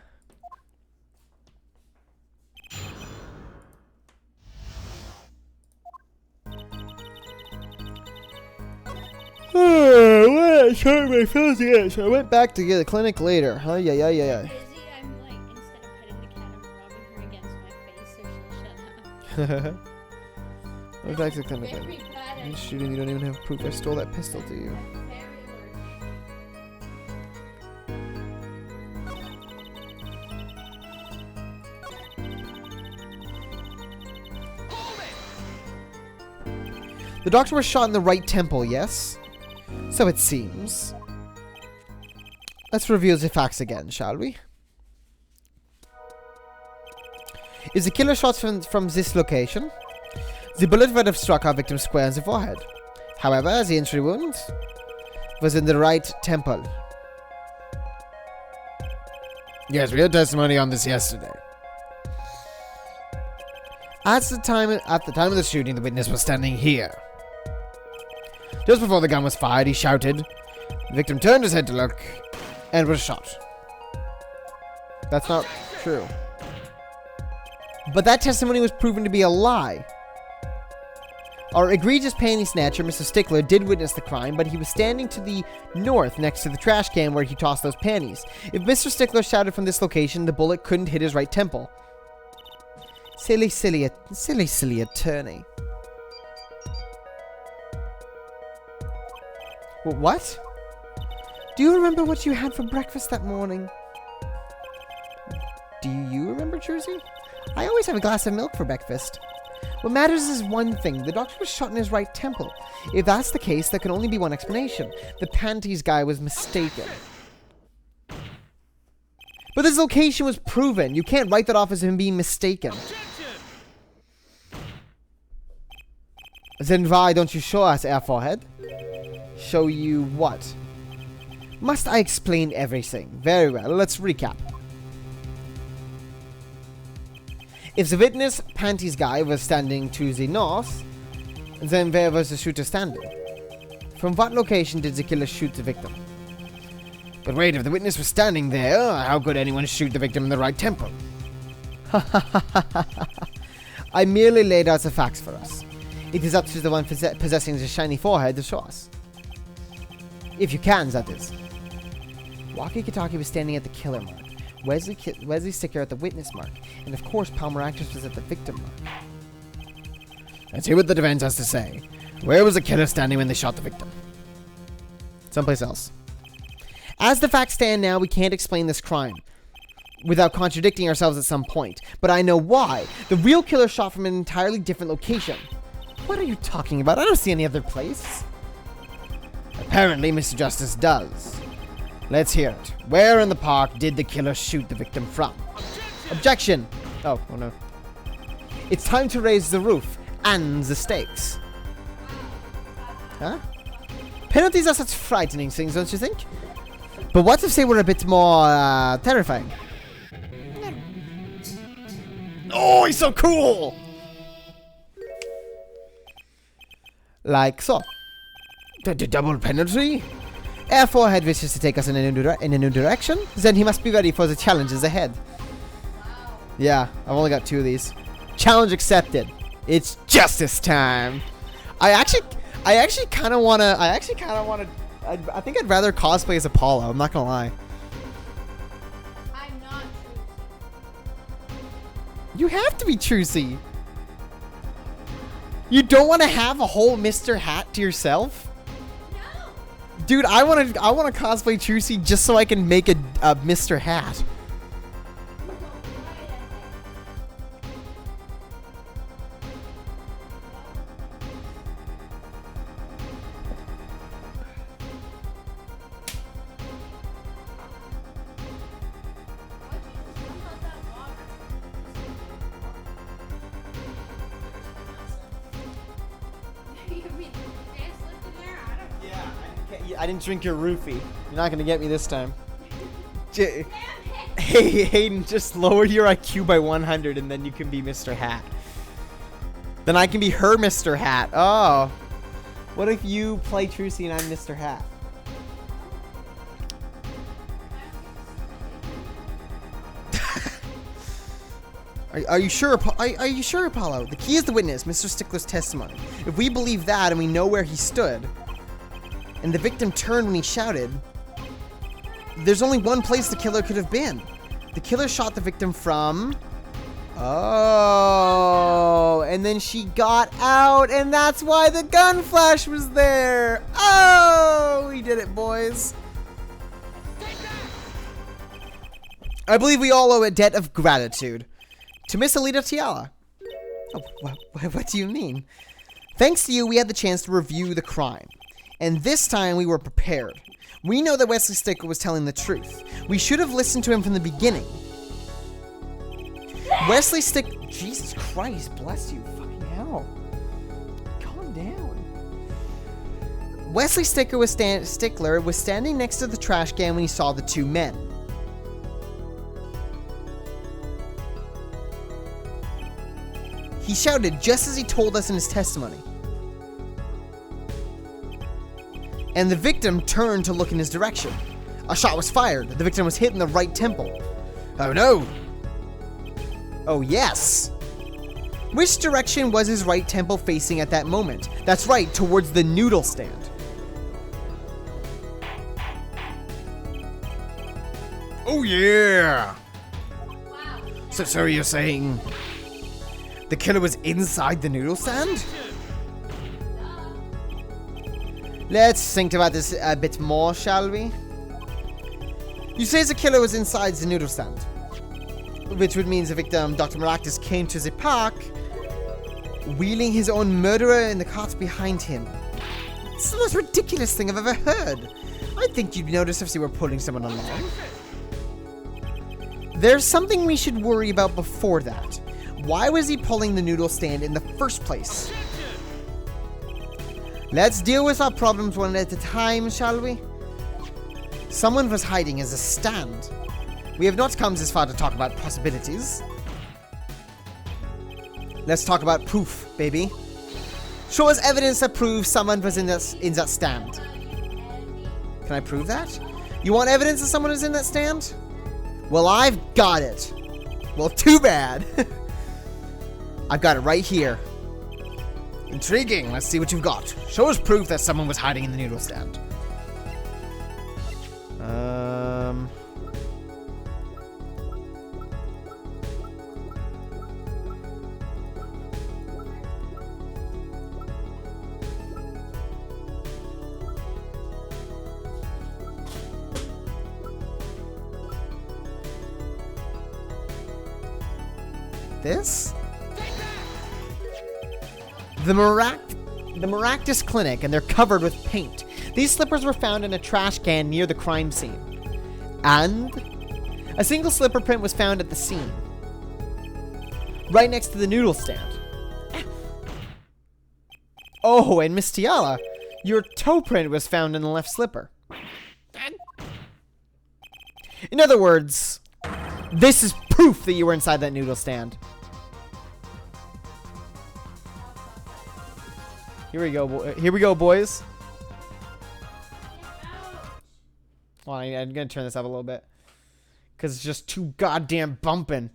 Well, I tried my fails again, so I went back to get a clinic later. Oh, yeah. Busy, I'm like, instead of petting the cat, I'm rubbing her against my face so she'll shut up. Went back to the clinic. Very bad You at shooting, you don't even have proof I stole that pistol, do you? very alert. The doctor was shot in the right temple, yes? So it seems. Let's review the facts again, shall we? If the killer shot from this location, the bullet would have struck our victim square in the forehead. However, the entry wound was in the right temple. Yes, we had testimony on this yesterday. At the time of the shooting, the witness was standing here. Just before the gun was fired, he shouted. The victim turned his head to look and was shot. That's not true. But that testimony was proven to be a lie. Our egregious panty snatcher, Mr. Stickler, did witness the crime, but he was standing to the north next to the trash can where he tossed those panties. If Mr. Stickler shouted from this location, the bullet couldn't hit his right temple. Silly attorney. What? Do you remember what you had for breakfast that morning? Do you remember, Jersey? I always have a glass of milk for breakfast. What matters is one thing. The doctor was shot in his right temple. If that's the case, there can only be one explanation. The panties guy was mistaken. But this location was proven. You can't write that off as him being mistaken. Then why don't you show us, Air Forehead? Show you what? Must I explain everything? Very well, let's recap. If the witness panties guy was standing to the north, then where was the shooter standing? From what location did the killer shoot the victim? But wait, if the witness was standing there, how could anyone shoot the victim in the right temple? I merely laid out the facts for us. It is up to the one possessing the shiny forehead to show us. If you can, that is. Walkie-talkie was standing at the killer mark. Wesley Sticker at the witness mark. And of course, Palmer Actress was at the victim mark. Let's hear what the defense has to say. Where was the killer standing when they shot the victim? Someplace else. As the facts stand now, we can't explain this crime without contradicting ourselves at some point. But I know why. The real killer shot from an entirely different location. What are you talking about? I don't see any other place. Apparently, Mr. Justice does. Let's hear it. Where in the park did the killer shoot the victim from? Objection! Oh no. It's time to raise the roof and the stakes. Huh? Penalties are such frightening things, don't you think? But what if they were a bit more terrifying? Oh, he's so cool! Like so. Double penalty? Air Forehead wishes to take us in a new direction, then he must be ready for the challenges ahead. Yeah, I've only got 2 of these. Challenge accepted. It's justice time. I actually kind of wanna. I think I'd rather cosplay as Apollo. I'm not gonna lie. I'm not You have to be Trucy. You don't want to have a whole Mr. Hat to yourself? No. Dude, I want to cosplay Trucy just so I can make a Mr. Hat. I didn't drink your roofie. You're not gonna get me this time. Hey, Hayden, just lower your IQ by 100 and then you can be Mr. Hat. Then I can be her Mr. Hat. Oh. What if you play Trucy and I'm Mr. Hat? Are you sure? Are you sure, Apollo? The key is the witness, Mr. Stickler's testimony. If we believe that and we know where he stood, and the victim turned when he shouted, there's only one place the killer could have been. The killer shot the victim from... Oh, and then she got out, and that's why the gun flash was there. Oh, we did it, boys. I believe we all owe a debt of gratitude to Miss Alita Tiala. Oh, what do you mean? Thanks to you, we had the chance to review the crime. And this time, we were prepared. We know that Wesley Sticker was telling the truth. We should have listened to him from the beginning. Wesley Sticker... Jesus Christ, bless you. Fucking hell. Calm down. Wesley Sticker was Stickler was standing next to the trash can when he saw the 2 men. He shouted just as he told us in his testimony. And the victim turned to look in his direction. A shot was fired. The victim was hit in the right temple. Oh no! Oh yes! Which direction was his right temple facing at that moment? That's right, towards the noodle stand. Oh yeah! Wow. So you're saying The killer was inside the noodle stand? Let's think about this a bit more, shall we? You say the killer was inside the noodle stand, which would mean the victim, Dr. Maractus, came to the park, wheeling his own murderer in the cart behind him. It's the most ridiculous thing I've ever heard. I think you'd notice if they were pulling someone along. There's something we should worry about before that. Why was he pulling the noodle stand in the first place? Let's deal with our problems one at a time, shall we? Someone was hiding as a stand. We have not come this far to talk about possibilities. Let's talk about proof, baby. Show us evidence that proves someone was in that stand. Can I prove that? You want evidence that someone is in that stand? Well, I've got it. Well, too bad. I've got it right here. Intriguing. Let's see what you've got. Show us proof that someone was hiding in the noodle stand. This? The Maractus Clinic, and they're covered with paint. These slippers were found in a trash can near the crime scene. And a single slipper print was found at the scene, right next to the noodle stand. Oh, and Miss Tiala, your toe print was found in the left slipper. In other words, this is proof that you were inside that noodle stand. Here we go. Here we go, boys. Well, I'm gonna turn this up a little bit because it's just too goddamn bumping.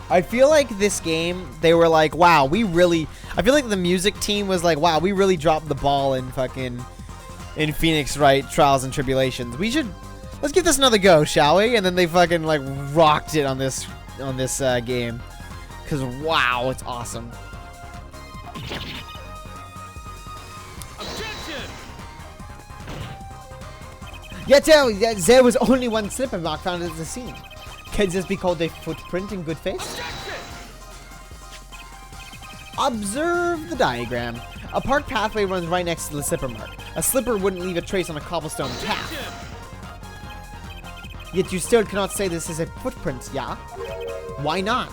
I feel like this game, they were like, wow, we really... I feel like the music team was like, wow, we really dropped the ball in Phoenix Wright Trials and Tribulations. We should... Let's give this another go, shall we? And then they fucking, like, rocked it on this game. Because, wow, it's awesome. Yeah, there was only one slipper mark found at the scene. Can this be called a footprint in good faith? Observe the diagram. A park pathway runs right next to the slipper mark. A slipper wouldn't leave a trace on a cobblestone path. Yet you still cannot say this is a footprint, yeah? Why not?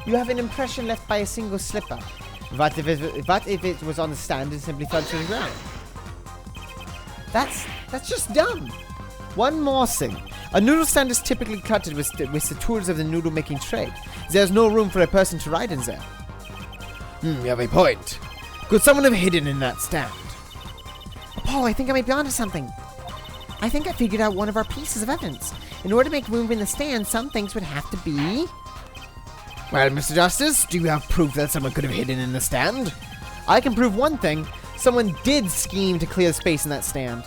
You have an impression left by a single slipper. What if it was on the stand and simply fell to the ground? That's just dumb. One more thing. A noodle stand is typically cluttered with the tools of the noodle making trade. There's no room for a person to ride in there. You have a point. Could someone have hidden in that stand? Paul, I think I might be onto something. I think I figured out one of our pieces of evidence. In order to make room in the stand, some things would have to be... Well, Mr. Justice, do you have proof that someone could have hidden in the stand? I can prove one thing. Someone did scheme to clear the space in that stand.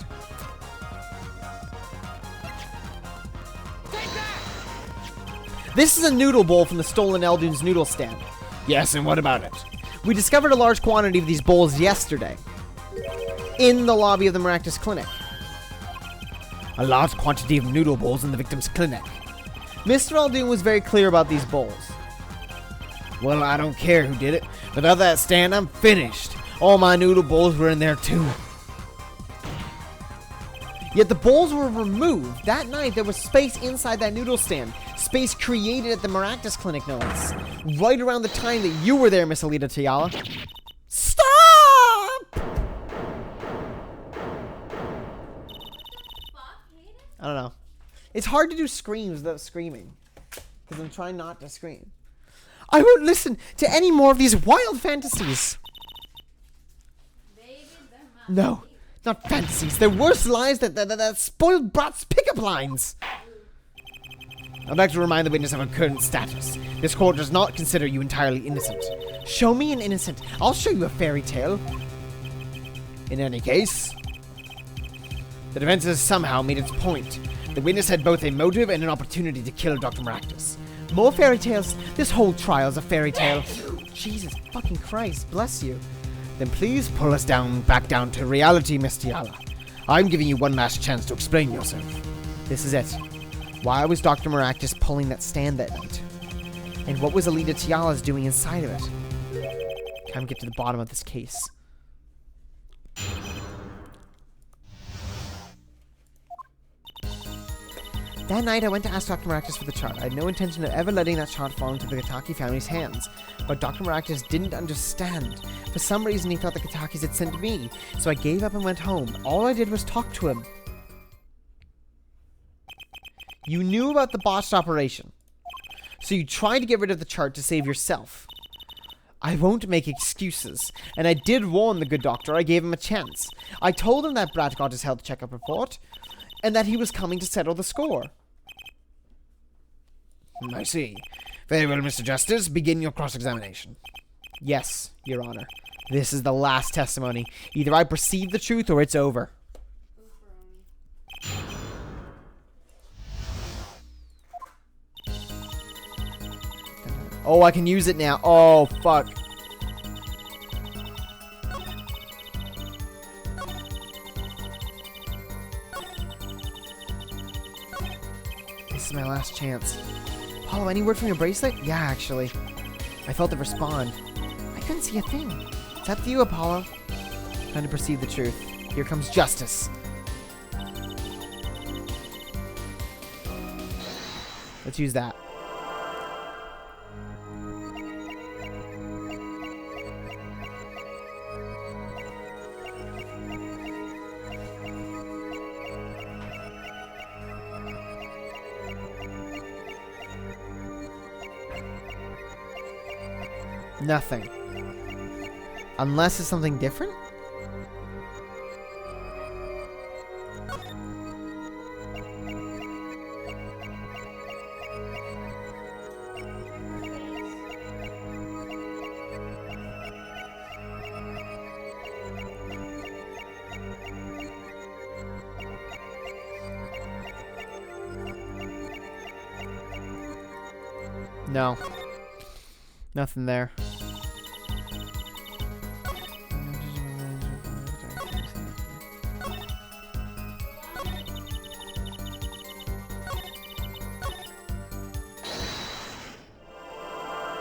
This is a noodle bowl from the stolen Eldune's noodle stand. Yes, and what about it? We discovered a large quantity of these bowls yesterday. In the lobby of the Maractus Clinic. A large quantity of noodle bowls in the victim's clinic. Mr. Eldune was very clear about these bowls. Well, I don't care who did it. Without that stand, I'm finished. All my noodle bowls were in there too. Yet the bowls were removed. That night, there was space inside that noodle stand. Space created at the Maractus Clinic, no less. Right around the time that you were there, Miss Alita Tiala. Stop! I don't know. It's hard to do screams without screaming. Because I'm trying not to scream. I won't listen to any more of these wild fantasies. No, not fantasies. They're worse lies than spoiled brat's pickup lines. I'd like to remind the witness of her current status. This court does not consider you entirely innocent. Show me an innocent. I'll show you a fairy tale. In any case, the defense has somehow made its point. The witness had both a motive and an opportunity to kill Dr. Maractus. More fairy tales? This whole trial's a fairy tale. Jesus fucking Christ, bless you. Then please pull us back down to reality, Miss Tiala. I'm giving you one last chance to explain yourself. This is it. Why was Dr. Maractus pulling that stand that night? And what was Alita Tiala's doing inside of it? Time to get to the bottom of this case. That night, I went to ask Dr. Maractus for the chart. I had no intention of ever letting that chart fall into the Kataki family's hands. But Dr. Maractus didn't understand. For some reason, he thought the Katakis had sent me. So I gave up and went home. All I did was talk to him. You knew about the botched operation. So you tried to get rid of the chart to save yourself. I won't make excuses. And I did warn the good doctor. I gave him a chance. I told him that Brad got his health checkup report. And that he was coming to settle the score. I see. Very well, Mr. Justice. Begin your cross-examination. Yes, Your Honor. This is the last testimony. Either I perceive the truth or it's over. Oh, I can use it now. Oh, fuck. This is my last chance. Apollo, any word from your bracelet? Yeah, actually. I felt it respond. I couldn't see a thing. It's up to you, Apollo. Time to perceive the truth. Here comes justice. Let's use that. Nothing. Unless it's something different? No. Nothing there.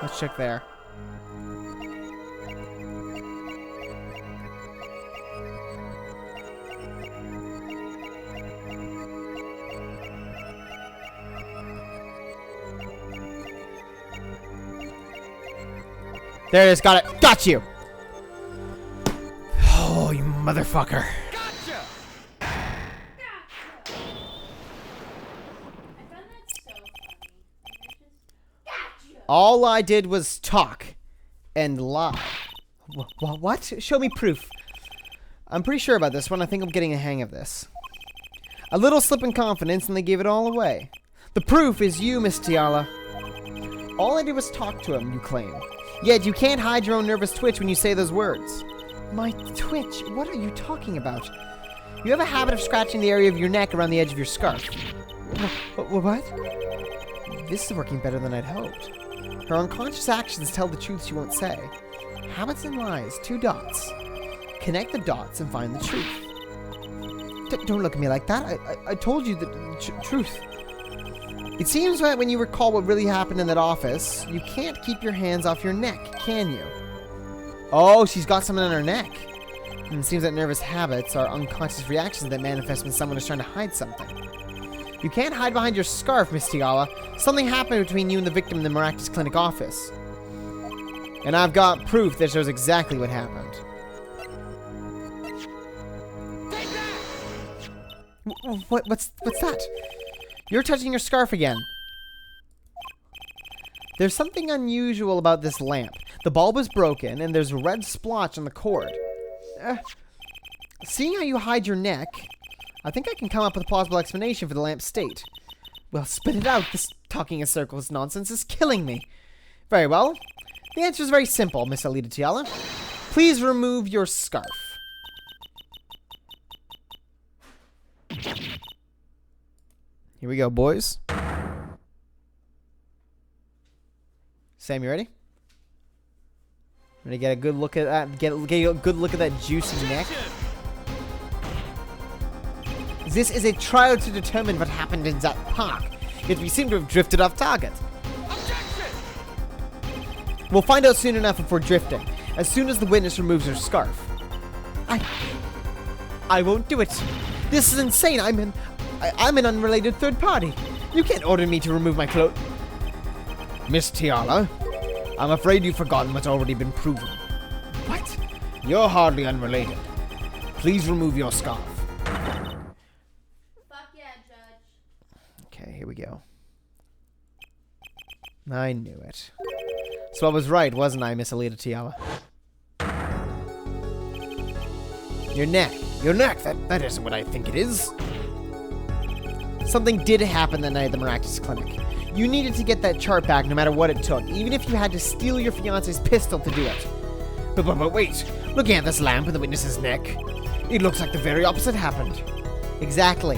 Let's check there. There it is. Got it. Got you. Oh, you motherfucker. Gotcha! I found that so funny. Gotcha! All I did was talk and lie. What? Show me proof. I'm pretty sure about this one. I think I'm getting a hang of this. A little slip in confidence and they gave it all away. The proof is you, Miss Tiala. All I did was talk to him, you claim. Yet you can't hide your own nervous twitch when you say those words. My twitch? What are you talking about? You have a habit of scratching the area of your neck around the edge of your scarf. What? This is working better than I'd hoped. Her unconscious actions tell the truth she won't say. Habits and lies, 2 dots. Connect the dots and find the truth. Don't look at me like that. I told you the truth. It seems that when you recall what really happened in that office, you can't keep your hands off your neck, can you? Oh, she's got something on her neck. And it seems that nervous habits are unconscious reactions that manifest when someone is trying to hide something. You can't hide behind your scarf, Miss Tiala. Something happened between you and the victim in the Maractus Clinic office. And I've got proof that shows exactly what happened. What's that? You're touching your scarf again. There's something unusual about this lamp. The bulb is broken, and there's a red splotch on the cord. Seeing how you hide your neck, I think I can come up with a plausible explanation for the lamp's state. Well, spit it out. This talking in circles nonsense is killing me. Very well. The answer is very simple, Miss Alita Tiala. Please remove your scarf. Here we go, boys. Sam, you ready? Ready to get a good look at that? Get a good look at that juicy neck. This is a trial to determine what happened in that park. Yet we seem to have drifted off target. Objection! We'll find out soon enough if we're drifting. As soon as the witness removes her scarf. I won't do it. This is insane. I'm an unrelated third party. You can't order me to remove my clothes. Miss Tiala, I'm afraid you've forgotten what's already been proven. What? You're hardly unrelated. Please remove your scarf. Fuck yeah, Judge. Okay, here we go. I knew it. So I was right, wasn't I, Miss Alita Tiara? Your neck. Your neck. That isn't what I think it is. Something did happen that night at the Maractus Clinic. You needed to get that chart back no matter what it took, even if you had to steal your fiance's pistol to do it. But wait. Looking at this lamp in the witness's neck, it looks like the very opposite happened. Exactly.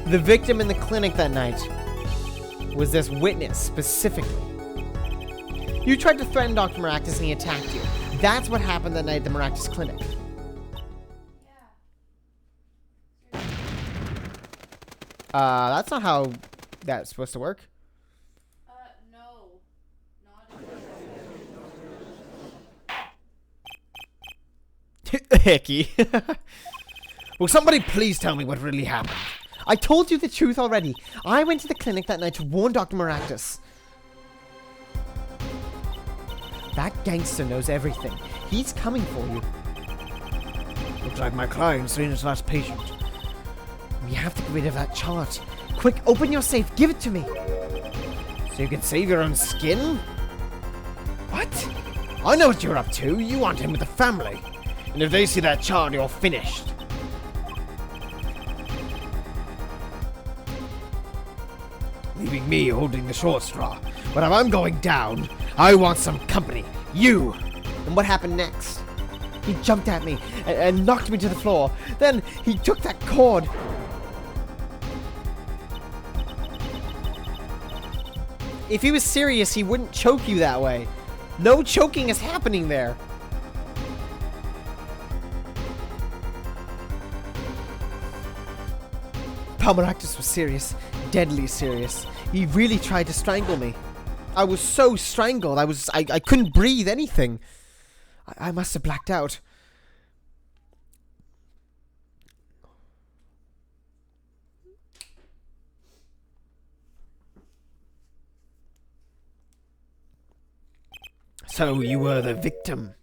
The victim in the clinic that night was this witness, specifically. You tried to threaten Dr. Maractus and he attacked you. That's what happened that night at the Maractus Clinic. That's not how that's supposed to work. No. Not Hickey. Will somebody please tell me what really happened? I told you the truth already. I went to the clinic that night to warn Dr. Maractus. That gangster knows everything. He's coming for you. Looks like my client's seen his last patient. We have to get rid of that chart. Quick, open your safe. Give it to me. So you can save your own skin? What? I know what you're up to. You want him with the family. And if they see that chart, you're finished. Leaving me holding the short straw. But if I'm going down, I want some company. You! And what happened next? He jumped at me and knocked me to the floor. Then he took that cord. If he was serious, he wouldn't choke you that way. No choking is happening there. Maractus was serious. Deadly serious. He really tried to strangle me. I was so strangled. I couldn't breathe anything. I must have blacked out. So you were the victim.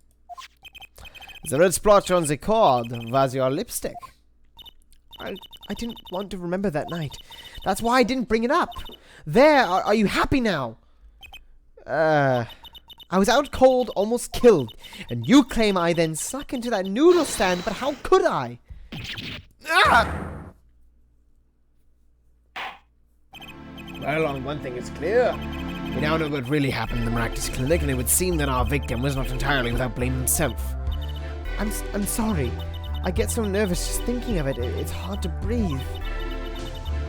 The red splotch on the cord was your lipstick. I didn't want to remember that night. That's why I didn't bring it up. There, are you happy now? I was out cold, almost killed. And you claim I then snuck into that noodle stand, but how could I? Ah! Well, on one thing is clear. We now know what really happened in the Maractus Clinic, and it would seem that our victim was not entirely without blame himself. I'm sorry. I get so nervous just thinking of it. It's hard to breathe.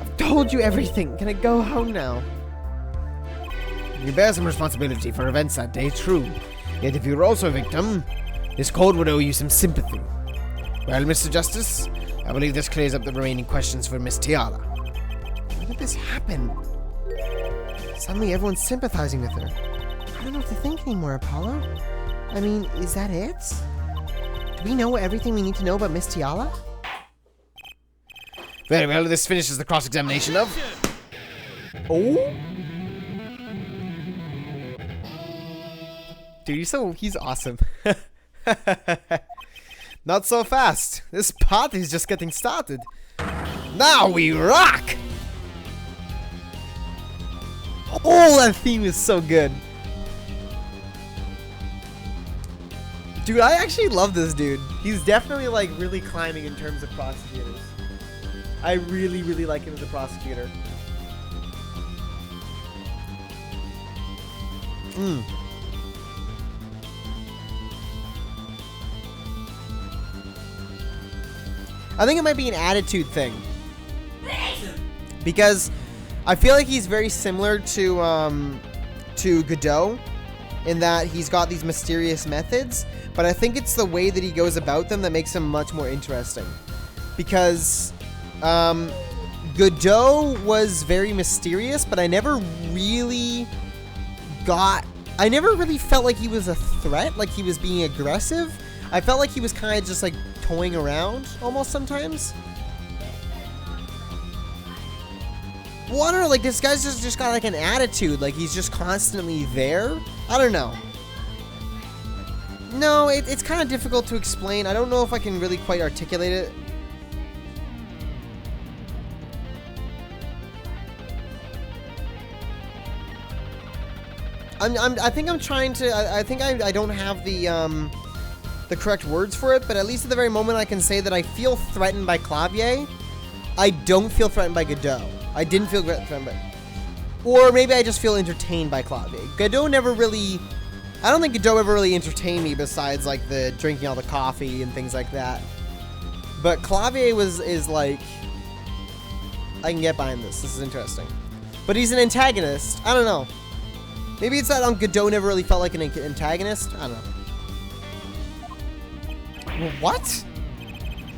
I've told you everything. Can I go home now? You bear some responsibility for events that day, true. Yet if you were also a victim, this code would owe you some sympathy. Well, Mr. Justice, I believe this clears up the remaining questions for Miss Tiara. When did this happen? Suddenly everyone's sympathizing with her. I don't know what to think anymore, Apollo. I mean, is that it? Do we know everything we need to know about Miss Tiara? Very well, this finishes the cross-examination of... Oh? Dude, he's awesome. Not so fast. This party's just getting started. Now we rock! Oh, that theme is so good. Dude, I actually love this dude. He's definitely, like, really climbing in terms of prosecutors. I really, really like him as a prosecutor. I think it might be an attitude thing. Because I feel like he's very similar to Godot in that he's got these mysterious methods, but I think it's the way that he goes about them that makes him much more interesting. Because Godot was very mysterious, but I never really felt like he was a threat, like he was being aggressive. I felt like he was kind of just like toying around almost sometimes. Well, I don't know, like this guy's just got like an attitude, like he's just constantly there. I don't know. No, it's kind of difficult to explain. I don't know if I can really quite articulate it. I think I'm trying to. I think I don't have the correct words for it, but at least at the very moment I can say that I feel threatened by Clavier. I don't feel threatened by Godot. I didn't feel threatened by... Or maybe I just feel entertained by Clavier. Godot never really... I don't think Godot ever really entertained me besides, like, the drinking all the coffee and things like that. But Clavier is like... I can get behind this. This is interesting. But he's an antagonist. I don't know. Maybe it's that Godot never really felt like an antagonist. I don't know. What?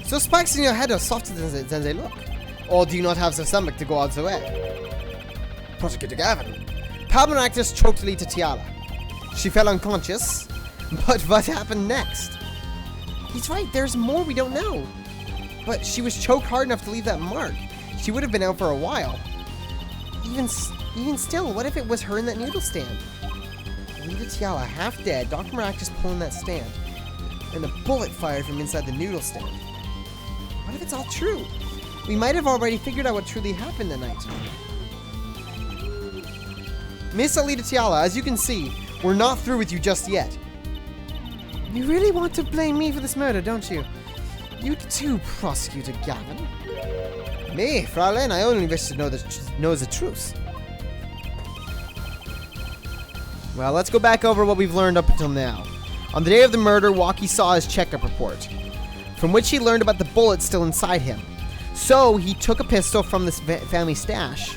So spikes in your head are softer than they look. Or do you not have the stomach to go all the way? Prosecutor Gavin. Palmeractus choked Alita Tiala. She fell unconscious. But what happened next? He's right, there's more we don't know. But she was choked hard enough to leave that mark. She would have been out for a while. Even still, what if it was her in that noodle stand? Alita Tiala half dead, Dr. Maractus pulling that stand. And a bullet fired from inside the noodle stand. What if it's all true? We might have already figured out what truly happened that night. Miss Alita Tiala, as you can see, we're not through with you just yet. You really want to blame me for this murder, don't you? You too, Prosecutor Gavin. Me, Fraulein, I only wish to know the truth. Well, let's go back over what we've learned up until now. On the day of the murder, Walkie saw his checkup report, from which he learned about the bullet still inside him. So, he took a pistol from this family stash,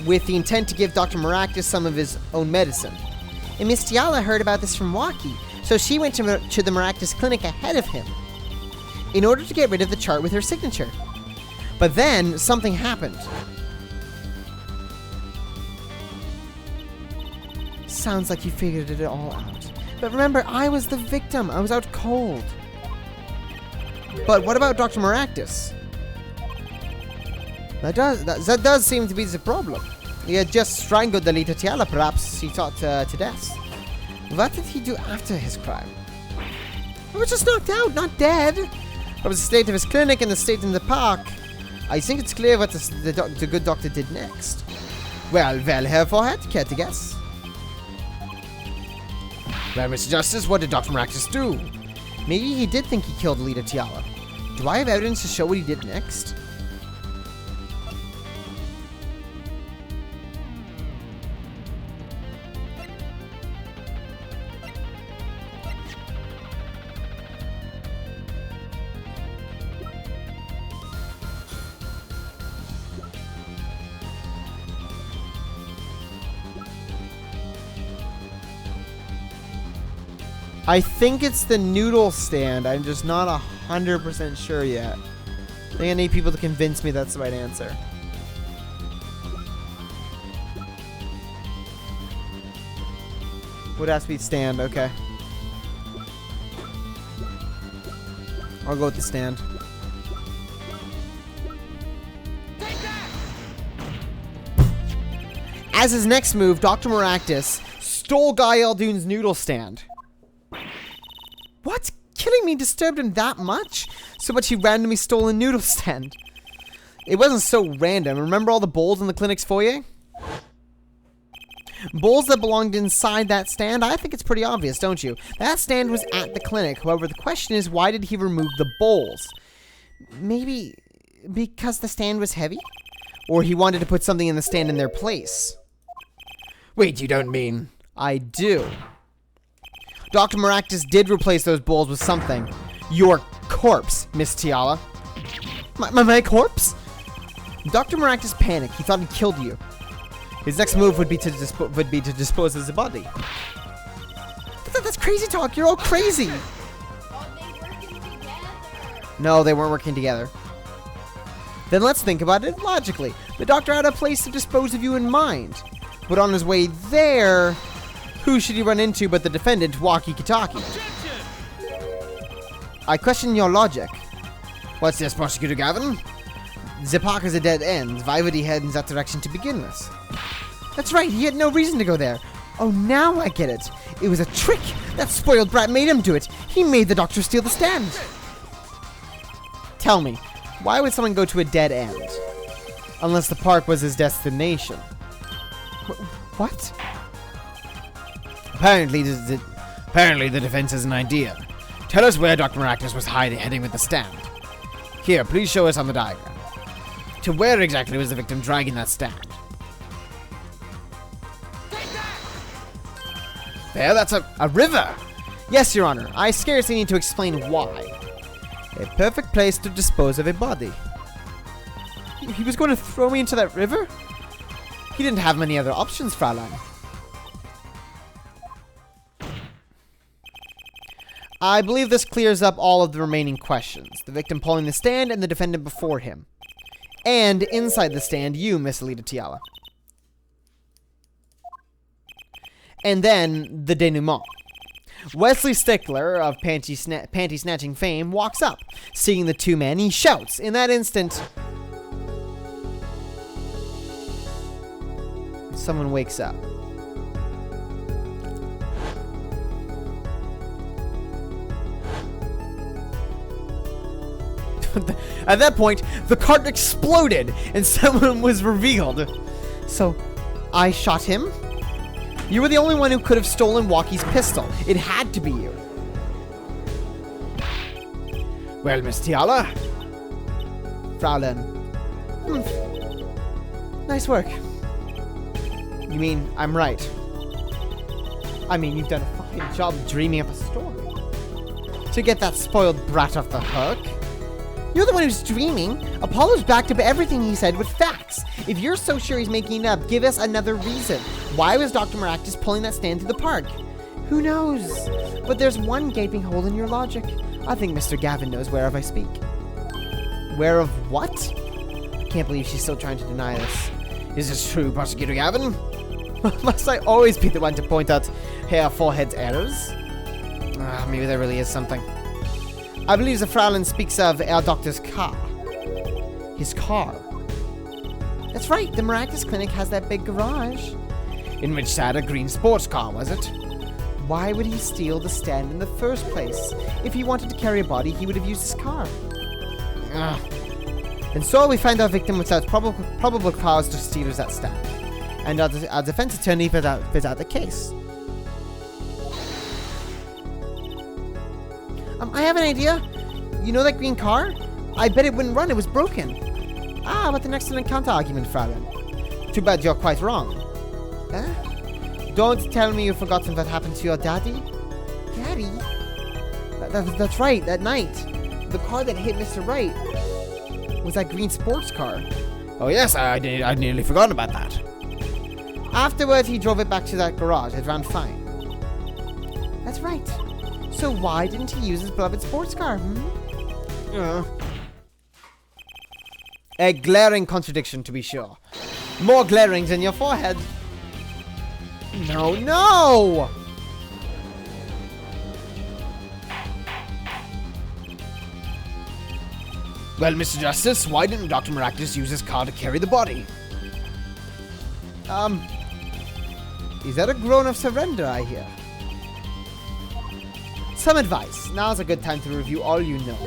with the intent to give Dr. Maractus some of his own medicine. And Miss Tiala heard about this from Walkie, so she went to the Maractus clinic ahead of him, in order to get rid of the chart with her signature. But then, something happened. Sounds like you figured it all out. But remember, I was the victim. I was out cold. But what about Dr. Maractus? That does seem to be the problem. He had just strangled the Alita Tiala, perhaps he thought to death. What did he do after his crime? He was just knocked out, not dead. From the state of his clinic and the state in the park, I think it's clear what the good doctor did next. Well, Herr Forehead, care to guess? Well, Mr. Justice, what did Dr. Maractus do? Maybe he did think he killed Alita Tiala. Do I have evidence to show what he did next? I think it's the noodle stand. I'm just not 100% sure yet. I think I need people to convince me that's the right answer. Would have to be stand, okay. I'll go with the stand. As his next move, Dr. Maractus stole Guy Eldoon's noodle stand. What? Killing me disturbed him that much? So much he randomly stole a noodle stand. It wasn't so random. Remember all the bowls in the clinic's foyer? Bowls that belonged inside that stand? I think it's pretty obvious, don't you? That stand was at the clinic. However, the question is, why did he remove the bowls? Maybe because the stand was heavy? Or he wanted to put something in the stand in their place? Wait, you don't mean... I do. Dr. Maractus did replace those bowls with something. Your corpse, Miss Tiala. My corpse? Dr. Maractus panicked. He thought he killed you. His next move would be to dispose of the body. That's crazy talk. You're all crazy. Oh, they working together. No, they weren't working together. Then let's think about it logically. The doctor had a place to dispose of you in mind. But on his way there, who should he run into but the defendant, Walkie Kitaki? I question your logic. What's this, Prosecutor Gavin? The park is a dead end. Why would he head in that direction to begin with? That's right, he had no reason to go there. Oh, now I get it. It was a trick. That spoiled brat made him do it. He made the doctor steal the stand. Tell me, why would someone go to a dead end? Unless the park was his destination. What? Apparently the defense has an idea. Tell us where Dr. Maractus was heading with the stand. Here, please show us on the diagram. To where exactly was the victim dragging that stand? There, that's a river! Yes, Your Honor. I scarcely need to explain why. A perfect place to dispose of a body. He was going to throw me into that river? He didn't have many other options, Fraulein. I believe this clears up all of the remaining questions. The victim pulling the stand and the defendant before him. And inside the stand, you, Miss Alita Tiala. And then, the denouement. Wesley Stickler, of panty snatching fame, walks up. Seeing the two men, he shouts. In that instant, someone wakes up. At that point, the cart exploded and someone was revealed. So, I shot him? You were the only one who could have stolen Walkie's pistol. It had to be you. Well, Miss Tiala? Fraulein. Nice work. You mean I'm right? I mean, you've done a fine job dreaming up a story. To get that spoiled brat off the hook. You're the one who's dreaming. Apollo's backed up everything he said with facts. If you're so sure he's making it up, give us another reason. Why was Dr. Maractus pulling that stand through the park? Who knows? But there's one gaping hole in your logic. I think Mr. Gavin knows whereof I speak. Where of what? I can't believe she's still trying to deny this. Is this true, Prosecutor Gavin? Must I always be the one to point out Herr Forehead's errors? Maybe there really is something. I believe the Fraulein speaks of our doctor's car. His car. That's right, the Maractus Clinic has that big garage. In which sat a green sports car, was it? Why would he steal the stand in the first place? If he wanted to carry a body, he would have used his car. And so we find our victim without probable cause to steal that stand. And our defense attorney fits out the case. I have an idea. You know that green car? I bet it wouldn't run, it was broken. Ah, what an excellent counter-argument, Fraulein. Too bad you're quite wrong. Huh? Don't tell me you've forgotten what happened to your daddy? Daddy? That's right, that night. The car that hit Mr. Wright was that green sports car. Oh yes, I'd nearly forgotten about that. Afterward, he drove it back to that garage. It ran fine. That's right. So why didn't he use his beloved sports car, A glaring contradiction, to be sure. More glaring than your forehead. No! Well, Mr. Justice, why didn't Dr. Maractus use his car to carry the body? Is that a groan of surrender, I hear? Some advice. Now's a good time to review all you know.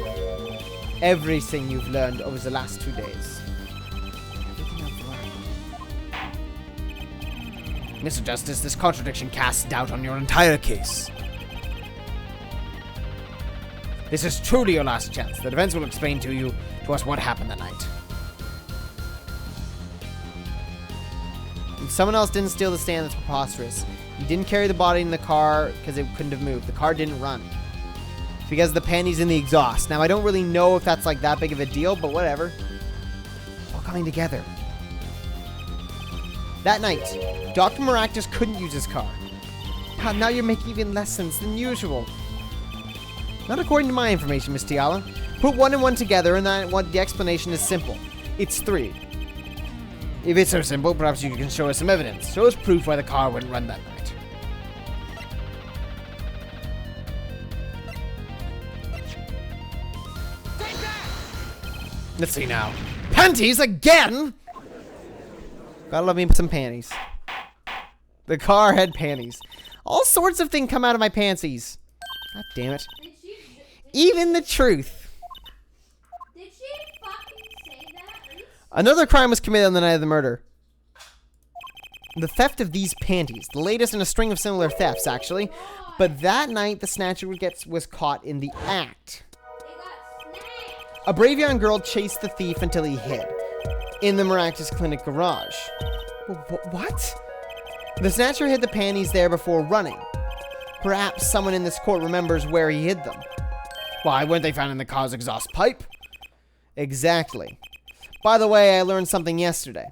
Everything you've learned over the last 2 days. Everything I've learned. Mr. Justice, this contradiction casts doubt on your entire case. This is truly your last chance. The defense will explain to us what happened that night. If someone else didn't steal the stand, that's preposterous. He didn't carry the body in the car because it couldn't have moved. The car didn't run. It's because the panties in the exhaust. Now, I don't really know if that's like that big of a deal, but whatever. All coming together. That night, Dr. Maractus couldn't use his car. Now you're making even less sense than usual. Not according to my information, Miss Tiala. Put one and one together and the explanation is simple. It's 3. If it's so simple, perhaps you can show us some evidence. Show us proof why the car wouldn't run that night. Let's see now. Panties again? Gotta love me some panties. The car had panties. All sorts of things come out of my pantsies. God damn it. Even the truth. Did she fucking say that? Another crime was committed on the night of the murder. The theft of these panties, the latest in a string of similar thefts, actually. But that night, the snatcher was caught in the act. A brave young girl chased the thief until he hid in the Maractus Clinic garage. What? The snatcher hid the panties there before running. Perhaps someone in this court remembers where he hid them. Why weren't they found in the car's exhaust pipe? Exactly. By the way, I learned something yesterday.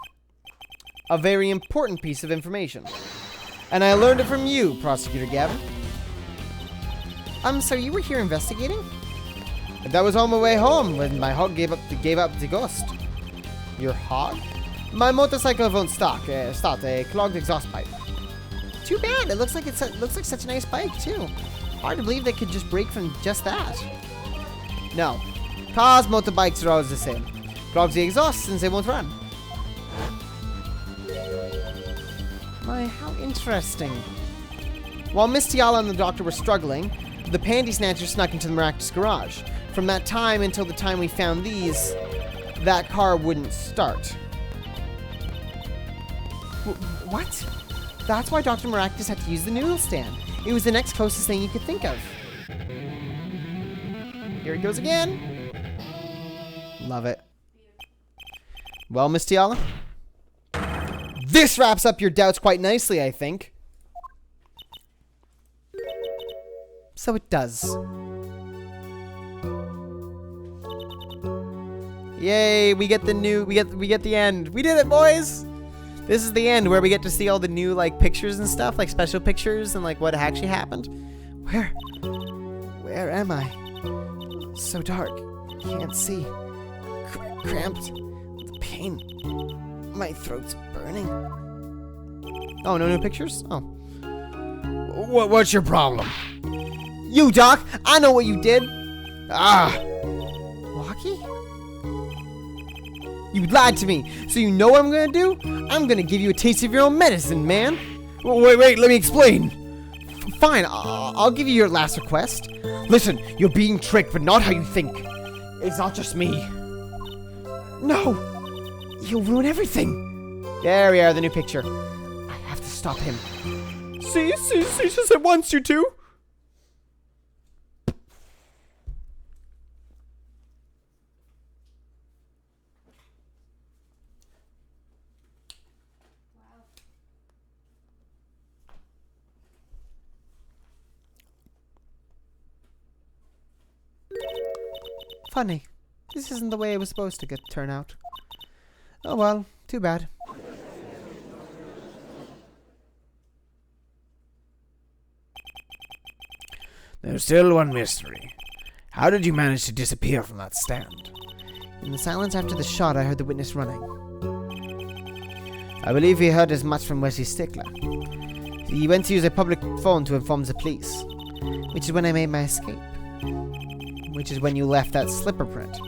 A very important piece of information. And I learned it from you, Prosecutor Gavin. So you were here investigating? That was on my way home when my hog gave up the ghost. Your hog? My motorcycle won't start a clogged exhaust pipe. Too bad. It looks like such a nice bike too. Hard to believe they could just break from just that. No. Cars, motorbikes are always the same. Clogs the exhaust since they won't run. My, how interesting. While Miss Tiala and the doctor were struggling, the panty snatcher snuck into the Maractus garage. From that time until the time we found these, that car wouldn't start. What? That's why Dr. Maractus had to use the noodle stand. It was the next closest thing you could think of. Here it goes again. Love it. Well, Miss Tiala, this wraps up your doubts quite nicely, I think. So it does. Yay, we get the end. We did it, boys. This is the end where we get to see all the new like pictures and stuff, like special pictures and like what actually happened. Where am I? So dark. Can't see. Cramped. The pain. My throat's burning. Oh, no new pictures? Oh. What's your problem? You, Doc! I know what you did! Ah! Walkie? You lied to me, so you know what I'm gonna do? I'm gonna give you a taste of your own medicine, man! Wait, let me explain! Fine, I'll give you your last request. Listen, you're being tricked, but not how you think. It's not just me. No! You'll ruin everything! There we are, the new picture. I have to stop him. See, she said wants you to. Funny. This isn't the way it was supposed to turn out. Oh well, too bad. There's still one mystery. How did you manage to disappear from that stand? In the silence after the shot, I heard the witness running. I believe he heard as much from Wesley Stickler. He went to use a public phone to inform the police, which is when I made my escape. Which is when you left that slipper print.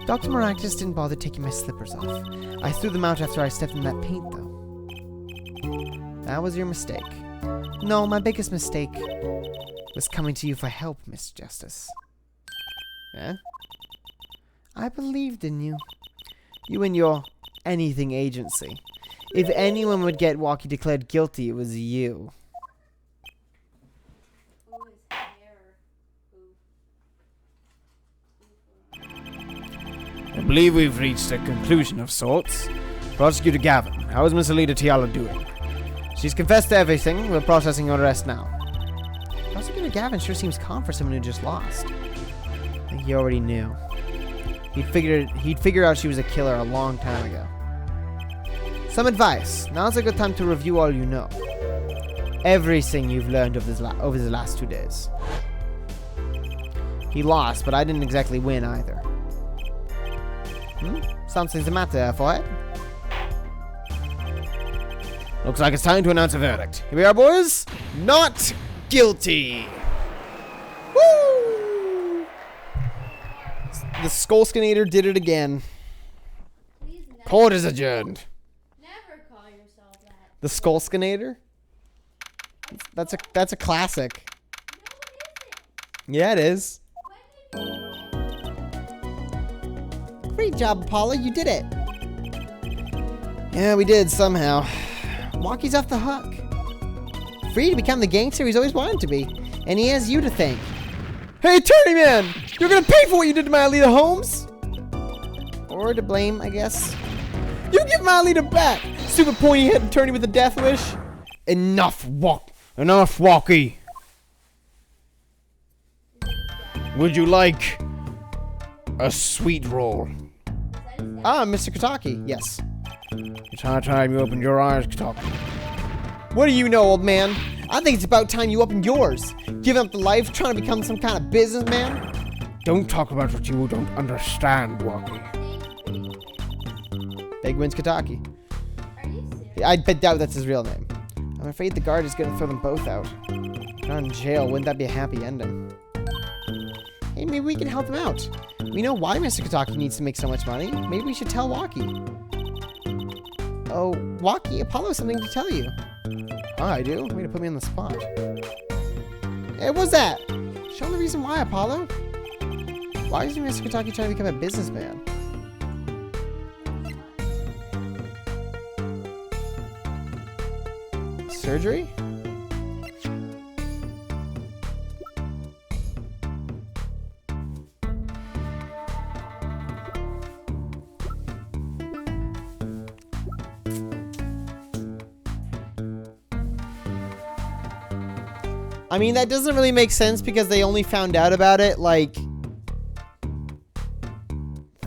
Dr. Maractus didn't bother taking my slippers off. I threw them out after I stepped in that paint, though. That was your mistake. No, my biggest mistake was coming to you for help, Miss Justice. Yeah? I believed in you. You and your anything agency. If anyone would get Walkie declared guilty, it was you. I believe we've reached a conclusion of sorts. Prosecutor Gavin, how is Miss Alida Tiala doing? She's confessed to everything. We're processing her arrest now. Prosecutor Gavin sure seems calm for someone who just lost. I think he already knew. He'd figured out she was a killer a long time ago. Some advice. Now's a good time to review all you know. Everything you've learned over the last 2 days. He lost, but I didn't exactly win either. Something's the matter, forehead? Looks like it's time to announce a verdict. Here we are, boys. Not guilty. Woo! The Skullskinator did it again. Please never, Court is adjourned. never call yourself that. The Skullskinator? That's a classic. No, it isn't. Yeah, it is. When did you... Great job, Paula. You did it. Yeah, we did somehow. Walkie's off the hook. Free to become the gangster he's always wanted to be. And he has you to thank. Hey, Attorney Man! You're gonna pay for what you did to my Alita Holmes? Or to blame, I guess. You give my Alita back! Stupid pointy-headed attorney with a death wish. Enough, Walkie. Would you like a sweet roll? Ah, Mr. Kataki. Yes. It's high time you opened your eyes, Kataki. What do you know, old man? I think it's about time you opened yours. Giving up the life, trying to become some kind of businessman. Don't talk about what you don't understand, Walkie. Big wins Kataki. Are you serious? I doubt that's his real name. I'm afraid the guard is going to throw them both out. Not in jail. Wouldn't that be a happy ending? Hey, maybe we can help him out. We know why Mr. Kataki needs to make so much money. Maybe we should tell Walkie. Oh, Walkie, Apollo has something to tell you. Oh, I do? Way to put me on the spot. Hey, what's that? Show me the reason why, Apollo. Why is Mr. Kataki trying to become a businessman? Surgery? I mean, that doesn't really make sense because they only found out about it, like,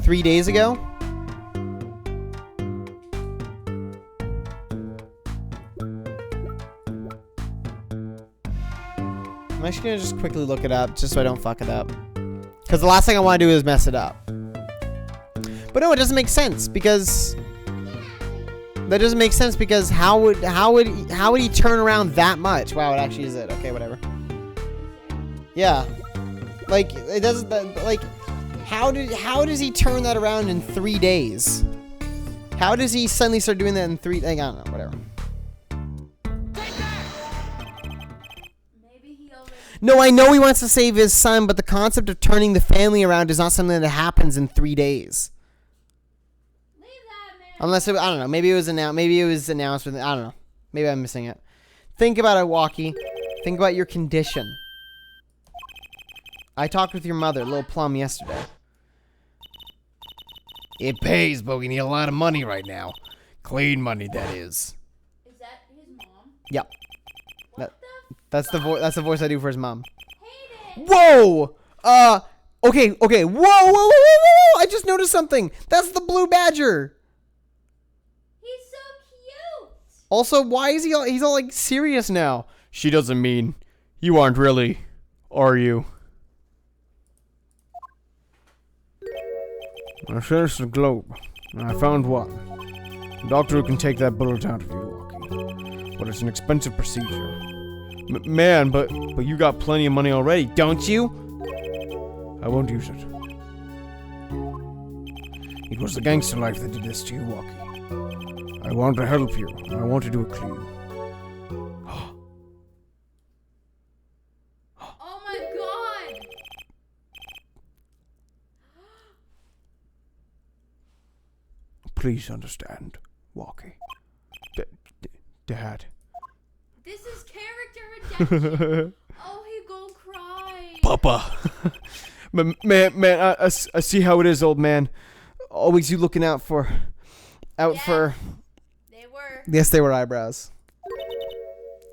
3 days ago. I'm actually gonna just quickly look it up, just so I don't fuck it up. Because the last thing I want to do is mess it up. But no, it doesn't make sense, because... That doesn't make sense because how would he turn around that much? Wow, it actually is it. Okay, whatever. Yeah, like it doesn't. Like, how does he turn that around in 3 days? How does he suddenly start doing that in 3? Like, I don't know. Whatever. Maybe he already. No, I know he wants to save his son, but the concept of turning the family around is not something that happens in 3 days. Unless it, I don't know. Maybe it was announced. Maybe it was announced with. I don't know. Maybe I'm missing it. Think about it, Walkie. Think about your condition. I talked with your mother, Lil Plum, yesterday. It pays, but we need a lot of money right now. Clean money, that is. Is that his mom? Yep. What That's the voice. That's the voice I do for his mom. Hate it. Whoa. Okay. Whoa. I just noticed something. That's the blue badger. He's so cute. Also, why is he's all like serious now? She doesn't mean you aren't really, are you? I searched the globe, and I found one. A doctor who can take that bullet out of you, Walkie. But it's an expensive procedure. Man, but you got plenty of money already, don't you? I won't use it. It was the gangster life that did this to you, Walkie. I want to help you, and I want to do it clean. Oh my god. Please understand, Walkie. Dad. This is character redemption. Oh, he go cry. Papa. man, I see how it is, old man. Always you looking out for. For. They were. Yes, they were eyebrows.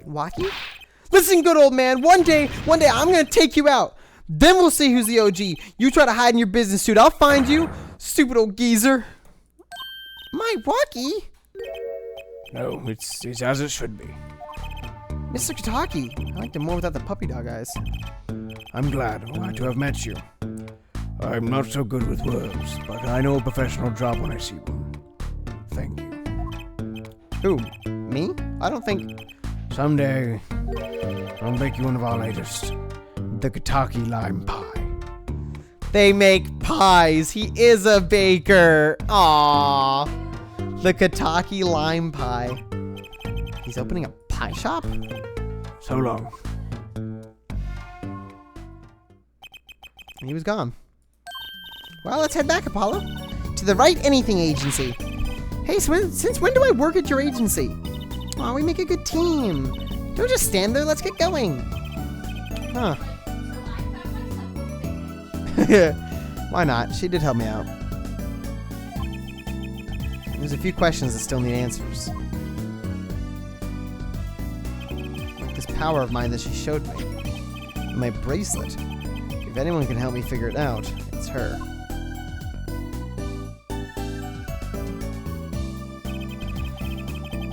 Walkie? Listen, good old man. One day, I'm gonna take you out. Then we'll see who's the OG. You try to hide in your business suit, I'll find you. Stupid old geezer. My Walkie? No, it's as it should be. Mr. Kataki. I liked him more without the puppy dog eyes. I'm glad to have met you. I'm not so good with words, but I know a professional job when I see one. Thank you. Who? Me? I don't think... Someday, I'll make you one of our latest. The Kataki lime pie. They make pies. He is a baker. Aww. The Kataki lime pie. He's opening a pie shop? So long. And he was gone. Well, let's head back, Apollo. To the Right Anything Agency. Hey, since when do I work at your agency? Aw, we make a good team. Don't just stand there. Let's get going. Huh. Why not? She did help me out. There's a few questions that still need answers. Like this power of mine that she showed me. And my bracelet. If anyone can help me figure it out, it's her.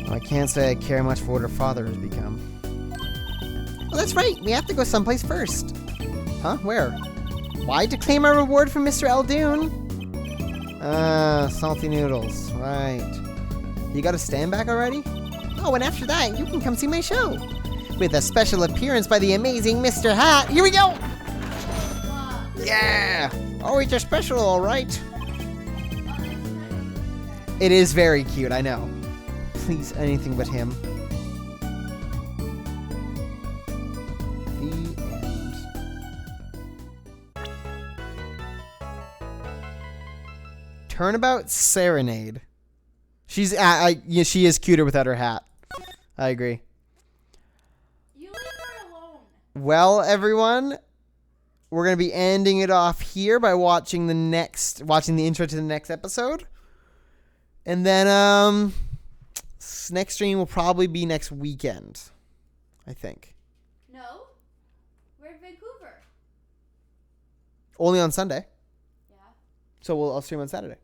Well, I can't say I care much for what her father has become. Well, that's right. We have to go someplace first. Huh? Where? Why? To claim our reward from Mr. Eldoon. Salty noodles. Right. You got a stand back already? Oh, and after that, you can come see my show. With a special appearance by the amazing Mr. Hat. Here we go! Yeah! Oh, it's a special, alright. It is very cute, I know. Please, anything but him. The end. Turnabout Serenade. She's yeah, she is cuter without her hat. I agree. You leave her alone. Well, everyone, we're gonna be ending it off here by watching the intro to the next episode, and then next stream will probably be next weekend, I think. No, we're in Vancouver. Only on Sunday, Yeah. so I'll stream on Saturday.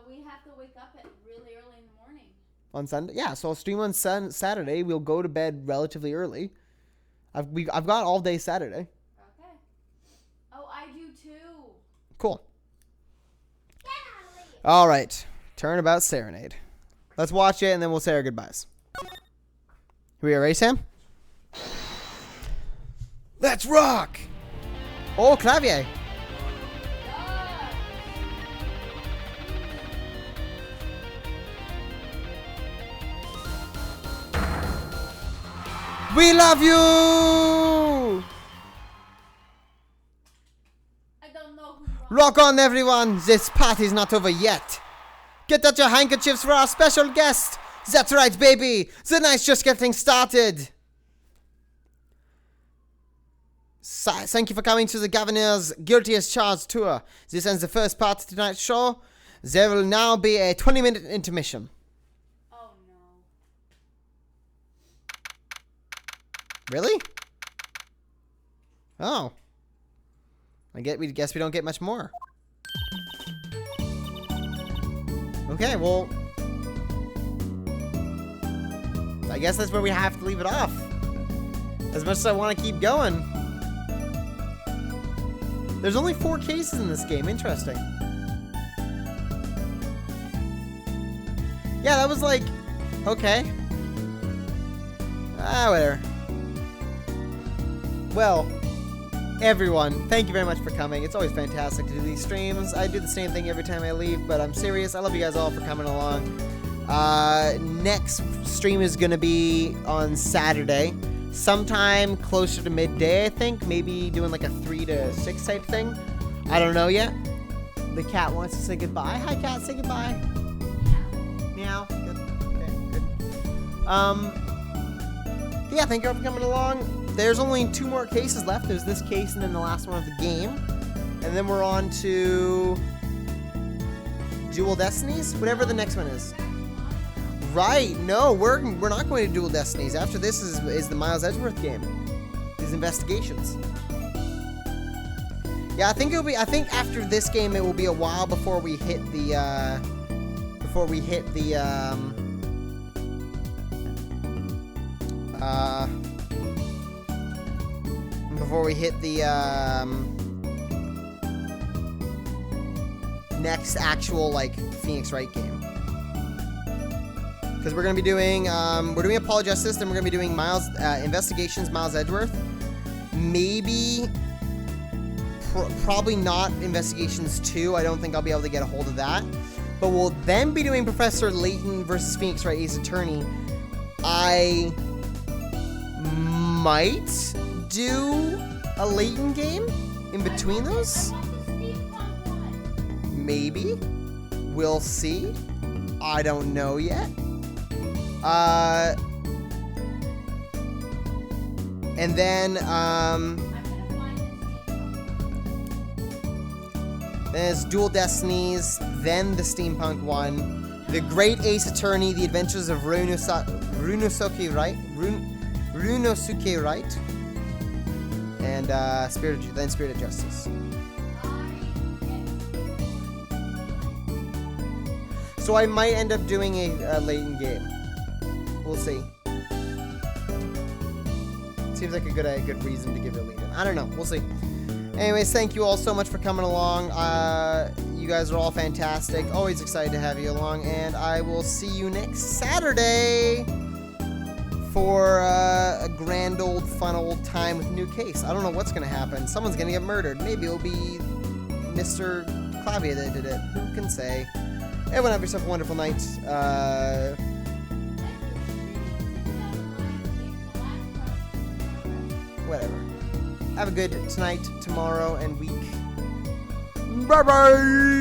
We have to wake up at really early in the morning. On Sunday, yeah. So I'll stream on Saturday. We'll go to bed relatively early. I've got all day Saturday. Okay. Oh, I do too. Cool. All right. Turnabout Serenade. Let's watch it and then we'll say our goodbyes. Here we are, ready, Sam? Let's rock! Oh, clavier. We love you! I don't know who won. Rock on, everyone! This party's not over yet. Get out your handkerchiefs for our special guest. That's right, baby. The night's just getting started. Thank you for coming to the Governor's Guilty as Charged tour. This ends the first part of tonight's show. There will now be a 20-minute intermission. Oh no. Really? Oh. I guess we don't get much more. Okay, well, I guess that's where we have to leave it off. As much as I want to keep going. There's only 4 cases in this game. Interesting. Yeah, that was like, okay. Whatever. Well, everyone, thank you very much for coming. It's always fantastic to do these streams. I do the same thing every time I leave, but I'm serious. I love you guys all for coming along. Next stream is going to be on Saturday. Sometime closer to midday, I think. Maybe doing like a 3 to 6 type thing. I don't know yet. The cat wants to say goodbye. Hi, cat. Say goodbye. Meow. Good. Okay, good. Yeah, thank you all for coming along. There's only 2 more cases left. There's this case and then the last one of the game. And then we're on to Dual Destinies? Whatever the next one is. Right. No, we're not going to Dual Destinies. After this is the Miles Edgeworth game. These investigations. Yeah, I think after this game it will be a while before we hit the next actual like Phoenix Wright game. Because we're gonna be doing we're doing Apollo Justice, then we're gonna be doing Miles Investigations, Miles Edgeworth. Maybe probably not Investigations 2. I don't think I'll be able to get a hold of that. But we'll then be doing Professor Layton versus Phoenix Wright Ace Attorney. I might do a Layton game in between those. Maybe. We'll see. I don't know yet. And then, then it's Dual Destinies, then the Steampunk one, The Great Ace Attorney, The Adventures of Runosuke Wright, and Spirit of Justice. So I might end up doing a late game. We'll see. Seems like a good reason to give it a lead in. I don't know. We'll see. Anyways, thank you all so much for coming along. You guys are all fantastic. Always excited to have you along. And I will see you next Saturday for a grand old fun old time with a new case. I don't know what's going to happen. Someone's going to get murdered. Maybe it'll be Mr. Clavier that did it. Who can say? Everyone have yourself a wonderful night. Whatever. Have a good tonight, tomorrow, and week. Bye-bye!